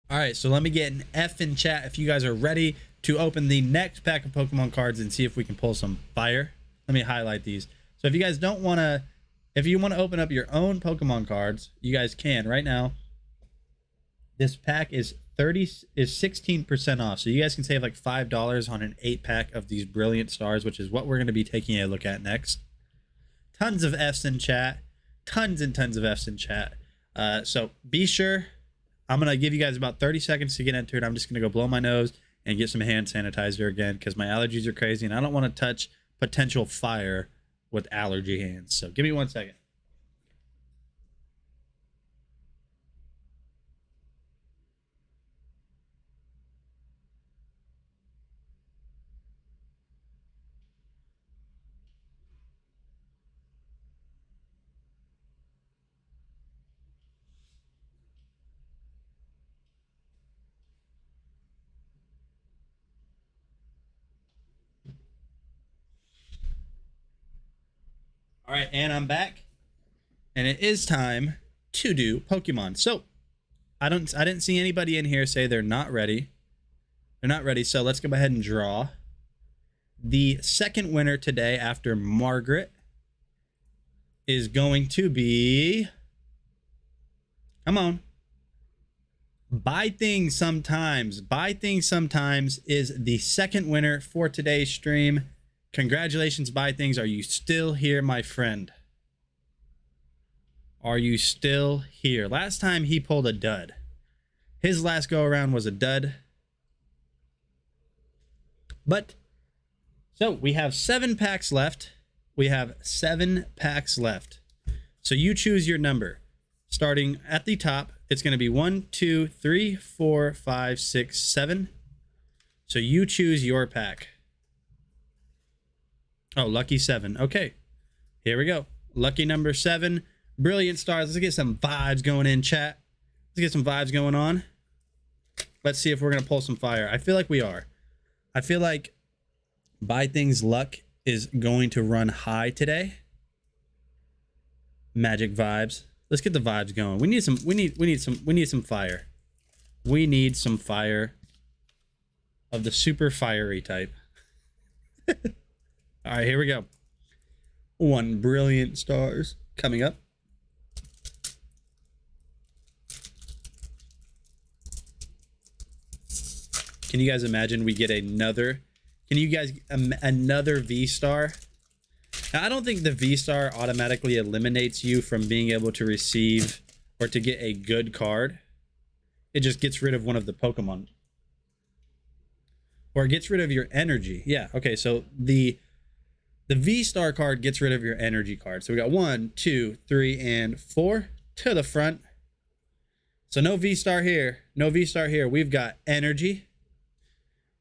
All right, so let me get an F in chat if you guys are ready to open the next pack of Pokemon cards and see if we can pull some fire. Let me highlight these. So if you guys don't want to, if you want to open up your own Pokemon cards, you guys can right now. This pack is 16% off. So you guys can save like $5 on an 8-pack of these brilliant stars, which is what we're going to be taking a look at next. Tons of Fs in chat. Tons and tons of Fs in chat. So be sure. I'm going to give you guys about 30 seconds to get entered. I'm just going to go blow my nose and get some hand sanitizer again because my allergies are crazy and I don't want to touch potential fire with allergy hands. So give me 1 second. right, and I'm back. And it is time to do Pokemon. So, I didn't see anybody in here say they're not ready. They're not ready, so let's go ahead and draw. The second winner today after Margaret is going to be... Come on. Buy Things Sometimes. Buy Things Sometimes is the second winner for today's stream. Congratulations, Buy Things. Are you still here, my friend? Are you still here? Last time he pulled a dud. His last go around was a dud. But, so we have 7 packs left. We have 7 packs left. So you choose your number. Starting at the top, it's going to be 1, 2, 3, 4, 5, 6, 7. So you choose your pack. Oh, lucky 7. Okay, here we go. Lucky number 7. Brilliant stars. Let's get some vibes going in chat. Let's get some vibes going on. Let's see if we're going to pull some fire. I feel like we are. I feel like Buy Things luck is going to run high today. Magic vibes. Let's get the vibes going. We need some fire. We need some fire of the super fiery type. All right, here we go. 1 brilliant stars coming up. Can you guys imagine we get another? Can you guys another V-star? Now, I don't think the V-star automatically eliminates you from being able to receive or to get a good card. It just gets rid of one of the Pokemon. Or it gets rid of your energy. Yeah, okay, so the V-star card gets rid of your energy card. So we got 1, 2, 3, and 4 to the front. So no V-star here. No V-star here. We've got energy.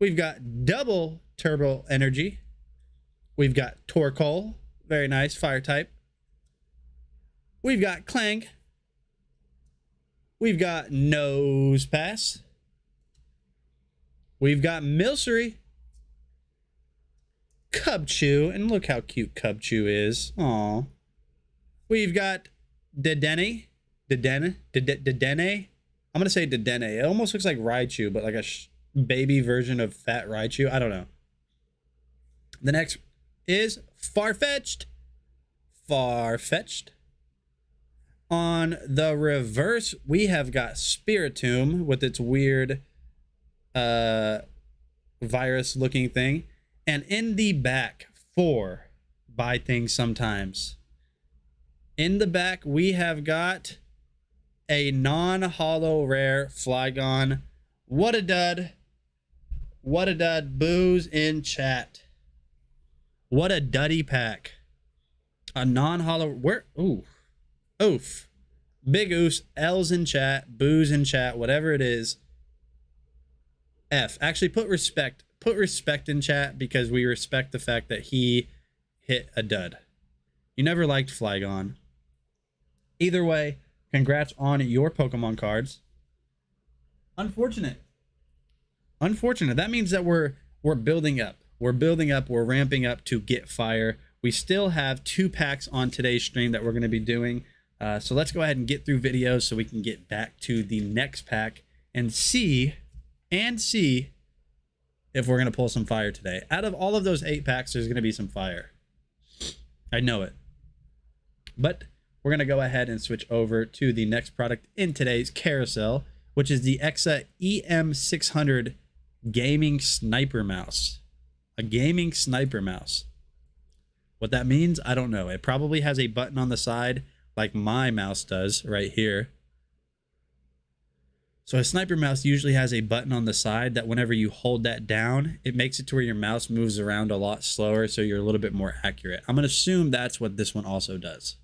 We've got double turbo energy. We've got Torkoal. Very nice. Fire type. We've got Clank. We've got Nose Pass. We've got Milcery. Cubchoo. And look how cute Cubchoo is. Aw. We've got Dedenne. Dedenne. I'm going to say Dedenne. It almost looks like Raichu, but like a baby version of Fat Raichu. I don't know. The next is Farfetch'd. Farfetch'd. On the reverse, we have got Spiritomb with its weird virus looking thing. And in the back, 4 Buy Things Sometimes. In the back, we have got a non-holo rare Flygon. What a dud. What a dud. Booze in chat. What a duddy pack. A non-holo. Where? Ooh. Oof. Big oofs. L's in chat. Booze in chat. Whatever it is. F. Actually, put respect. Put respect in chat because we respect the fact that he hit a dud. You never liked Flygon. Either way, congrats on your Pokemon cards. Unfortunate. Unfortunate. That means that we're building up. We're building up. We're ramping up to get fire. We still have 2 packs on today's stream that we're going to be doing. So let's go ahead and get through videos so we can get back to the next pack and see if we're going to pull some fire today. Out of all of those 8 packs, there's going to be some fire. I know it. But we're going to go ahead and switch over to the next product in today's carousel, which is the Exa EM600 Gaming Sniper Mouse. A gaming sniper mouse. What that means, I don't know. It probably has a button on the side like my mouse does right here. So a sniper mouse usually has a button on the side that whenever you hold that down, it makes it to where your mouse moves around a lot slower, so you're a little bit more accurate. I'm going to assume that's what this one also does.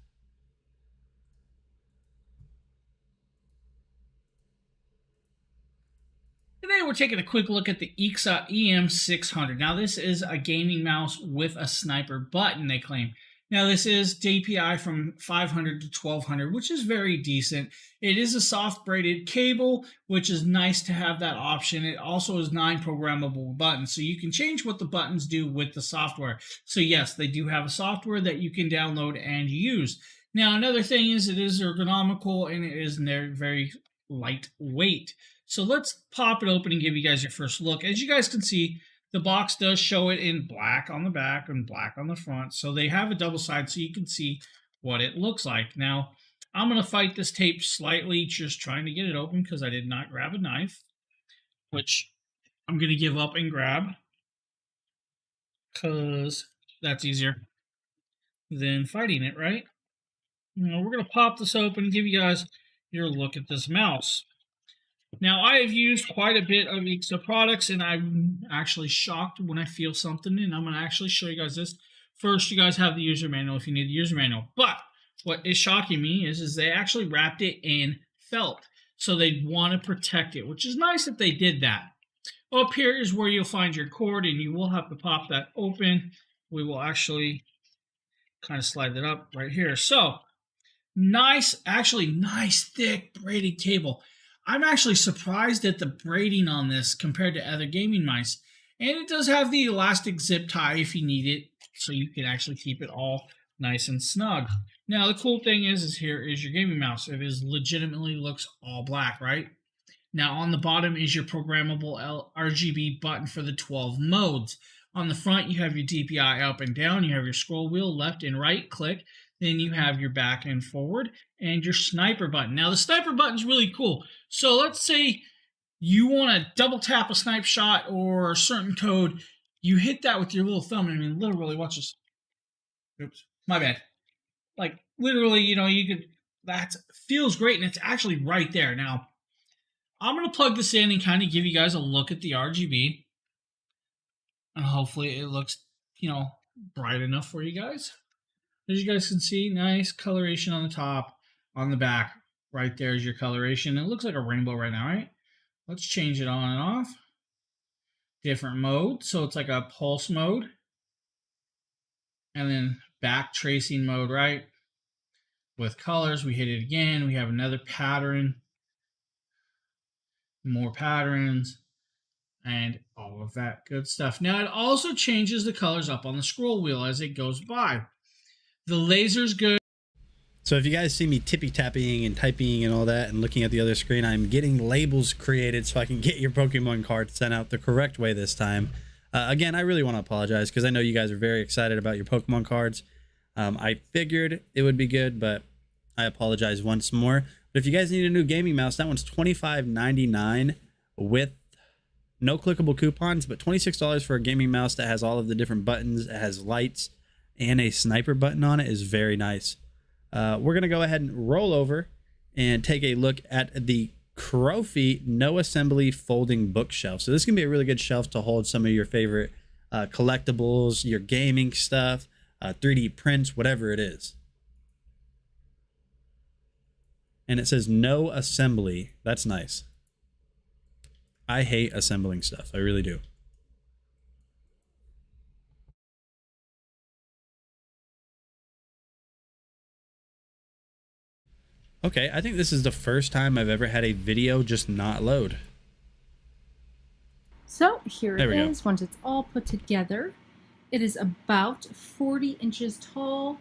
Today we're taking a quick look at the Exa EM600. Now this is a gaming mouse with a sniper button, they claim. Now, this is DPI from 500 to 1200, which is very decent. It is a soft braided cable, which is nice to have that option. It also has 9 programmable buttons, so you can change what the buttons do with the software. So yes, they do have a software that you can download and use. Now, another thing is it is ergonomical and it is very lightweight. So let's pop it open and give you guys your first look. As you guys can see, the box does show it in black on the back and black on the front. So they have a double side so you can see what it looks like. Now, I'm going to fight this tape slightly, just trying to get it open because I did not grab a knife, which I'm going to give up and grab because that's easier than fighting it, right? Now, we're going to pop this open and give you guys your look at this mouse. Now, I have used quite a bit of Xzov products, and I'm actually shocked when I feel something, and I'm going to actually show you guys this. First, you guys have the user manual if you need the user manual. But what is shocking me is they actually wrapped it in felt, so they want to protect it, which is nice that they did that. Up here is where you'll find your cord, and you will have to pop that open. We will actually kind of slide that up right here. So, nice, thick braided cable. I'm actually surprised at the braiding on this compared to other gaming mice. And it does have the elastic zip tie if you need it, so you can actually keep it all nice and snug. Now, the cool thing is here is your gaming mouse. It is legitimately looks all black, right? Now, on the bottom is your programmable RGB button for the 12 modes. On the front, you have your DPI up and down. You have your scroll wheel, left and right click. Then you have your back and forward and your sniper button. Now, the sniper button is really cool. So let's say you want to double tap a snipe shot or a certain code. You hit that with your little thumb. I mean, literally, watch this. Oops, my bad. Like, literally, you know, you could, that feels great. And it's actually right there. Now, I'm going to plug this in and kind of give you guys a look at the RGB. And hopefully it looks, you know, bright enough for you guys. As you guys can see, nice coloration on the top, on the back. Right there is your coloration. It looks like a rainbow right now, right? Let's change it on and off. Different mode. So it's like a pulse mode. And then back tracing mode, right? With colors, we hit it again. We have another pattern. More patterns. And all of that good stuff. Now, it also changes the colors up on the scroll wheel as it goes by. The laser's good. So if you guys see me tippy-tapping and typing and all that and looking at the other screen, I'm getting labels created so I can get your Pokemon cards sent out the correct way this time. Again, I really want to apologize because I know you guys are very excited about your Pokemon cards. I figured it would be good, but I apologize once more. But if you guys need a new gaming mouse, that one's $25.99 with no clickable coupons, but $26 for a gaming mouse that has all of the different buttons. It has lights and a sniper button on it is very nice. We're going to go ahead and roll over and take a look at the Trophy no assembly folding bookshelf. So this can be a really good shelf to hold some of your favorite collectibles, your gaming stuff, 3D prints, whatever it is. And it says no assembly. That's nice. I hate assembling stuff. I really do. Okay, I think this is the first time I've ever had a video just not load. So here There it we go. is once it's all put together. It is about 40 inches tall,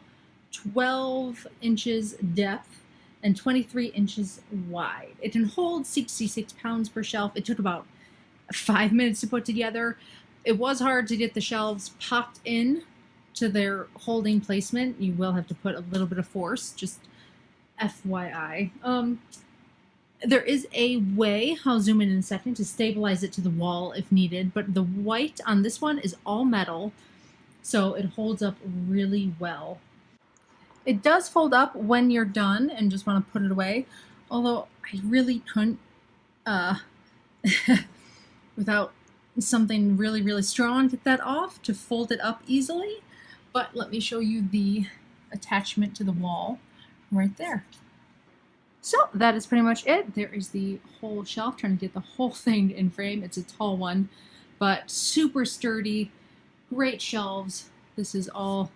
12 inches depth, and 23 inches wide. It can hold 66 pounds per shelf. It took about 5 minutes to put together. It was hard to get the shelves popped in to their holding placement. You will have to put a little bit of force, just FYI. There is a way, I'll zoom in a second, to stabilize it to the wall if needed, but the white on this one is all metal, so it holds up really well. It does fold up when you're done and just want to put it away, although I really couldn't, without something really, really strong, get that off to fold it up easily. But let me show you the attachment to the wall right there. So that is pretty much it. There is the whole shelf, trying to get the whole thing in frame. It's a tall one, but super sturdy, great shelves. This is all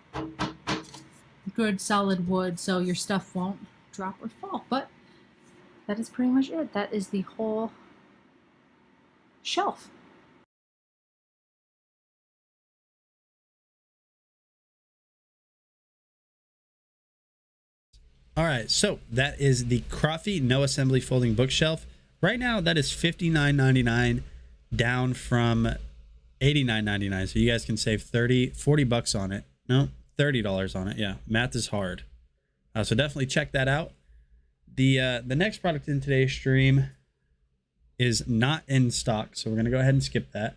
good solid wood so your stuff won't drop or fall. But that is pretty much it. That is the whole shelf. All right, so that is the Crofty no assembly folding bookshelf. Right now, that is $59.99, down from $89.99. So you guys can save 40 bucks on it. No, $30 on it. Yeah, math is hard. So definitely check that out. The next product in today's stream is not in stock, so we're gonna go ahead and skip that.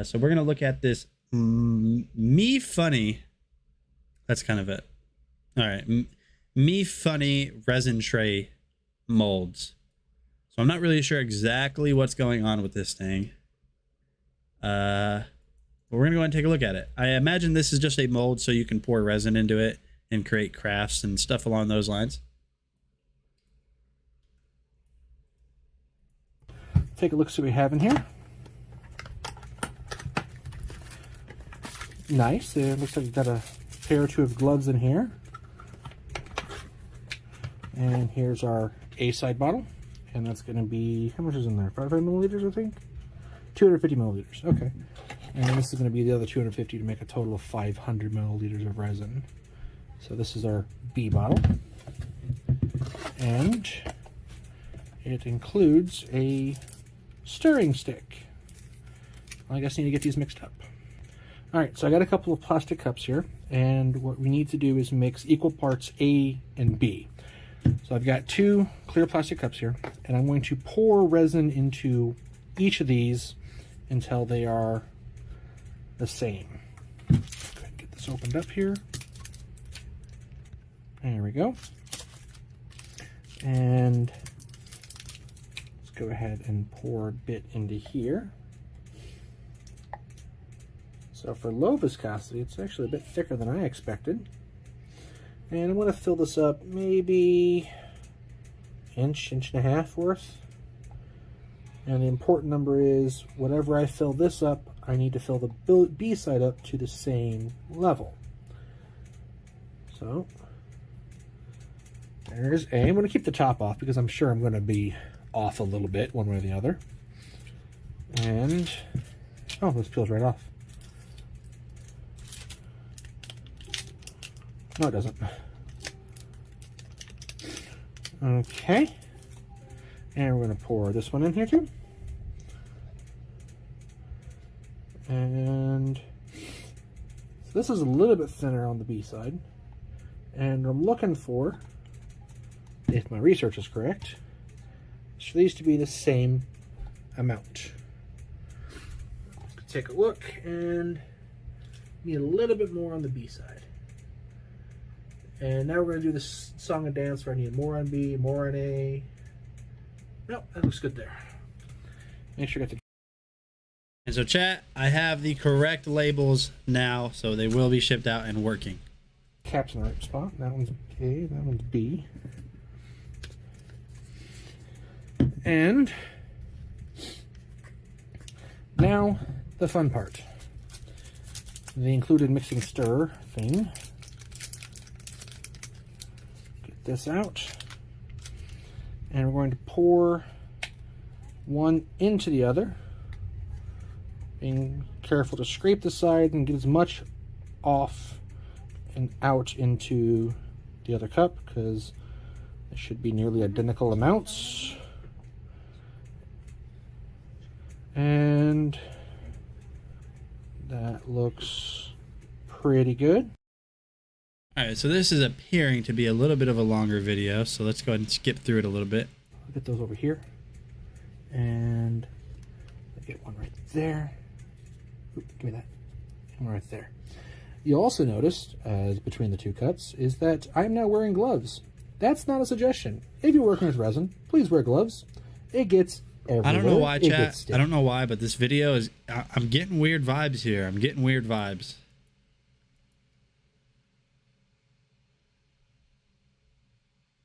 So we're gonna look at this Me Funny. That's kind of it. All right, Me Funny resin tray molds. So I'm not really sure exactly what's going on with this thing. But we're gonna go ahead and take a look at it. I imagine this is just a mold so you can pour resin into it and create crafts and stuff along those lines. Take a look, see what we have in here. Nice. It looks like we've got a pair or two of gloves in here. And here's our A-side bottle. And that's going to be, how much is in there? 500 milliliters, I think? 250 milliliters. Okay. And this is going to be the other 250 to make a total of 500 milliliters of resin. So this is our B bottle. And it includes a stirring stick. I guess I need to get these mixed up. Alright, so I got a couple of plastic cups here, and what we need to do is mix equal parts A and B. So I've got two clear plastic cups here, and I'm going to pour resin into each of these until they are the same. Go ahead and get this opened up here. There we go. And let's go ahead and pour a bit into here. So for low viscosity, it's actually a bit thicker than I expected. And I'm going to fill this up maybe inch and a half worth. And the important number is, whatever I fill this up, I need to fill the B side up to the same level. So there's A. I'm going to keep the top off because I'm sure I'm going to be off a little bit one way or the other. And, oh, this peels right off. No, it doesn't. Okay. And we're going to pour this one in here too. And so this is a little bit thinner on the B side. And I'm looking for, if my research is correct, for these to be the same amount. Take a look, and need a little bit more on the B side. And now we're going to do this song and dance where I need more on B, more on A. Nope, that looks good there. Make sure you get the... And so chat, I have the correct labels now, so they will be shipped out and working. Cap's in the right spot. That one's A, that one's B. And now the fun part. The included mixing stir thing. Get this out. And we're going to pour one into the other. Being careful to scrape the side and get as much off and out into the other cup, because it should be nearly identical amounts. And that looks pretty good. All right, so this is appearing to be a little bit of a longer video, so let's go ahead and skip through it a little bit. I'll get those over here. And I'll get one right there. Oop, give me that. And one right there. You also noticed, as between the two cuts, is that I'm now wearing gloves. That's not a suggestion. If you're working with resin, please wear gloves. It gets everywhere. I don't know why, chat. I don't know why, but this video is... I'm getting weird vibes here. I'm getting weird vibes.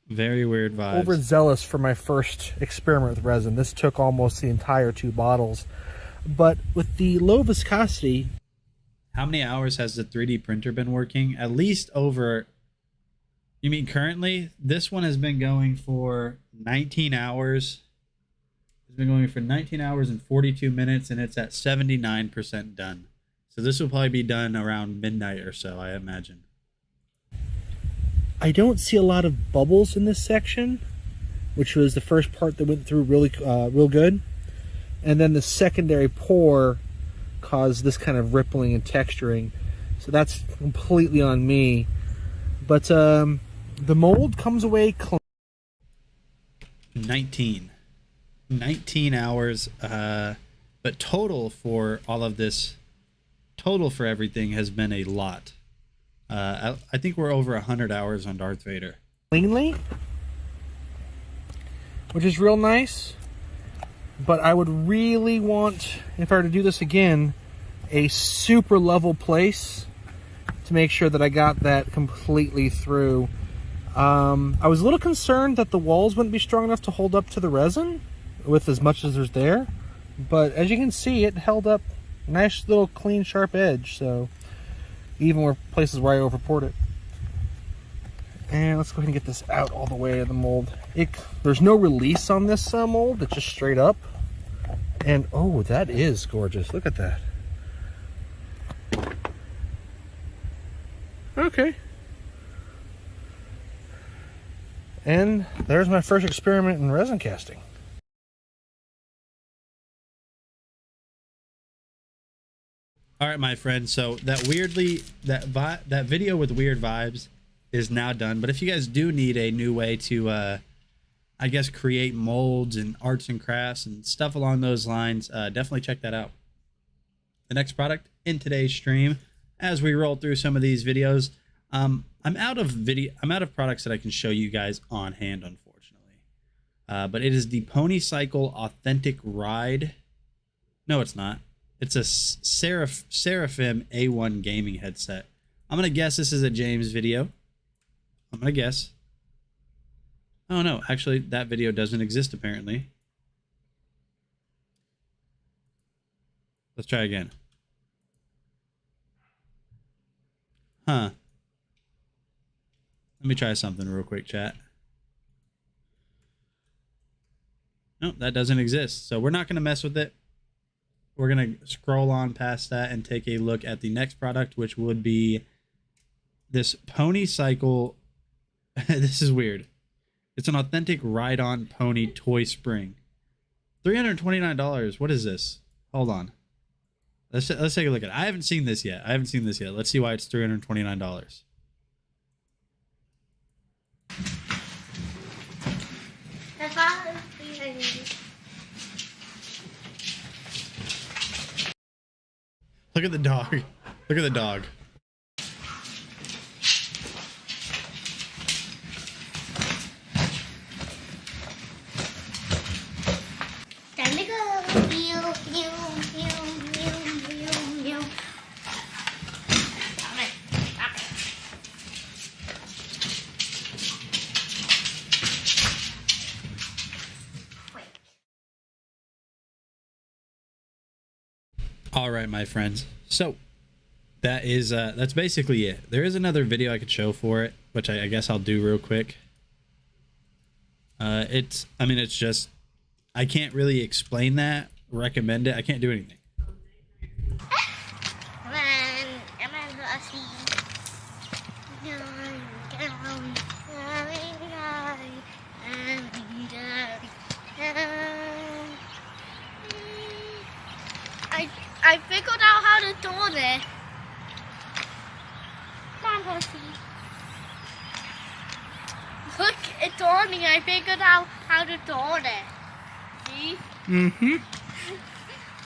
Very weird vibes. Overzealous for my first experiment with resin. This took almost the entire 2 bottles. But with the low viscosity... How many hours has the 3D printer been working? At least over... You mean currently? This one has been going for 19 hours. It's been going for 19 hours and 42 minutes, and it's at 79% done. So this will probably be done around midnight or so, I imagine. I don't see a lot of bubbles in this section, which was the first part that went through really real good. And then the secondary pour caused this kind of rippling and texturing. So that's completely on me. But the mold comes away clean. 19 hours. But total for all of this, total for everything has been a lot. I think we're over 100 hours on Darth Vader. Cleanly, which is real nice. But I would really want, if I were to do this again, a super level place to make sure that I got that completely through. I was a little concerned that the walls wouldn't be strong enough to hold up to the resin with as much as there's there. But as you can see, it held up nice little clean sharp edge. So even where places where I over poured it. And let's go ahead and get this out all the way of the mold. There's no release on this mold. It's just straight up. And oh, that is gorgeous. Look at that. Okay. And there's my first experiment in resin casting. All right, my friends. So that that video with weird vibes is now done. But if you guys do need a new way to, I guess, create molds and arts and crafts and stuff along those lines, definitely check that out. The next product in today's stream, as we roll through some of these videos, I'm out of products that I can show you guys on hand, unfortunately. But it is the Pony Cycle Authentic Ride. No, it's not. It's a Seraphim A1 gaming headset. I'm gonna guess this is a James video. I'm gonna guess. Oh no, actually that video doesn't exist apparently. Let's try again. Huh. Let me try something real quick, chat. Nope, that doesn't exist. So we're not gonna mess with it. We're gonna scroll on past that and take a look at the next product, which would be this Pony Cycle. This is weird. It's an authentic ride-on pony toy spring. $329. What is this? Hold on. Let's take a look at it. I haven't seen this yet. Let's see why it's $329. Look at the dog. Look at the dog. Time to go. All right, my friends. So that is that's basically it. There is another video I could show for it, which I guess I'll do real quick. It's just, I can't really explain that, recommend it. I can't do anything. I figured out how to do it. Come on, Horsey. Look, it's on me. I figured out how to do it. See? Mm-hmm.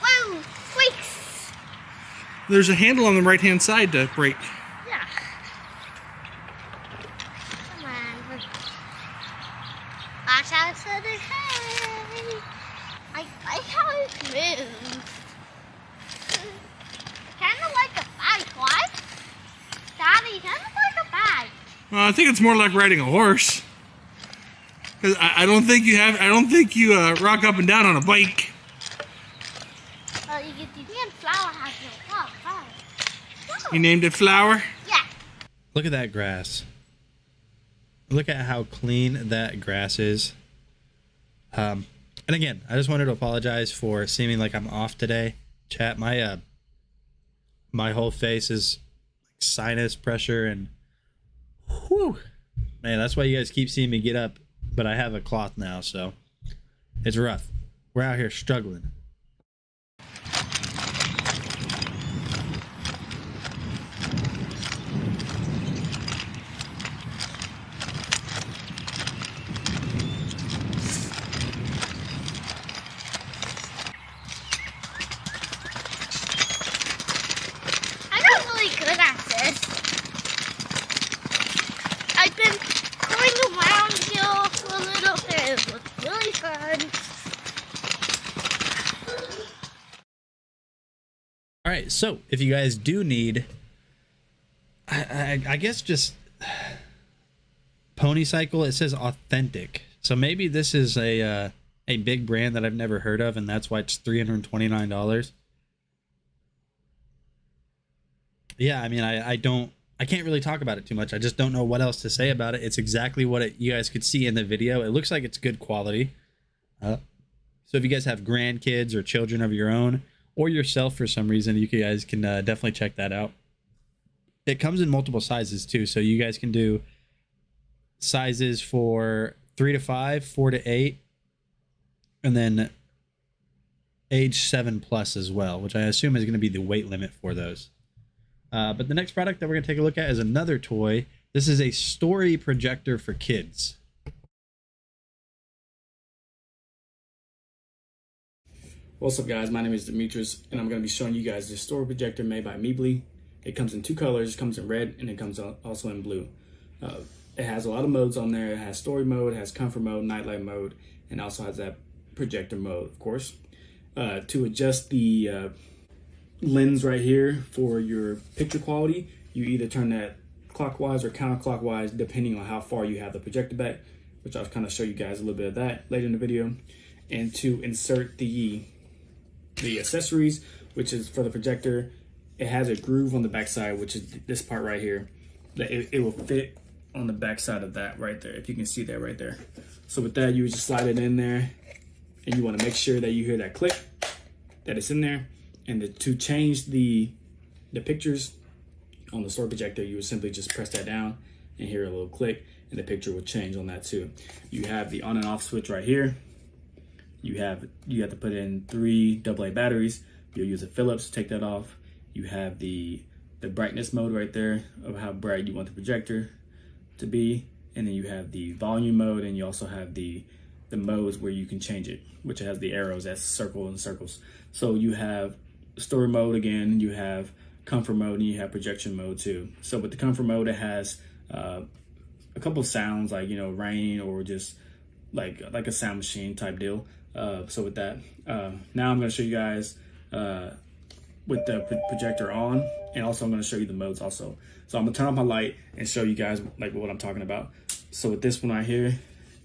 Whoa! Brakes! There's a handle on the right-hand side to brake. Yeah. Come on. Watch out for the hay. I like how it moves. Kind of like a bike, what? Daddy, kind of like a bike. Well, I think it's more like riding a horse. Because I don't think you rock up and down on a bike. Well, you can flower has your walk, huh? You named it Flower? Yeah. Look at that grass. Look at how clean that grass is. And again, I just wanted to apologize for seeming like I'm off today. Chat, my whole face is sinus pressure and whew. Man, that's why you guys keep seeing me get up, but I have a cloth now, so it's rough. We're out here struggling. I'm not really good at this. I've been going around here for a little bit. It was really fun. All right, so if you guys do need, I guess just Pony Cycle, it says authentic. So maybe this is a big brand that I've never heard of, and that's why it's $329. Yeah, I mean, I can't really talk about it too much. I just don't know what else to say about it. It's exactly what you guys could see in the video. It looks like it's good quality. So if you guys have grandkids or children of your own, or yourself for some reason, you guys can definitely check that out. It comes in multiple sizes too, so you guys can do sizes for 3 to 5, 4 to 8, and then age 7+ as well, which I assume is going to be the weight limit for those. But the next product that we're going to take a look at is another toy. This is a story projector for kids. What's up guys, my name is Demetrius and I'm going to be showing you guys this story projector made by Meebly. It comes in 2 colors, it comes in red and it comes also in blue. It has a lot of modes on there. It has story mode, it has comfort mode, nightlight mode, and also has that projector mode, of course. To adjust the lens right here for your picture quality, you either turn that clockwise or counterclockwise depending on how far you have the projector back, which I'll kind of show you guys a little bit of that later in the video. And to insert the accessories, which is for the projector, it has a groove on the back side, which is this part right here. It will fit on the back side of that right there, if you can see that right there. So with that, you would just slide it in there, and you want to make sure that you hear that click, that it's in there. And to change the pictures on the story projector, you would simply just press that down and hear a little click, and the picture will change on that too. You have the on and off switch right here. You have to put in 3 AA batteries. You'll use a Phillips to take that off. You have the brightness mode right there of how bright you want the projector to be, and then you have the volume mode, and you also have the modes where you can change it, which has the arrows that's circle and circles. So you have story mode again, you have comfort mode, and you have projection mode too. So with the comfort mode, it has a couple of sounds like, you know, rain or just like a sound machine type deal. So with that, now I'm going to show you guys with the projector on, and also I'm going to show you the modes also. So I'm going to turn on my light and show you guys like what I'm talking about. So with this one right here,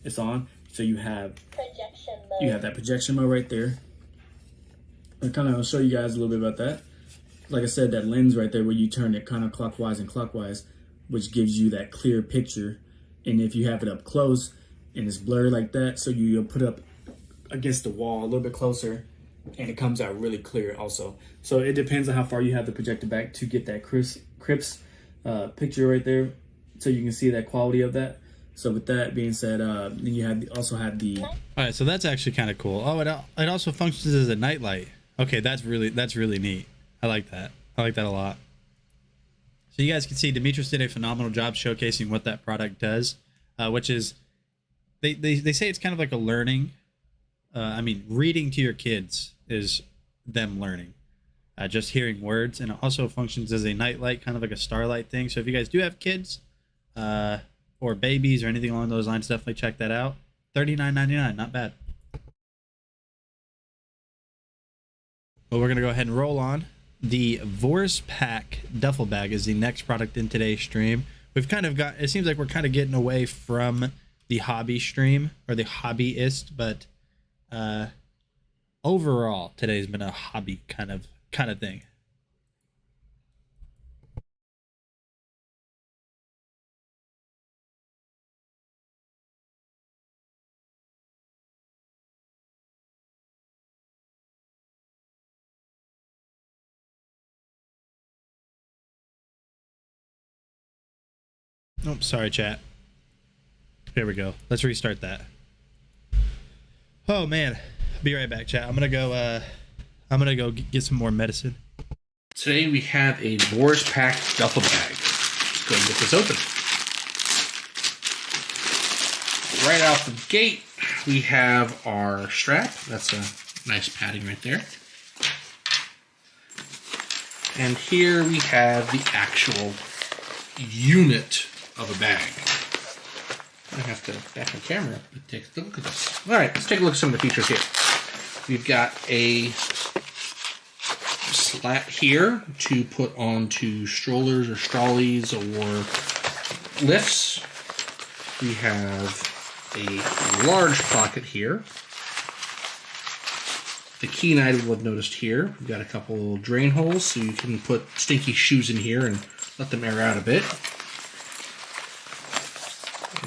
it's on. So you have that projection mode right there. I'm kind of show you guys a little bit about that. Like I said, that lens right there where you turn it kind of clockwise and clockwise, which gives you that clear picture. And if you have it up close and it's blurred like that, so you'll put up against the wall a little bit closer, and it comes out really clear also. So it depends on how far you have the projector back to get that crisp picture right there, so you can see that quality of that. So with that being said, then you also have the. All right, so that's actually kind of cool. Oh, it also functions as a nightlight. Okay, that's really neat. I like that. I like that a lot. So you guys can see Demetrius did a phenomenal job showcasing what that product does, which is they say it's kind of like a learning. I mean, reading to your kids is them learning. Just hearing words, and it also functions as a nightlight, kind of like a starlight thing. So if you guys do have kids or babies or anything along those lines, definitely check that out. $39.99, not bad. Well, we're going to go ahead and roll on. The Vorse Pack duffel bag is the next product in today's stream. We've kind of got, it seems like we're kind of getting away from the hobby stream or the hobbyist, but overall today's been a hobby kind of thing. Oh, sorry, chat. Here we go. Let's restart that. Oh man, be right back, chat. I'm gonna go get some more medicine. Today we have a Boris Pack duffel bag. Let's go and get this open. Right out the gate, we have our strap. That's a nice padding right there. And here we have the actual unit of a bag. I have to back my camera up and take a look at this. All right, let's take a look at some of the features here. We've got a slat here to put onto strollers or trolleys or lifts. We have a large pocket here. The keen item we'll have noticed here, we've got a couple little drain holes so you can put stinky shoes in here and let them air out a bit.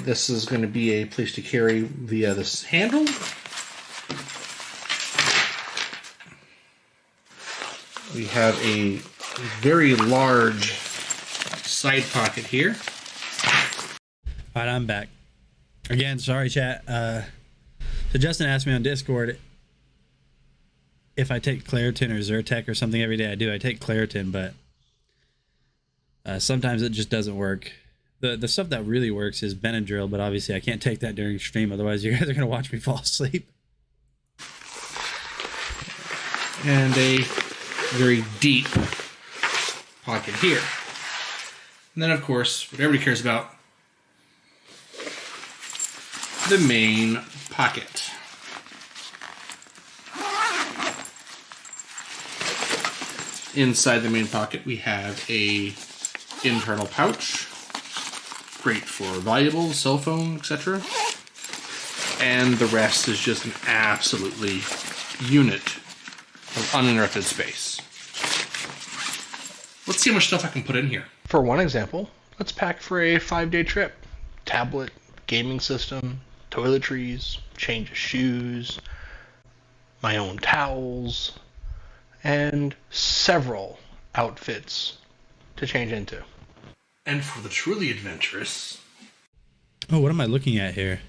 This is going to be a place to carry via this handle. We have a very large side pocket here. All right, I'm back. Again, sorry, chat. So Justin asked me on Discord if I take Claritin or Zyrtec or something every day. I do. I take Claritin, but sometimes it just doesn't work. The stuff that really works is Benadryl, but obviously I can't take that during stream. Otherwise, you guys are going to watch me fall asleep. And a very deep pocket here. And then, of course, what everybody cares about, the main pocket. Inside the main pocket, we have a internal pouch. Great for valuables, cell phone, etc. And the rest is just an absolutely unit of uninterrupted space. Let's see how much stuff I can put in here. For one example, let's pack for a 5-day trip. Tablet, gaming system, toiletries, change of shoes, my own towels, and several outfits to change into. And for the truly adventurous... Oh, what am I looking at here?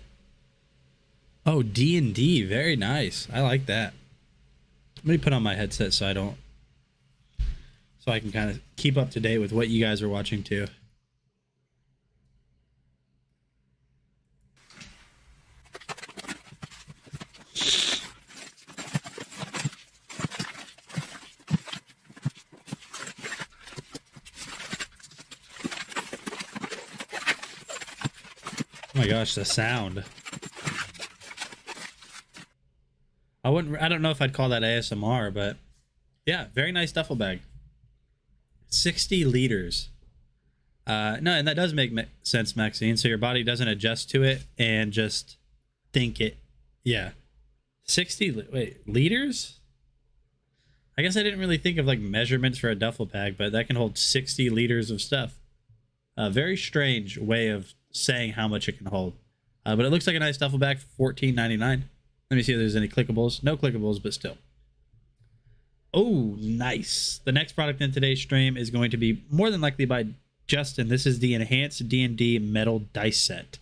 Oh, D&D. Very nice. I like that. Let me put on my headset so I can kind of keep up to date with what you guys are watching too. Oh my gosh, the sound. I don't know if I'd call that ASMR, but yeah, very nice duffel bag. 60 liters. No, and that does make sense, Maxine. So your body doesn't adjust to it and just think it. Yeah. 60, liters? I guess I didn't really think of like measurements for a duffel bag, but that can hold 60 liters of stuff. A very strange way of saying how much it can hold. But it looks like a nice duffel bag for $14.99. Let me see if there's any clickables. No clickables, but still. Oh, nice. The next product in today's stream is going to be more than likely by Justin. This is the Enhanced D&D Metal Dice Set.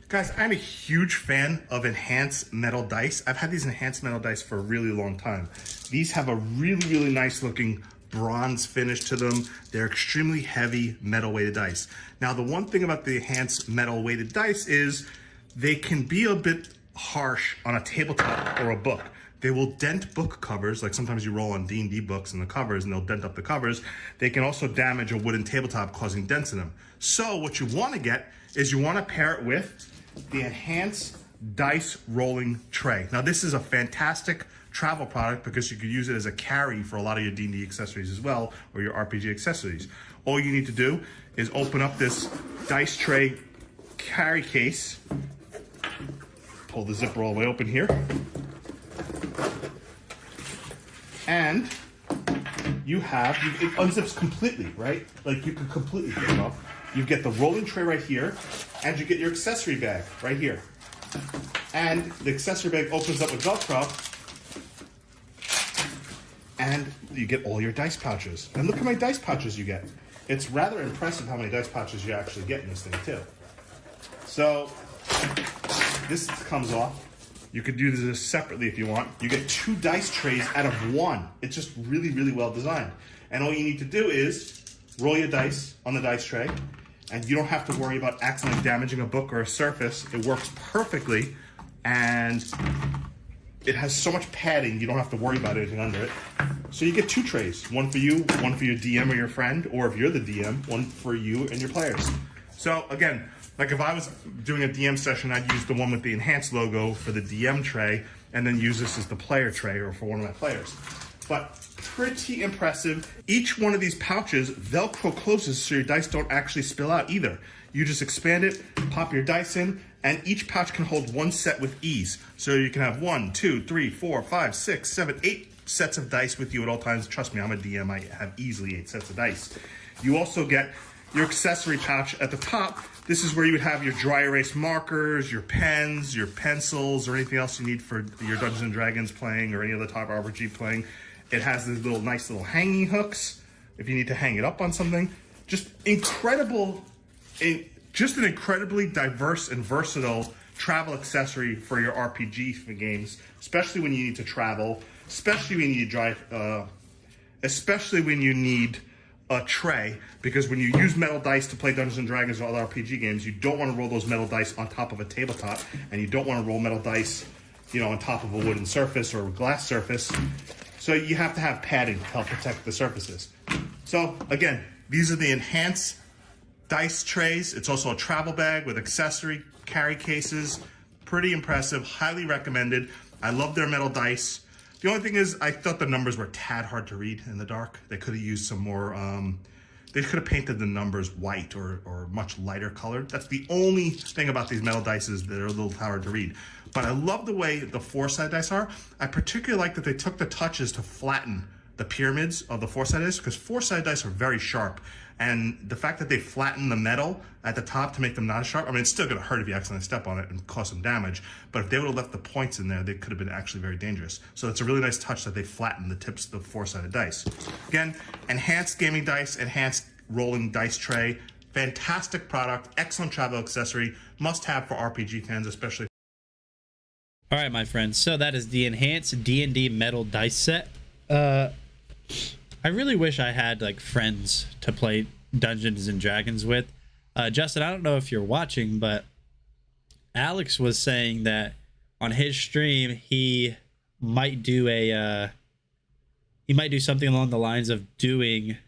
Guys, I'm a huge fan of enhanced metal dice. I've had these enhanced metal dice for a really long time. These have a really, really nice looking bronze finish to them. They're extremely heavy metal weighted dice. Now, the one thing about the enhanced metal weighted dice is they can be a bit harsh on a tabletop or a book. They will dent book covers, like sometimes you roll on D&D books and the covers and they'll dent up the covers. They can also damage a wooden tabletop, causing dents in them. So what you want to get is you want to pair it with the Enhanced Dice Rolling Tray. Now, this is a fantastic travel product because you could use it as a carry for a lot of your D&D accessories as well, or your RPG accessories. All you need to do is open up this dice tray carry case, pull the zipper all the way open here, and it unzips completely, right? Like you can completely take it off. You get the rolling tray right here, and you get your accessory bag right here. And the accessory bag opens up with Velcro, and you get all your dice pouches. And look how many dice pouches you get. It's rather impressive how many dice pouches you actually get in this thing too. So this comes off. You could do this separately if you want. You get 2 dice trays out of 1. It's just really, really well designed. And all you need to do is roll your dice on the dice tray, and you don't have to worry about accidentally damaging a book or a surface. It works perfectly, and it has so much padding, you don't have to worry about anything under it. So you get 2 trays, one for you, one for your DM or your friend, or if you're the DM, one for you and your players. So again, like if I was doing a DM session, I'd use the one with the enhanced logo for the DM tray, and then use this as the player tray or for one of my players. But pretty impressive. Each one of these pouches Velcro closes so your dice don't actually spill out either. You just expand it, pop your dice in, and each pouch can hold 1 set with ease. So you can have 1, 2, 3, 4, 5, 6, 7, 8 sets of dice with you at all times. Trust me, I'm a DM, I have easily 8 sets of dice. You also get your accessory pouch at the top. This is where you would have your dry erase markers, your pens, your pencils, or anything else you need for your Dungeons & Dragons playing or any other type of RPG playing. It has these nice little hanging hooks if you need to hang it up on something. Just incredible, just an incredibly diverse and versatile travel accessory for your RPG games, especially when you need to travel, especially when you need to drive, especially when you need a tray, because when you use metal dice to play Dungeons & Dragons or other RPG games, you don't want to roll those metal dice on top of a tabletop, and you don't want to roll metal dice, on top of a wooden surface or a glass surface. So you have to have padding to help protect the surfaces. So again, these are the enhanced dice trays. It's also a travel bag with accessory carry cases. Pretty impressive, highly recommended. I love their metal dice. The only thing is, I thought the numbers were a tad hard to read in the dark. They could have used some more, they could have painted the numbers white or much lighter colored. That's the only thing about these metal dice is they're a little hard to read. But I love the way the 4-sided dice are. I particularly like that they took the touches to flatten the pyramids of the 4-sided dice, because 4-sided dice are very sharp. And the fact that they flatten the metal at the top to make them not as sharp, I mean, it's still gonna hurt if you accidentally step on it and cause some damage, but if they would have left the points in there, they could have been actually very dangerous. So it's a really nice touch that they flatten the tips of the 4-sided dice. Again, enhanced gaming dice, enhanced rolling dice tray, fantastic product, excellent travel accessory, must have for RPG fans, especially. All right, my friends, so that is the enhanced D&D metal dice set. I really wish I had like friends to play Dungeons and Dragons with. Justin, I don't know if you're watching, but Alex was saying that on his stream he might do something along the lines of doing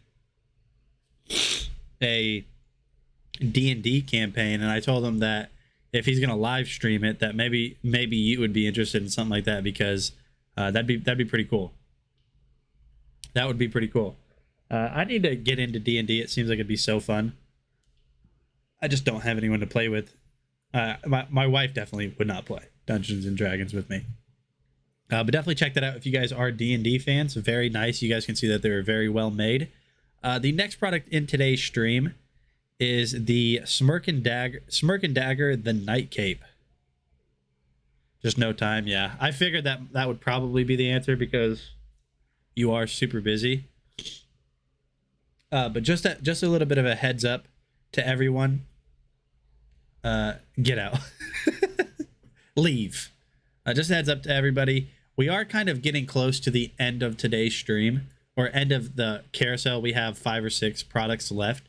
a D&D campaign, and I told him that if he's gonna live stream it, that maybe you would be interested in something like that, because that'd be pretty cool. That would be pretty cool. I need to get into D&D. It seems like it'd be so fun. I just don't have anyone to play with. My wife definitely would not play Dungeons and Dragons with me. But definitely check that out if you guys are D&D fans. Very nice. You guys can see that they're very well made. The next product in today's stream is the Smirk and Dagger the Night Cape. Just no time. Yeah, I figured that would probably be the answer because you are super busy. But just a little bit of a heads up to everyone. Get out. Leave. Just a heads up to everybody. We are kind of getting close to the end of today's stream, or end of the carousel. We have 5 or 6 products left.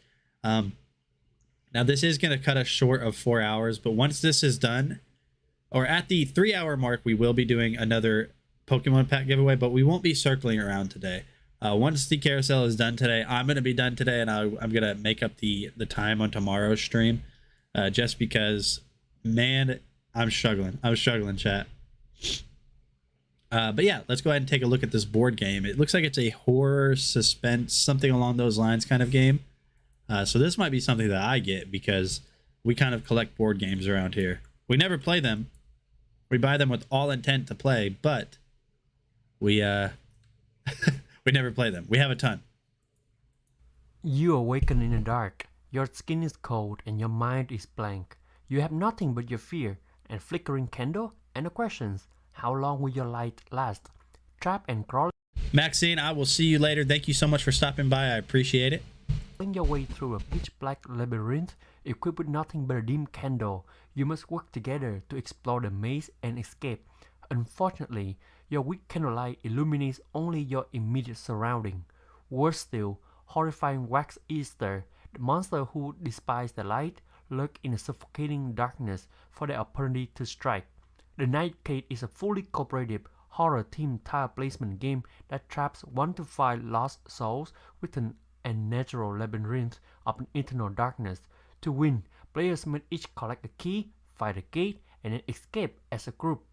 Now this is going to cut us short of 4 hours, but once this is done, or at the 3-hour mark, we will be doing another Pokemon pack giveaway, but we won't be circling around today. Once the carousel is done today, I'm going to be done today, and I'm going to make up the time on tomorrow's stream, just because, man, I'm struggling, chat. But yeah, let's go ahead and take a look at this board game. It looks like it's a horror, suspense, something along those lines kind of game. So this might be something that I get, because we kind of collect board games around here. We never play them. We buy them with all intent to play, but we we never play them. We have a ton. You awaken in the dark. Your skin is cold and your mind is blank. You have nothing but your fear and flickering candle And the questions, how long will your light last? Trap and crawl. Maxine, I will see you later. Thank you so much for stopping by. I appreciate it. Your way through a pitch black labyrinth equipped with nothing but a dim candle. You must work together to explore the maze and escape. Unfortunately, your weak candlelight illuminates only your immediate surrounding. Worse still, horrifying wax Easter, the monster who despise the light, lurk in the suffocating darkness for their opportunity to strike. The Nightcade is a fully cooperative, horror-themed tile placement game that traps 1 to 5 lost souls within a natural labyrinth of eternal darkness. To win, players must each collect a key, find a gate, and then escape as a group.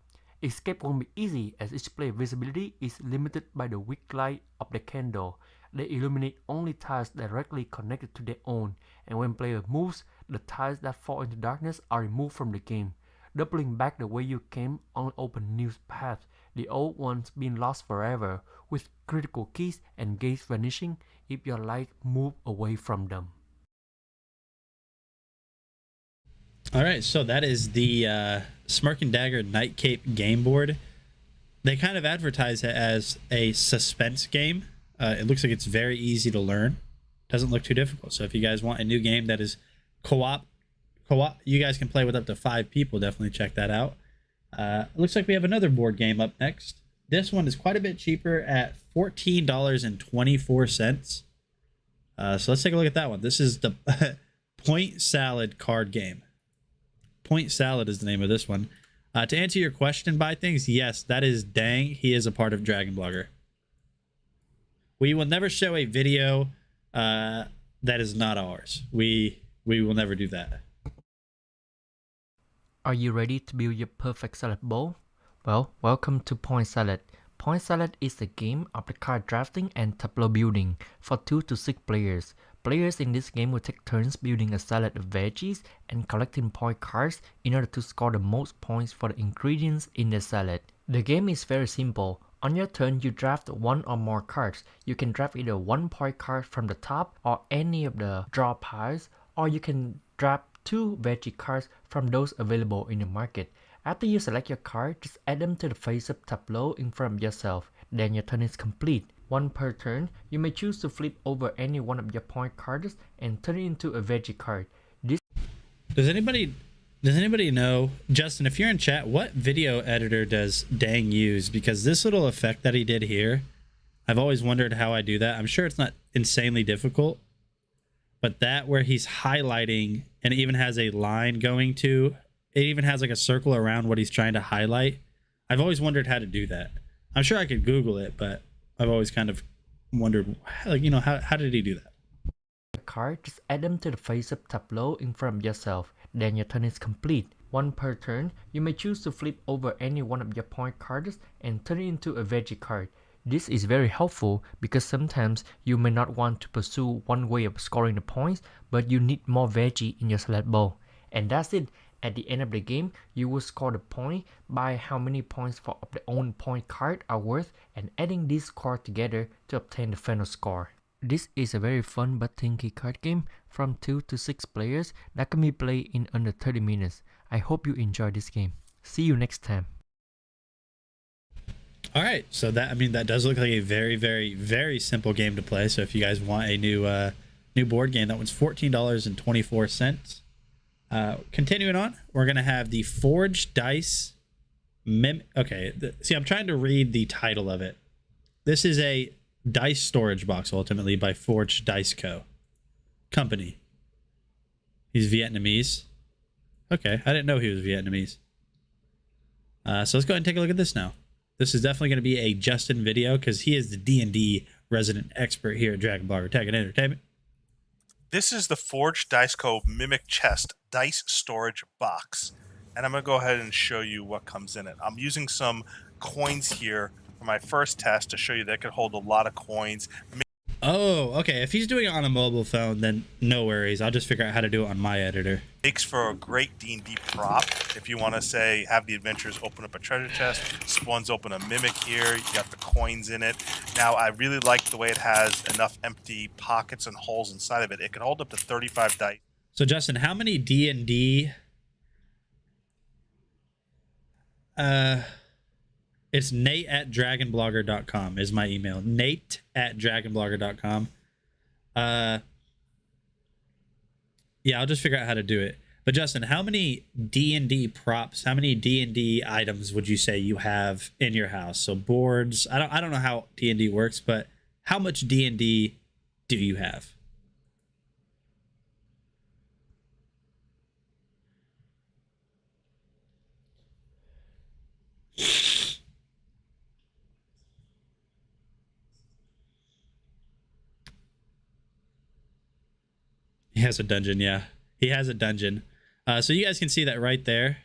Escape won't be easy as each player's visibility is limited by the weak light of the candle. They illuminate only tiles directly connected to their own, and when player moves, the tiles that fall into darkness are removed from the game. Doubling back the way you came only open new paths, the old ones being lost forever, with critical keys and gates vanishing if your light move away from them. Alright, so that is the Smirk and Dagger Nightcape game board. They kind of advertise it as a suspense game. It looks like it's very easy to learn. Doesn't look too difficult. So if you guys want a new game that is co-op, you guys can play with up to 5 people. Definitely check that out. It looks like we have another board game up next. This one is quite a bit cheaper at $14.24. So let's take a look at that one. This is the Point Salad card game. Point Salad is the name of this one. To answer your question, Buy Things, yes, that is Dang. He is a part of Dragon Blogger. We will never show a video that is not ours. We will never do that. Are you ready to build your perfect salad bowl? Well, welcome to Point Salad. Point Salad is a game of the card drafting and tableau building for 2 to 6 players. Players in this game will take turns building a salad of veggies and collecting point cards in order to score the most points for the ingredients in the salad. The game is very simple. On your turn, you draft 1 or more cards. You can draft either 1 point card from the top or any of the draw piles, or you can draft 2 veggie cards from those available in the market. After you select your card, just add them to the face-up tableau in front of yourself. Then your turn is complete. 1 per turn, you may choose to flip over any one of your point cards and turn it into a veggie card. Does anybody know, Justin, if you're in chat, what video editor does Dang use? Because this little effect that he did here, I've always wondered how I do that. I'm sure it's not insanely difficult, but that where he's highlighting and it even has a line going to, it even has like a circle around what he's trying to highlight. I've always wondered how to do that. I'm sure I could Google it, but I've always kind of wondered, like, you know, how did he do that? Card, just add them to the face-up tableau in front of yourself. Then your turn is complete. 1 per turn, you may choose to flip over any one of your point cards and turn it into a veggie card. This is very helpful because sometimes you may not want to pursue one way of scoring the points, but you need more veggie in your salad bowl. And that's it. At the end of the game, you will score the point by how many points for the own point card are worth and adding these scores together to obtain the final score. This is a very fun but thinky card game from 2 to 6 players that can be played in under 30 minutes. I hope you enjoy this game. See you next time. All right, so that does look like a very, very, very simple game to play. So if you guys want a new board game, that one's $14.24. Continuing on, we're gonna have the Forged Dice see, I'm trying to read the title of it. This is a dice storage box, ultimately, by Forged Dice Company. He's Vietnamese. Okay, I didn't know he was Vietnamese. So let's go ahead and take a look at this now. This is definitely going to be a Justin video because he is the D&D resident expert here at Dragon Blogger Tech and Entertainment. This is the Forged Dice Co. Mimic Chest Dice Storage Box. And I'm going to go ahead and show you what comes in it. I'm using some coins here for my first test to show you that it could hold a lot of coins. Oh, okay. If he's doing it on a mobile phone, then no worries. I'll just figure out how to do it on my editor. Makes for a great D&D prop. If you want to, say, have the adventurers open up a treasure chest, spawns open a mimic here, you got the coins in it. Now, I really like the way it has enough empty pockets and holes inside of it. It can hold up to 35 dice. So, Justin, how many D&D It's nate@dragonblogger.com is my email. nate@dragonblogger.com. Yeah, I'll just figure out how to do it. But Justin, how many D&D props, how many D&D items would you say you have in your house? So boards, I don't know how D&D works, but how much D&D do you have? He has a dungeon, yeah. He has a dungeon. So you guys can see that right there.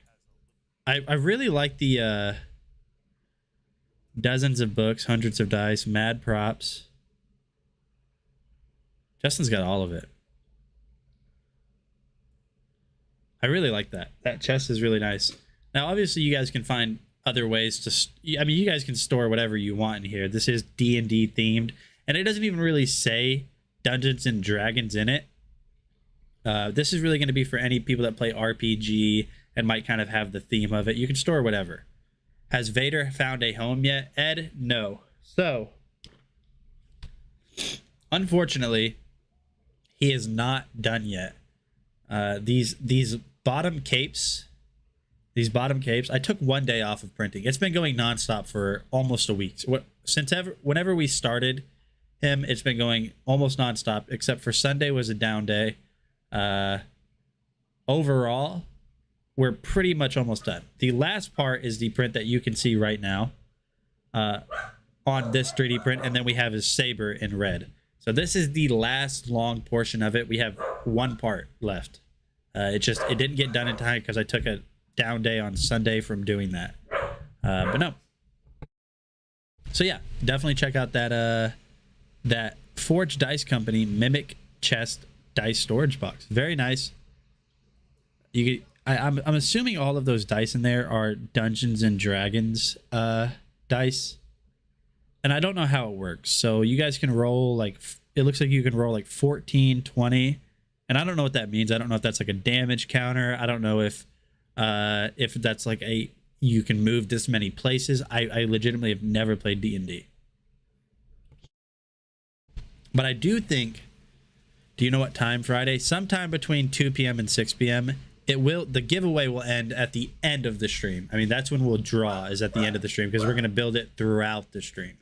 I really like the dozens of books, hundreds of dice, mad props. Justin's got all of it. I really like that. That chest is really nice. Now, obviously, you guys can find other ways to... I mean, you guys can store whatever you want in here. This is D&D themed, and it doesn't even really say Dungeons and Dragons in it. This is really going to be for any people that play RPG and might kind of have the theme of it. You can store whatever. Has Vader found a home yet? Ed, no. So, unfortunately, he is not done yet. These bottom capes, I took 1 day off of printing. It's been going nonstop for almost a week. Whenever we started him, it's been going almost nonstop, except for Sunday was a down day. Overall, we're pretty much almost done. The last part is the print that you can see right now on this 3D print, and then we have his saber in red. So this is the last long portion of it. We have one part left. It didn't get done in time because I took a down day on Sunday from doing that. But no. So yeah, definitely check out that Forge Dice Company Mimic Chest Dice Storage Box. Very nice. I'm assuming all of those dice in there are Dungeons and Dragons dice. And I don't know how it works. So you guys can roll like, it looks like you can roll like 14, 20. And I don't know what that means. I don't know if that's like a damage counter. I don't know if that's like you can move this many places. I legitimately have never played D&D. But I do think, do you know what time Friday? Sometime between 2 p.m. and 6 p.m. The giveaway will end at the end of the stream. I mean, that's when we'll draw, is at the end of the stream, because we're going to build it throughout the stream.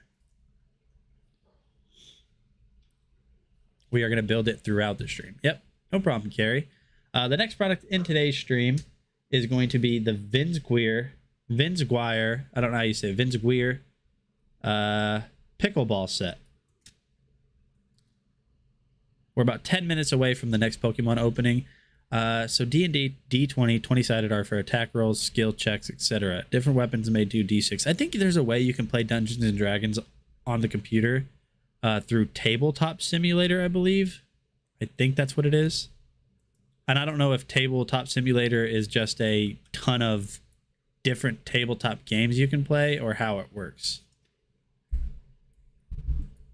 We are going to build it throughout the stream. Yep, no problem, Carrie. The next product in today's stream is going to be the Vinsguire, I don't know how you say it, Vinsguire pickleball set. We're about 10 minutes away from the next Pokemon opening. So D&D, D20, 20-sided are for attack rolls, skill checks, etc. Different weapons may do D6. I think there's a way you can play Dungeons and Dragons on the computer through Tabletop Simulator, I believe. I think that's what it is. And I don't know if Tabletop Simulator is just a ton of different tabletop games you can play or how it works.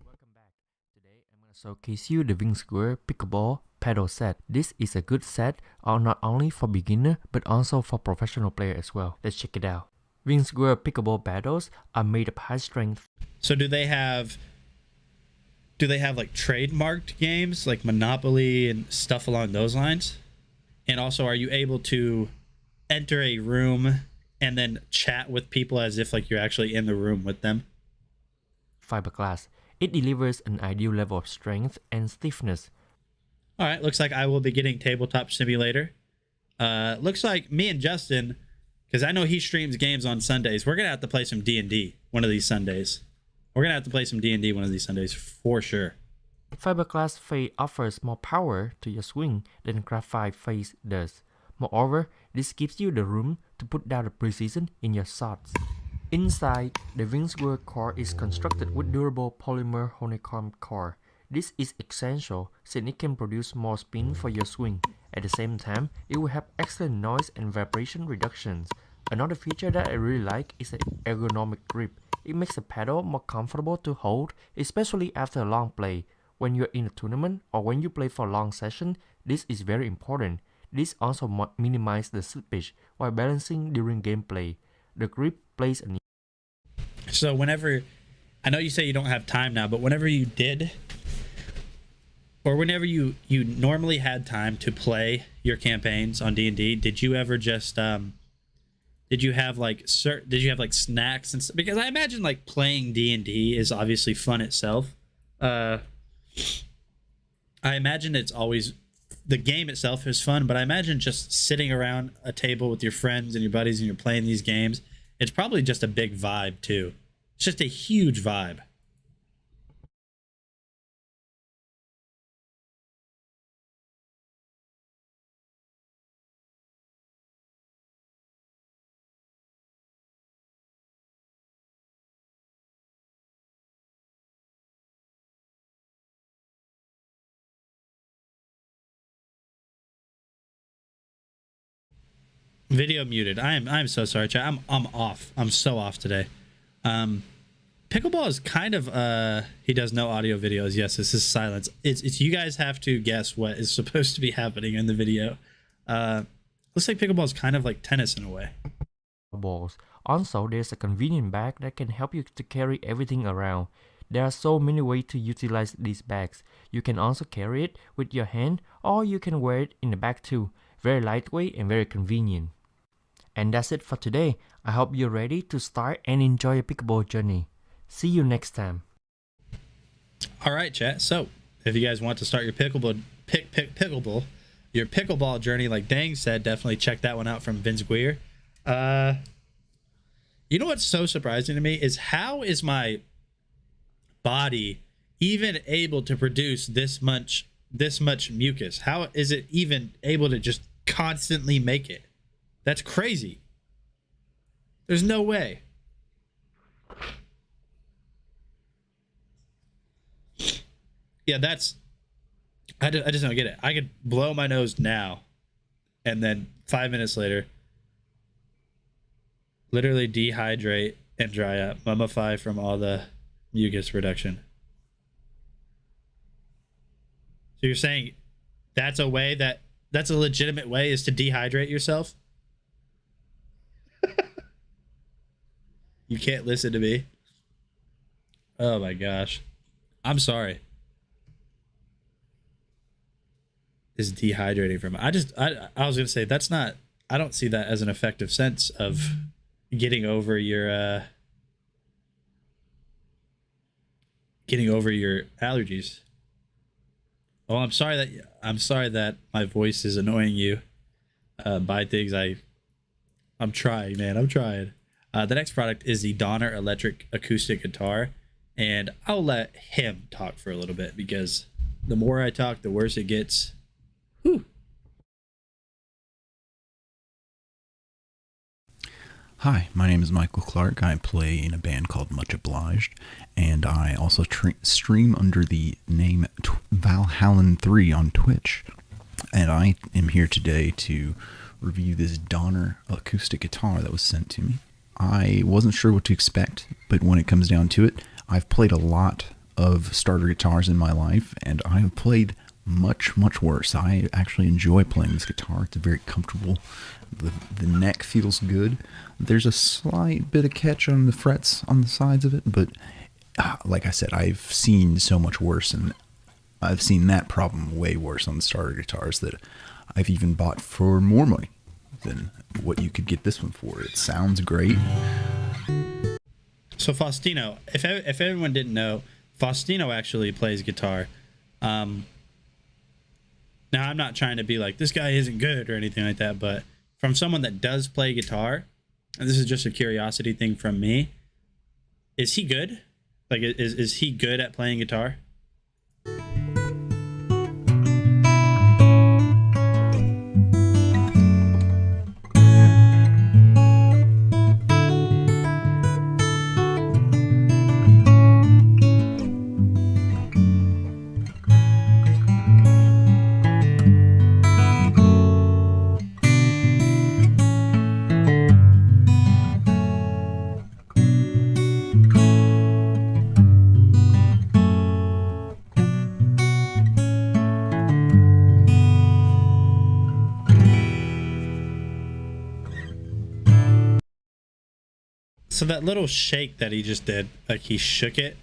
Welcome back. Today I'm going to showcase you the Vinsguire Pickleball Paddle set. This is a good set not only for beginner but also for professional player as well. Let's check it out. Vinsguire Pickleball paddles are made of high strength. So do they have like trademarked games like Monopoly and stuff along those lines? And also, are you able to enter a room and then chat with people as if like you're actually in the room with them? Fiberglass. It delivers an ideal level of strength and stiffness. All right, looks like I will be getting Tabletop Simulator. Looks like me and Justin, because I know he streams games on Sundays, we're going to have to play some D&D one of these Sundays. We're going to have to play some D&D one of these Sundays for sure. Fiberglass face offers more power to your swing than graphite face does. Moreover, this gives you the room to put down the precision in your shots. Inside, the Vinsguire core is constructed with durable polymer honeycomb core. This is essential since it can produce more spin for your swing. At the same time, it will have excellent noise and vibration reductions. Another feature that I really like is the ergonomic grip. It makes the paddle more comfortable to hold, especially after a long play. When you're in a tournament or when you play for a long session, this is very important. This also minimizes the slippage while balancing during gameplay. The grip plays a So whenever, I know you say you don't have time now, but whenever you did, or whenever you normally had time to play your campaigns on D&D, did you ever just did you have like snacks and stuff? Because I imagine like playing D&D is obviously fun itself. I imagine it's always, the game itself is fun, but I imagine just sitting around a table with your friends and your buddies and you're playing these games, it's probably just a big vibe too. It's just a huge vibe. Video muted. I'm so sorry, chat. I'm off. I'm so off today. Pickleball is kind of he does no audio videos. Yes, this is silence. It's you guys have to guess what is supposed to be happening in the video. Looks like pickleball is kind of like tennis in a way. balls. Also, there's a convenient bag that can help you to carry everything around. There are so many ways to utilize these bags. You can also carry it with your hand, or you can wear it in the bag too. Very lightweight and very convenient. And that's it for today. I hope you're ready to start and enjoy your pickleball journey. See you next time. All right, chat. So, if you guys want to start your pickleball journey, like Dang said, definitely check that one out from Vince Guier. You know what's so surprising to me is how is my body even able to produce this much mucus? How is it even able to just constantly make it? That's crazy. There's no way. Yeah, that's... I just don't get it. I could blow my nose now, and then 5 minutes later, literally dehydrate and dry up, mummify from all the mucus production. So you're saying that's a way that's a legitimate way is to dehydrate yourself? You can't listen to me. Oh my gosh. I'm sorry. Is dehydrating from I was gonna say that's not, I don't see that as an effective sense of getting over your allergies. Oh, I'm sorry that my voice is annoying you by things. I'm trying, man. I'm trying. The next product is the Donner electric acoustic guitar, and I'll let him talk for a little bit because the more I talk, the worse it gets. Whew. Hi, my name is Michael Clark. I play in a band called Much Obliged, and I also stream under the name Valhallan3 on Twitch. And I am here today to review this Donner acoustic guitar that was sent to me. I wasn't sure what to expect, but when it comes down to it, I've played a lot of starter guitars in my life, and I have played much worse. I actually enjoy playing this guitar. It's very comfortable. The neck feels good. There's a slight bit of catch on the frets on the sides of it, but like I said, I've seen so much worse, and I've seen that problem way worse on the starter guitars that I've even bought for more money than what you could get this one for. It sounds great. So Faustino, if everyone didn't know, Faustino actually plays guitar. Now I'm not trying to be like this guy isn't good or anything like that, but from someone that does play guitar, and this is just a curiosity thing from me, is he good? Like, is he good at playing guitar? So that little shake that he just did, like he shook it,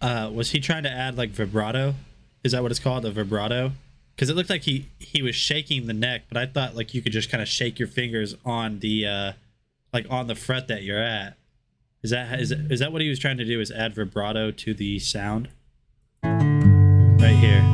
was he trying to add like vibrato? Is that what it's called, a vibrato? Because it looked like he was shaking the neck, but I thought like you could just kind of shake your fingers on the like on the fret that you're at. Is that what he was trying to do? Is add vibrato to the sound? Right here.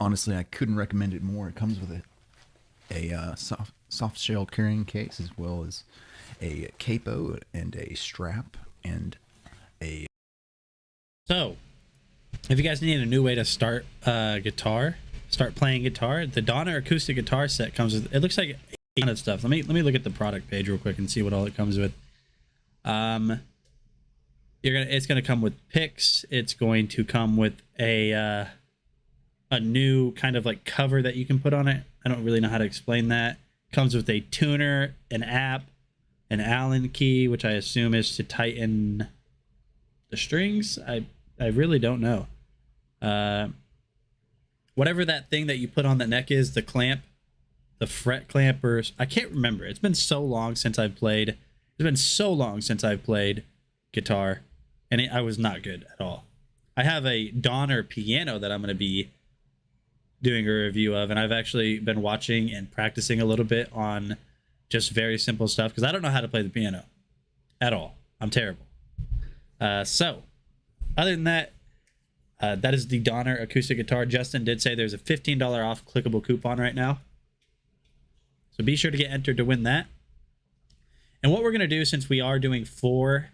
Honestly, I couldn't recommend it more. It comes with a soft shell carrying case, as well as a capo and a strap and a... So, if you guys need a new way to start start playing guitar, the Donner acoustic guitar set comes with, it looks like a ton of stuff. Let me look at the product page real quick and see what all it comes with. It's gonna come with picks. It's going to come with a new kind of like cover that you can put on it. I don't really know how to explain that. Comes with a tuner, an app, an Allen key, which I assume is to tighten the strings. I really don't know. Whatever that thing that you put on the neck is, the clamp, the fret clamp, or I can't remember. It's been so long since I've played. It's been so long since I've played guitar, and I was not good at all. I have a Donner piano that I'm going to be doing a review of, and I've actually been watching and practicing a little bit on just very simple stuff because I don't know how to play the piano at all. I'm terrible. So other than that, that is the Donner acoustic guitar. Justin did say there's a $15 off clickable coupon right now, so be sure to get entered to win that. And what we're going to do, since we are doing four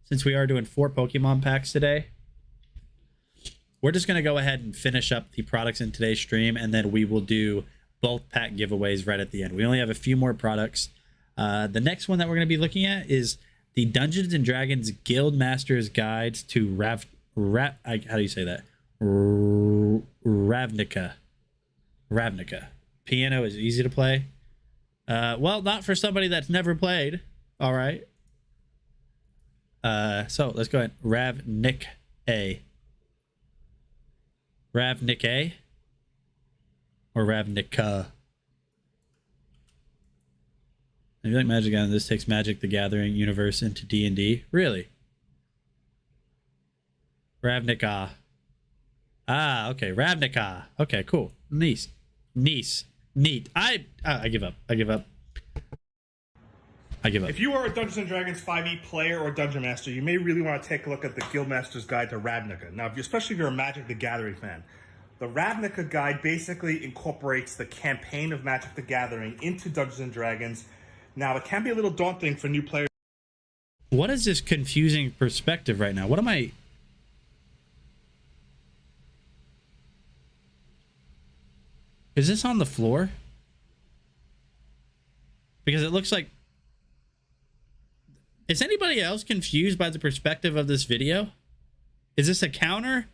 Pokemon packs today, we're just going to go ahead and finish up the products in today's stream, and then we will do both pack giveaways right at the end. We only have a few more products. The next one that we're going to be looking at is the Dungeons & Dragons Guild Master's Guides to how do you say that? Ravnica. Piano is easy to play. Well, not for somebody that's never played. All right. So let's go ahead. Ravnica or Ravnica. If you like Magic the Gathering, this takes Magic the Gathering universe into D&D. Really? Ravnica. Ah, okay. Ravnica. Okay, cool. Neat. I give up. If you are a Dungeons & Dragons 5e player or Dungeon Master, you may really want to take a look at the Guildmaster's Guide to Ravnica. Now, especially if you're a Magic the Gathering fan, the Ravnica Guide basically incorporates the campaign of Magic the Gathering into Dungeons & Dragons. Now, it can be a little daunting for new players. What is this confusing perspective right now? What am I... Is this on the floor? Because it looks like... Is anybody else confused by the perspective of this video? Is this a counter?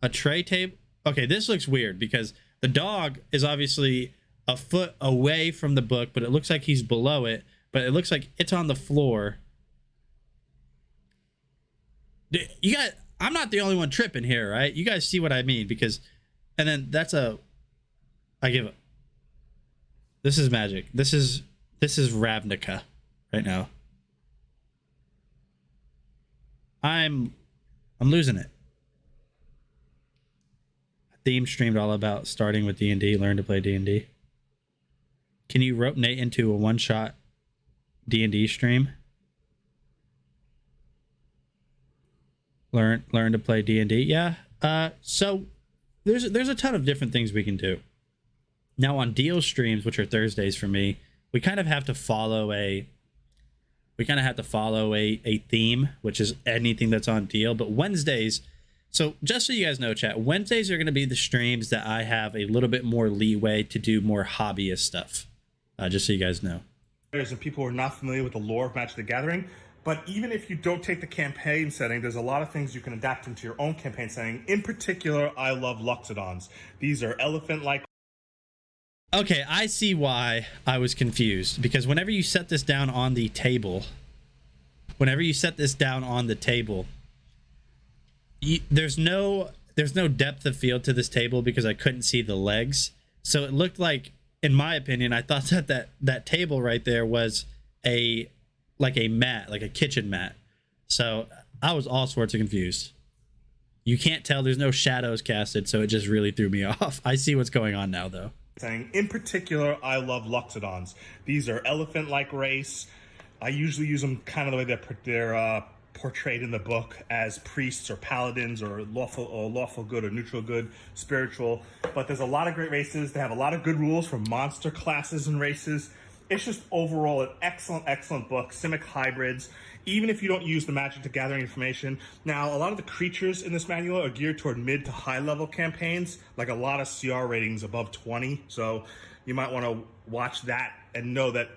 A tray table? Okay, this looks weird because the dog is obviously a foot away from the book, but it looks like he's below it, but it looks like it's on the floor. You guys, I'm not the only one tripping here, right? You guys see what I mean? Because, and then that's a... I give up. This is magic. This is Ravnica right now. I'm I'm losing it. Theme streamed all about starting with D&D, learn to play D&D. Can you rope Nate into a one-shot D&D stream? Learn to play D&D. Yeah. So there's a ton of different things we can do. Now on deal streams, which are Thursdays for me, we kind of have to follow a theme, which is anything that's on deal. But Wednesdays, so just so you guys know, chat, Wednesdays are going to be the streams that I have a little bit more leeway to do more hobbyist stuff. Just so you guys know. And people who are not familiar with the lore of Magic the Gathering, but even if you don't take the campaign setting, there's a lot of things you can adapt into your own campaign setting. In particular, I love Loxodons. These are elephant-like. Okay, I see why I was confused, because whenever you set this down on the table, there's no depth of field to this table because I couldn't see the legs. So it looked like, in my opinion, I thought that table right there was a mat, like a kitchen mat. So I was all sorts of confused. You can't tell, there's no shadows casted, so it just really threw me off. I see what's going on now, though. In particular, I love Loxodons. These are elephant-like race. I usually use them kind of the way they're portrayed in the book as priests or paladins or lawful good or neutral good, spiritual. But there's a lot of great races. They have a lot of good rules for monster classes and races. It's just overall an excellent book. Simic hybrids, even if you don't use the Magic the Gathering information. Now, a lot of the creatures in this manual are geared toward mid to high level campaigns, like a lot of CR ratings above 20. So you might want to watch that and know that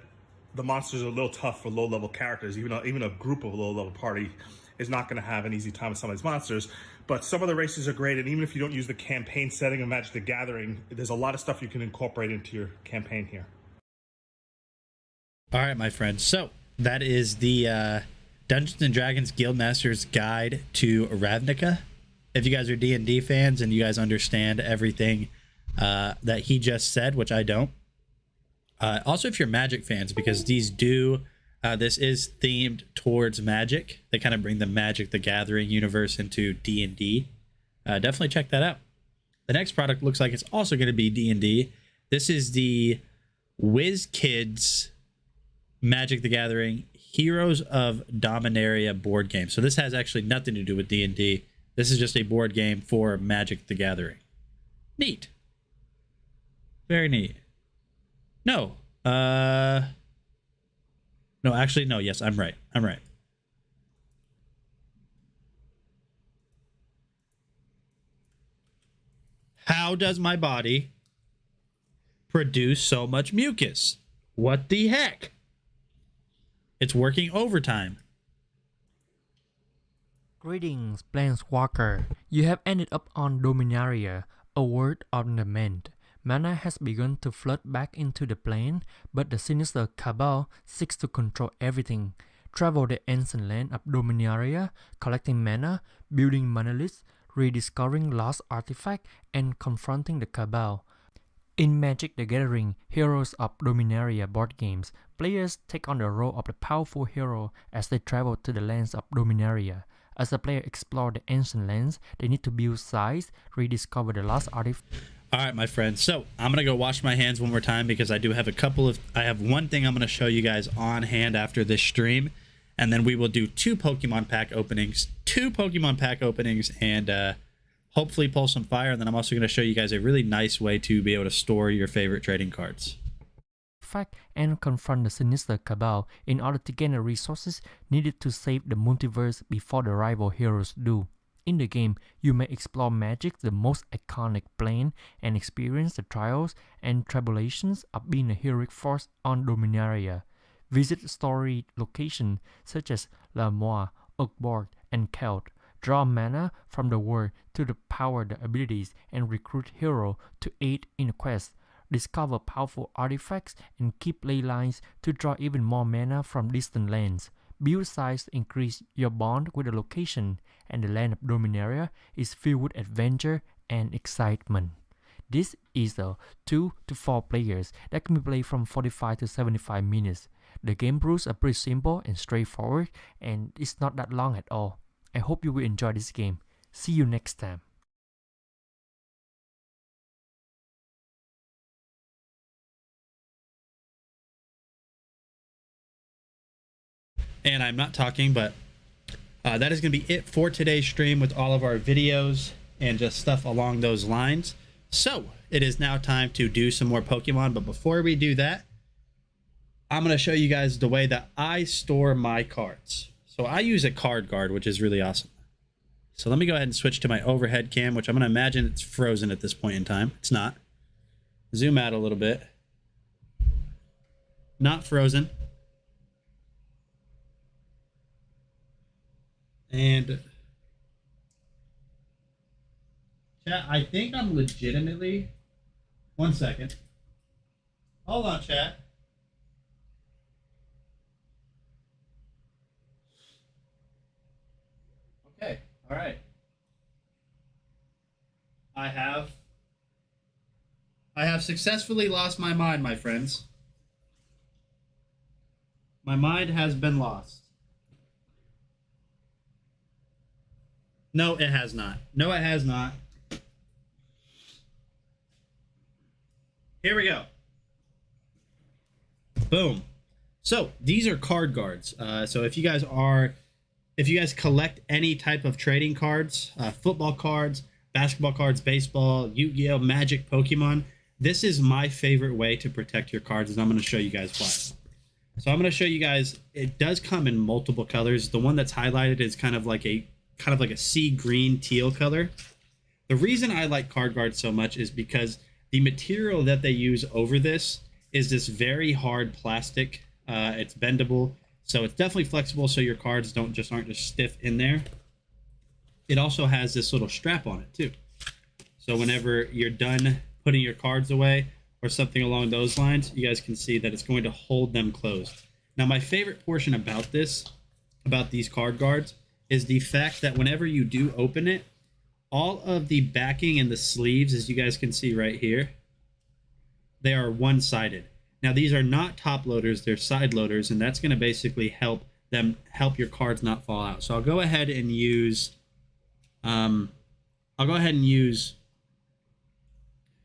the monsters are a little tough for low level characters. Even a group of low level party is not going to have an easy time with some of these monsters. But some of the races are great, and even if you don't use the campaign setting of Magic the Gathering, there's a lot of stuff you can incorporate into your campaign here. All right, my friends. So that is the Dungeons and Dragons Guildmaster's Guide to Ravnica. If you guys are D&D fans and you guys understand everything that he just said, which I don't. Also, if you're Magic fans, because this is themed towards Magic. They kind of bring the Magic the Gathering universe into D&D. Definitely check that out. The next product looks like it's also going to be D&D. This is the WizKids Magic the Gathering Heroes of Dominaria board game. So this has actually nothing to do with D&D. This is just a board game for Magic the Gathering. Neat. Very neat. No. No, actually, no. Yes, I'm right. How does my body produce so much mucus? What the heck? It's working overtime. Greetings, Planeswalker. You have ended up on Dominaria, a world ornament. Mana has begun to flood back into the plane, but the sinister Cabal seeks to control everything. Travel the ancient land of Dominaria, collecting mana, building monoliths, rediscovering lost artifacts, and confronting the Cabal. In Magic the Gathering Heroes of Dominaria board games, players take on the role of the powerful hero as they travel to the lands of Dominaria. As the player explores the ancient lands, they need to build sites, rediscover the lost artifacts. All right, my friends. So I'm going to go wash my hands one more time because I do have I have one thing I'm going to show you guys on hand after this stream. And then we will do two Pokemon pack openings, and hopefully pull some fire. And then I'm also going to show you guys a really nice way to be able to store your favorite trading cards. And confront the sinister Cabal in order to gain the resources needed to save the multiverse before the rival heroes do. In the game, you may explore Magic, the most iconic plane, and experience the trials and tribulations of being a heroic force on Dominaria. Visit story locations such as La Moire, Oakborg, and Keld. Draw mana from the world to power the abilities and recruit heroes to aid in the quest. Discover powerful artifacts and keep ley lines to draw even more mana from distant lands. Build sites to increase your bond with the location, and the land of Dominaria is filled with adventure and excitement. This is the 2 to 4 players that can be played from 45 to 75 minutes. The game rules are pretty simple and straightforward, and it's not that long at all. I hope you will enjoy this game. See you next time. And I'm not talking, but that is going to be it for today's stream with all of our videos and just stuff along those lines. So it is now time to do some more Pokemon. But before we do that, I'm going to show you guys the way that I store my cards. So I use a card guard, which is really awesome. So let me go ahead and switch to my overhead cam, which I'm going to imagine it's frozen at this point in time. It's not. Zoom out a little bit. Not frozen. And chat, I think I'm legitimately... One second. Hold on, chat. Okay, all right. I have successfully lost my mind, my friends. My mind has been lost. No, it has not. No, it has not. Here we go. Boom. So these are card guards. So if you guys collect any type of trading cards, football cards, basketball cards, baseball, Yu-Gi-Oh, Magic, Pokemon, this is my favorite way to protect your cards, and I'm going to show you guys why. So I'm going to show you guys, it does come in multiple colors. The one that's highlighted is kind of like a sea green teal color. The reason I like card guards so much is because the material that they use over this is this very hard plastic. It's bendable, so it's definitely flexible, so your cards aren't just stiff in there. It also has this little strap on it too. So whenever you're done putting your cards away or something along those lines, you guys can see that it's going to hold them closed. Now, my favorite portion about these card guards is the fact that whenever you do open it, all of the backing and the sleeves, as you guys can see right here, they are one-sided. Now, these are not top loaders, they're side loaders, and that's going to basically help your cards not fall out. So I'll go ahead and use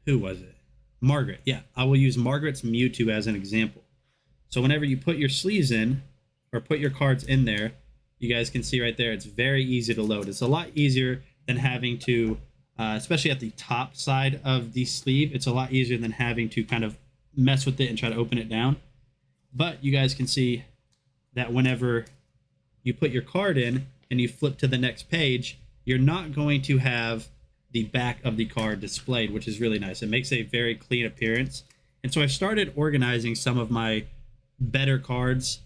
who was it? Margaret. Yeah, I will use Margaret's Mewtwo as an example. So whenever you put your sleeves in or put your cards in there, you guys can see right there, it's very easy to load. It's a lot easier than having to, especially at the top side of the sleeve, it's a lot easier than having to kind of mess with it and try to open it down. But you guys can see that whenever you put your card in and you flip to the next page, you're not going to have the back of the card displayed, which is really nice. It makes a very clean appearance. And so I started organizing some of my better cards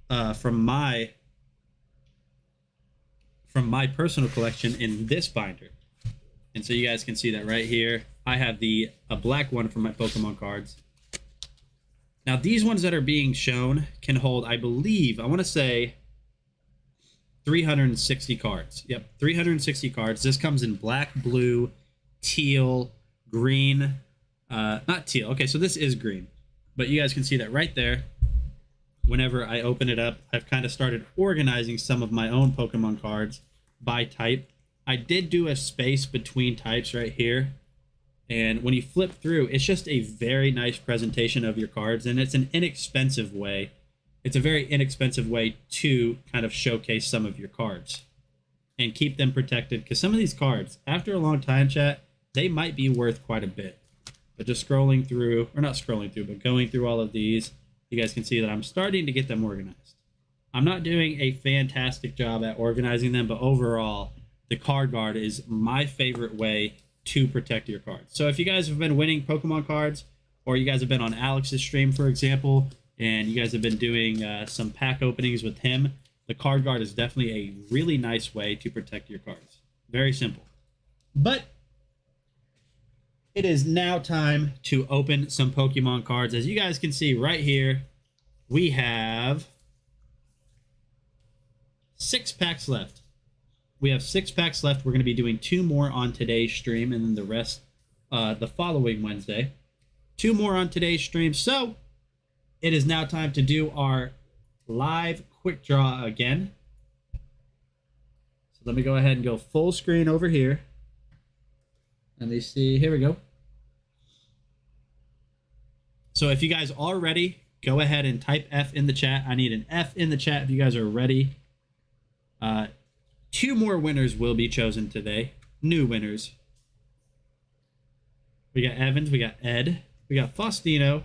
from my personal collection in this binder. And so you guys can see that right here. I have a black one for my Pokemon cards. Now these ones that are being shown can hold, I believe, I want to say 360 cards. Yep, 360 cards. This comes in black, blue, teal, green, not teal. Okay, so this is green. But you guys can see that right there. Whenever I open it up, I've kind of started organizing some of my own Pokemon cards by type. I did do a space between types right here. And when you flip through, it's just a very nice presentation of your cards. And it's an inexpensive way. It's a very inexpensive way to kind of showcase some of your cards and keep them protected. Because some of these cards, after a long time, chat, they might be worth quite a bit. But just scrolling through, or not scrolling through, but going through all of these, you guys can see that I'm starting to get them organized. I'm not doing a fantastic job at organizing them, but overall, the card guard is my favorite way to protect your cards. So if you guys have been winning Pokemon cards, or you guys have been on Alex's stream, for example, and you guys have been doing some pack openings with him, the card guard is definitely a really nice way to protect your cards. Very simple. But it is now time to open some Pokemon cards. As you guys can see right here, we have 6 packs left. We have 6 packs left. We're going to be doing 2 more on today's stream, and then the rest the following Wednesday. 2 more on today's stream. So it is now time to do our live quick draw again. So let me go ahead and go full screen over here. And they see, here we go. So if you guys are ready, go ahead and type F in the chat. I need an F in the chat if you guys are ready. 2 more winners will be chosen today. New winners. We got Evans, we got Ed, we got Faustino.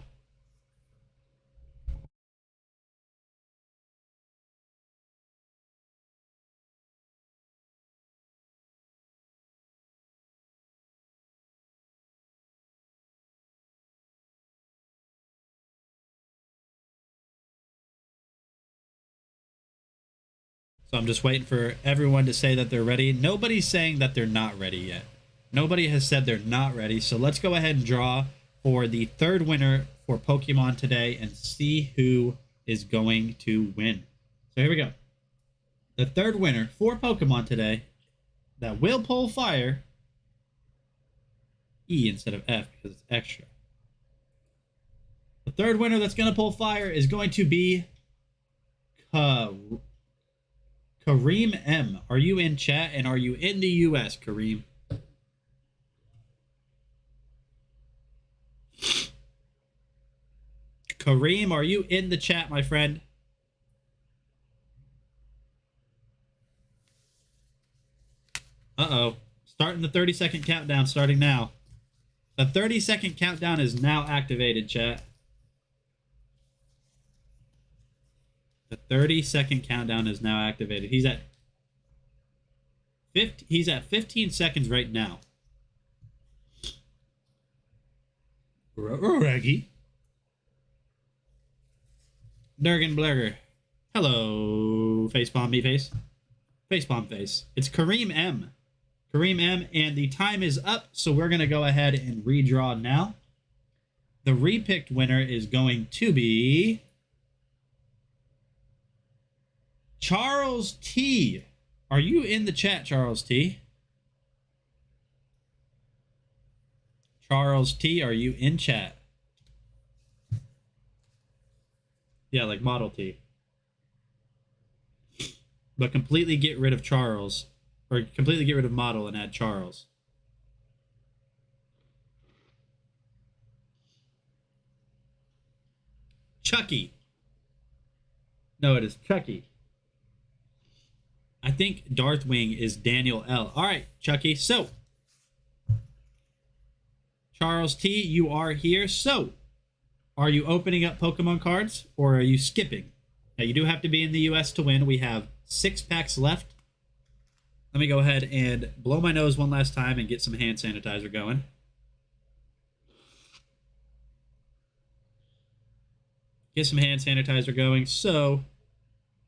So I'm just waiting for everyone to say that they're ready. Nobody's saying that they're not ready yet. Nobody has said they're not ready. So let's go ahead and draw for the 3rd winner for Pokemon today and see who is going to win. So here we go. The 3rd winner for Pokemon today that will pull fire. E instead of F because it's extra. The 3rd winner that's going to pull fire is going to be Kareem M. Are you in chat and are you in the US, Kareem? Kareem, are you in the chat, my friend? Uh-oh. Starting the 30-second countdown starting now. The 30-second countdown is now activated, chat. The 30-second countdown is now activated. He's at 15 seconds right now. Reggie. Durgan Blurger. Hello, facepalm me face. Facepalm face. It's Kareem M. Kareem M, and the time is up, so we're going to go ahead and redraw now. The repicked winner is going to be Charles T. Are you in the chat, Charles T? Charles T, are you in chat? Yeah, like Model T. But completely get rid of Charles. Or completely get rid of Model and add Charles. Chucky. No, it is Chucky. I think Darthwing is Daniel L. All right, Chucky. So, Charles T, you are here. So, are you opening up Pokemon cards or are you skipping? Now, you do have to be in the US to win. We have 6 packs left. Let me go ahead and blow my nose one last time and get some hand sanitizer going. Get some hand sanitizer going so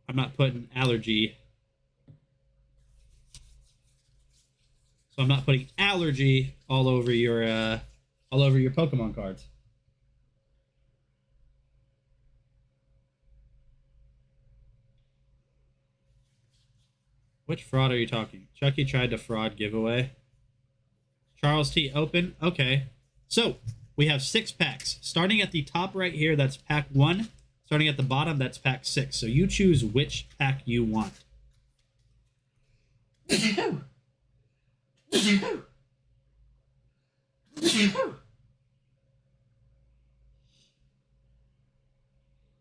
I'm not putting allergy. So I'm not putting allergy all over your Pokemon cards. Which fraud are you talking? Chucky tried to fraud giveaway. Charles T, open. Okay. So, we have 6 packs. Starting at the top right here, that's pack 1. Starting at the bottom, that's pack 6. So you choose which pack you want.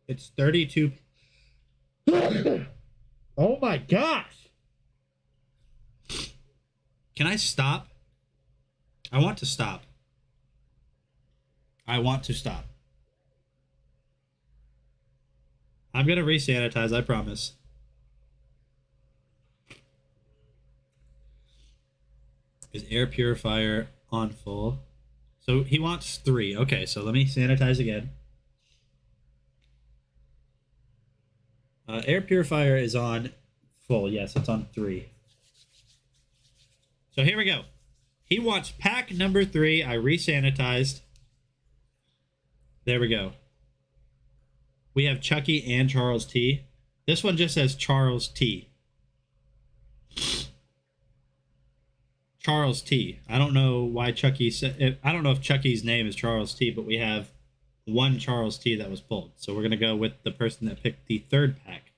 It's 32. Oh my gosh. Can I stop? I want to stop. I want to stop. I'm going to re-sanitize, I promise. Is air purifier on full? So he wants 3. Okay, so let me sanitize again. Air purifier is on full. Yes, it's on 3. So here we go. He wants pack number 3. I re-sanitized. There we go. We have Chucky and Charles T. This one just says Charles T. Charles T. I don't know why Chucky said. I don't know if Chucky's name is Charles T, but we have one Charles T that was pulled. So we're going to go with the person that picked the 3rd pack.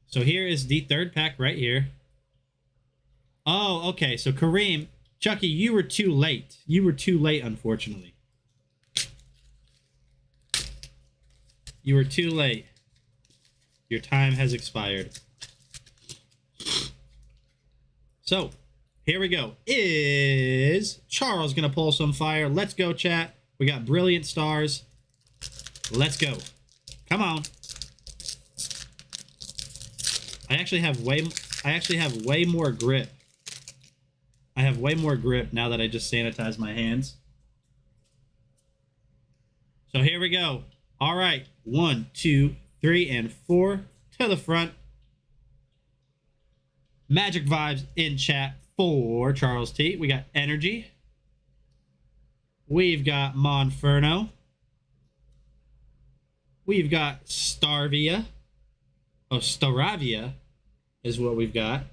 So here is the third pack right here. Oh, okay. So Kareem, Chucky, you were too late. You were too late, unfortunately. You were too late. Your time has expired. So, here we go. Is Charles going to pull some fire? Let's go, chat. We got brilliant stars. Let's go. Come on. I actually have way more grip. I have way more grip now that I just sanitized my hands. So here we go. All right. 1, 2, 3, and 4 to the front. Magic vibes in chat for Charles T. We got Energy. We've got Monferno. We've got Starvia. Oh, Staravia is what we've got.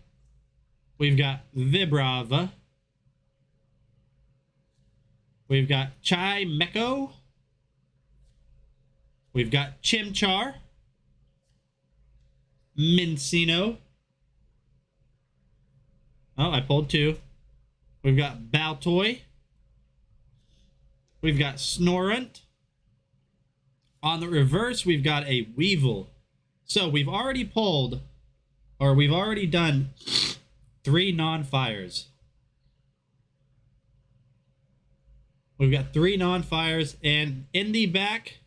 We've got Vibrava. We've got Chai Meko. We've got Chimchar. Mincino. Oh, I pulled 2. We've got Baltoy. We've got Snorunt. On the reverse, we've got a Weevil. So we've already pulled, or we've already done 3 non-fires. We've got 3 non-fires, and in the back,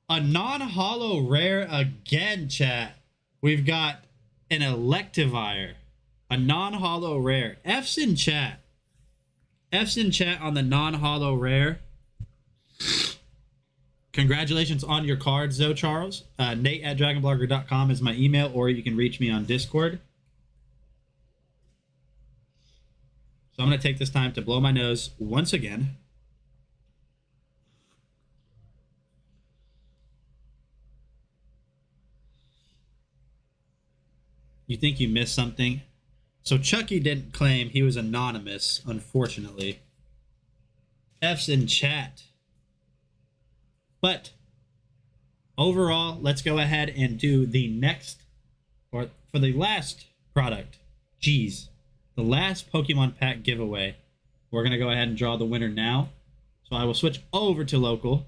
a non-holo rare again, chat. We've got an Electivire, a non-holo rare. F's in chat. F's in chat on the non-holo rare. Congratulations on your cards, though, Charles. Nate@dragonblogger.com is my email, or you can reach me on Discord. So I'm going to take this time to blow my nose once again. You think you missed something? So Chucky didn't claim he was anonymous, unfortunately. F's in chat. But overall, let's go ahead and do the next, or for the last product. Geez, the last Pokemon pack giveaway. We're going to go ahead and draw the winner now. So I will switch over to local.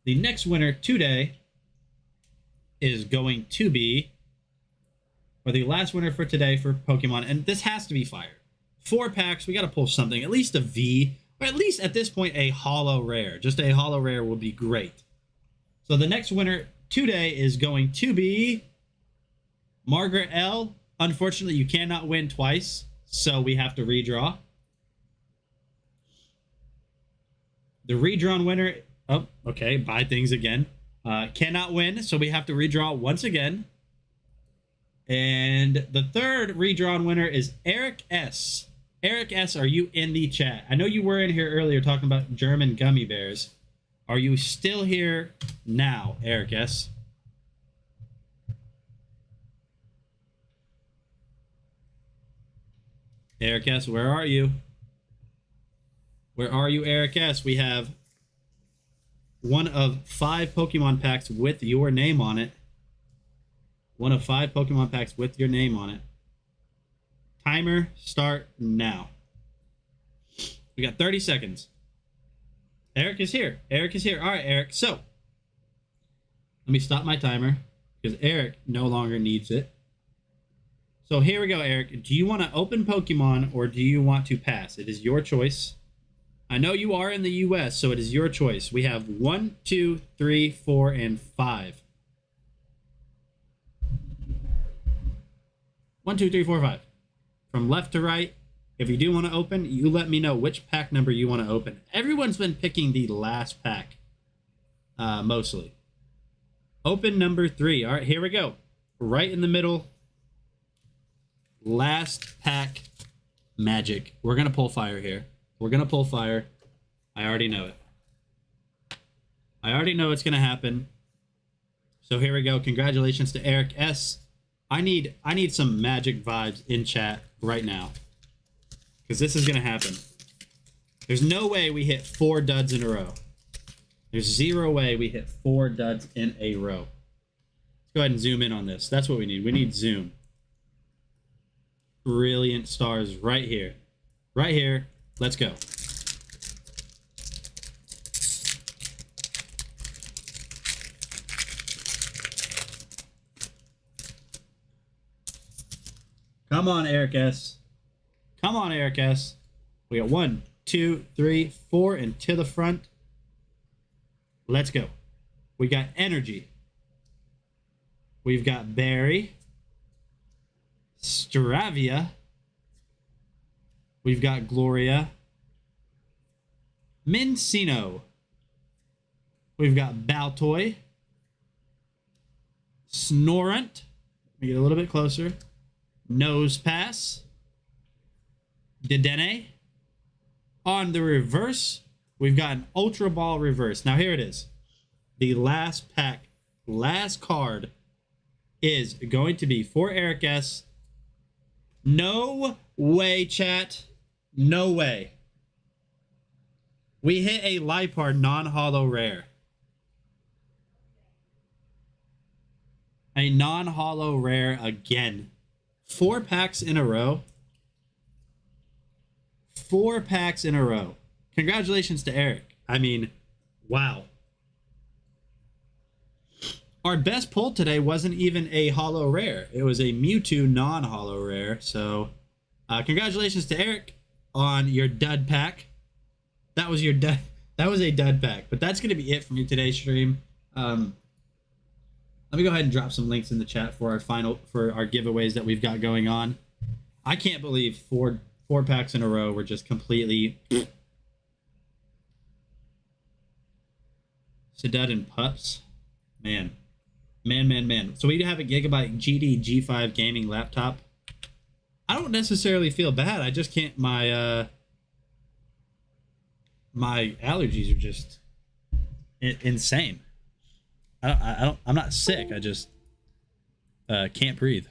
The next winner today is going to be, or the last winner for today for Pokemon, and this has to be fire. 4 packs, we got to pull something, at least a V, or at least at this point a holo rare. Just a holo rare will be great. So the next winner today is going to be Margaret L. Unfortunately, you cannot win twice, so we have to redraw. The redrawn winner, oh, okay, buy things again. Cannot win, so we have to redraw once again. And the third redrawn winner is Eric S. Eric S., are you in the chat? I know you were in here earlier talking about German gummy bears. Are you still here now, Eric S.? Eric S., where are you? Where are you, Eric S.? We have one of 5 Pokemon packs with your name on it. One of 5 Pokemon packs with your name on it. Timer start now. We got 30 seconds. Eric is here. Eric is here. All right, Eric. So, let me stop my timer because Eric no longer needs it. So here we go, Eric. Do you want to open Pokemon or do you want to pass? It is your choice. I know you are in the US, so it is your choice. We have 1, 2, 3, 4, and 5. 1, 2, 3, 4, 5. From left to right, if you do want to open, you let me know which pack number you want to open. Everyone's been picking the last pack, mostly. Open number 3. All right, here we go. Right in the middle. Last pack magic. We're going to pull fire here. We're going to pull fire. I already know it. I already know it's going to happen. So here we go. Congratulations to Eric S. I need some magic vibes in chat right now. Because this is going to happen. There's no way we hit 4 duds in a row. There's 0 way we hit 4 duds in a row. Let's Go ahead and zoom in on this. That's what we need. We need zoom. Brilliant stars right here. Right here. Let's go. Come on, Eric S. Come on, Eric S. We got 1, 2, 3, 4, and to the front. Let's go. We got energy. We've got Barry. Stravia. We've got Gloria. Mincino. We've got Baltoy. Snorant. Let me get a little bit closer. Nose Pass. Dedenne. On the reverse, we've got an Ultra Ball reverse. Now here it is. The last pack, last card is going to be for Eric S. No way, chat. No way. We hit a Lipard non-holo rare. A non-holo rare again. 4 packs in a row. 4 packs in a row. Congratulations to Eric. I mean, wow. Our best pull today wasn't even a holo rare. It was a Mewtwo non-holo rare. So, congratulations to Eric on your dud pack. That was your dud. That was a dud pack. But that's going to be it for me today's stream. Let me go ahead and drop some links in the chat for our giveaways that we've got going on. I can't believe four packs in a row were just completely Sedud and Pups. Man. So we have a Gigabyte GD G5 gaming laptop. I don't necessarily feel bad. I just can't. My allergies are just insane. I'm not sick. I just can't breathe.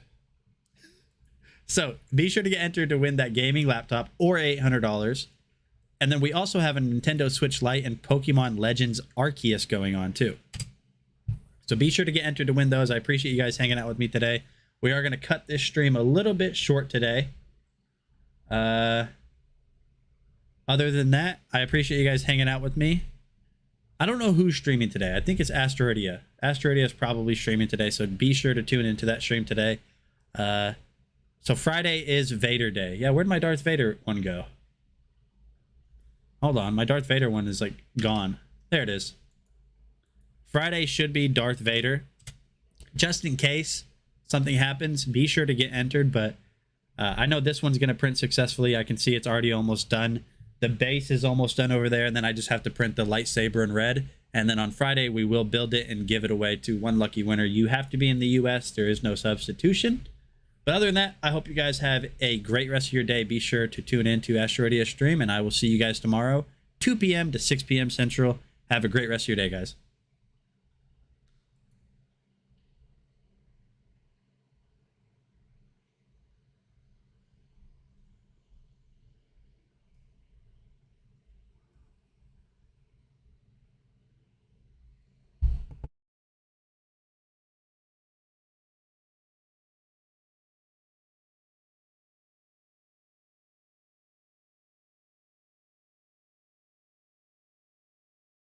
So be sure to get entered to win that gaming laptop or $800. And then we also have a Nintendo Switch Lite and Pokemon Legends Arceus going on too. So be sure to get entered to win those. I appreciate you guys hanging out with me today. We are going to cut this stream a little bit short today. Other than that, I appreciate you guys hanging out with me. I don't know who's streaming today. I think it's Asteroidia. Asteroidia is probably streaming today, so be sure to tune into that stream today. So Friday is Vader Day. Yeah, where'd my Darth Vader one go? Hold on, my Darth Vader one is like gone. There it is. Friday should be Darth Vader. Just in case something happens, be sure to get entered, but I know this one's going to print successfully. I can see it's already almost done. The base is almost done over there, and then I just have to print the lightsaber in red. And then on Friday, we will build it and give it away to one lucky winner. You have to be in the US. There is no substitution. But other than that, I hope you guys have a great rest of your day. Be sure to tune in to Asteroidia stream, and I will see you guys tomorrow, 2 p.m. to 6 p.m. Central. Have a great rest of your day, guys.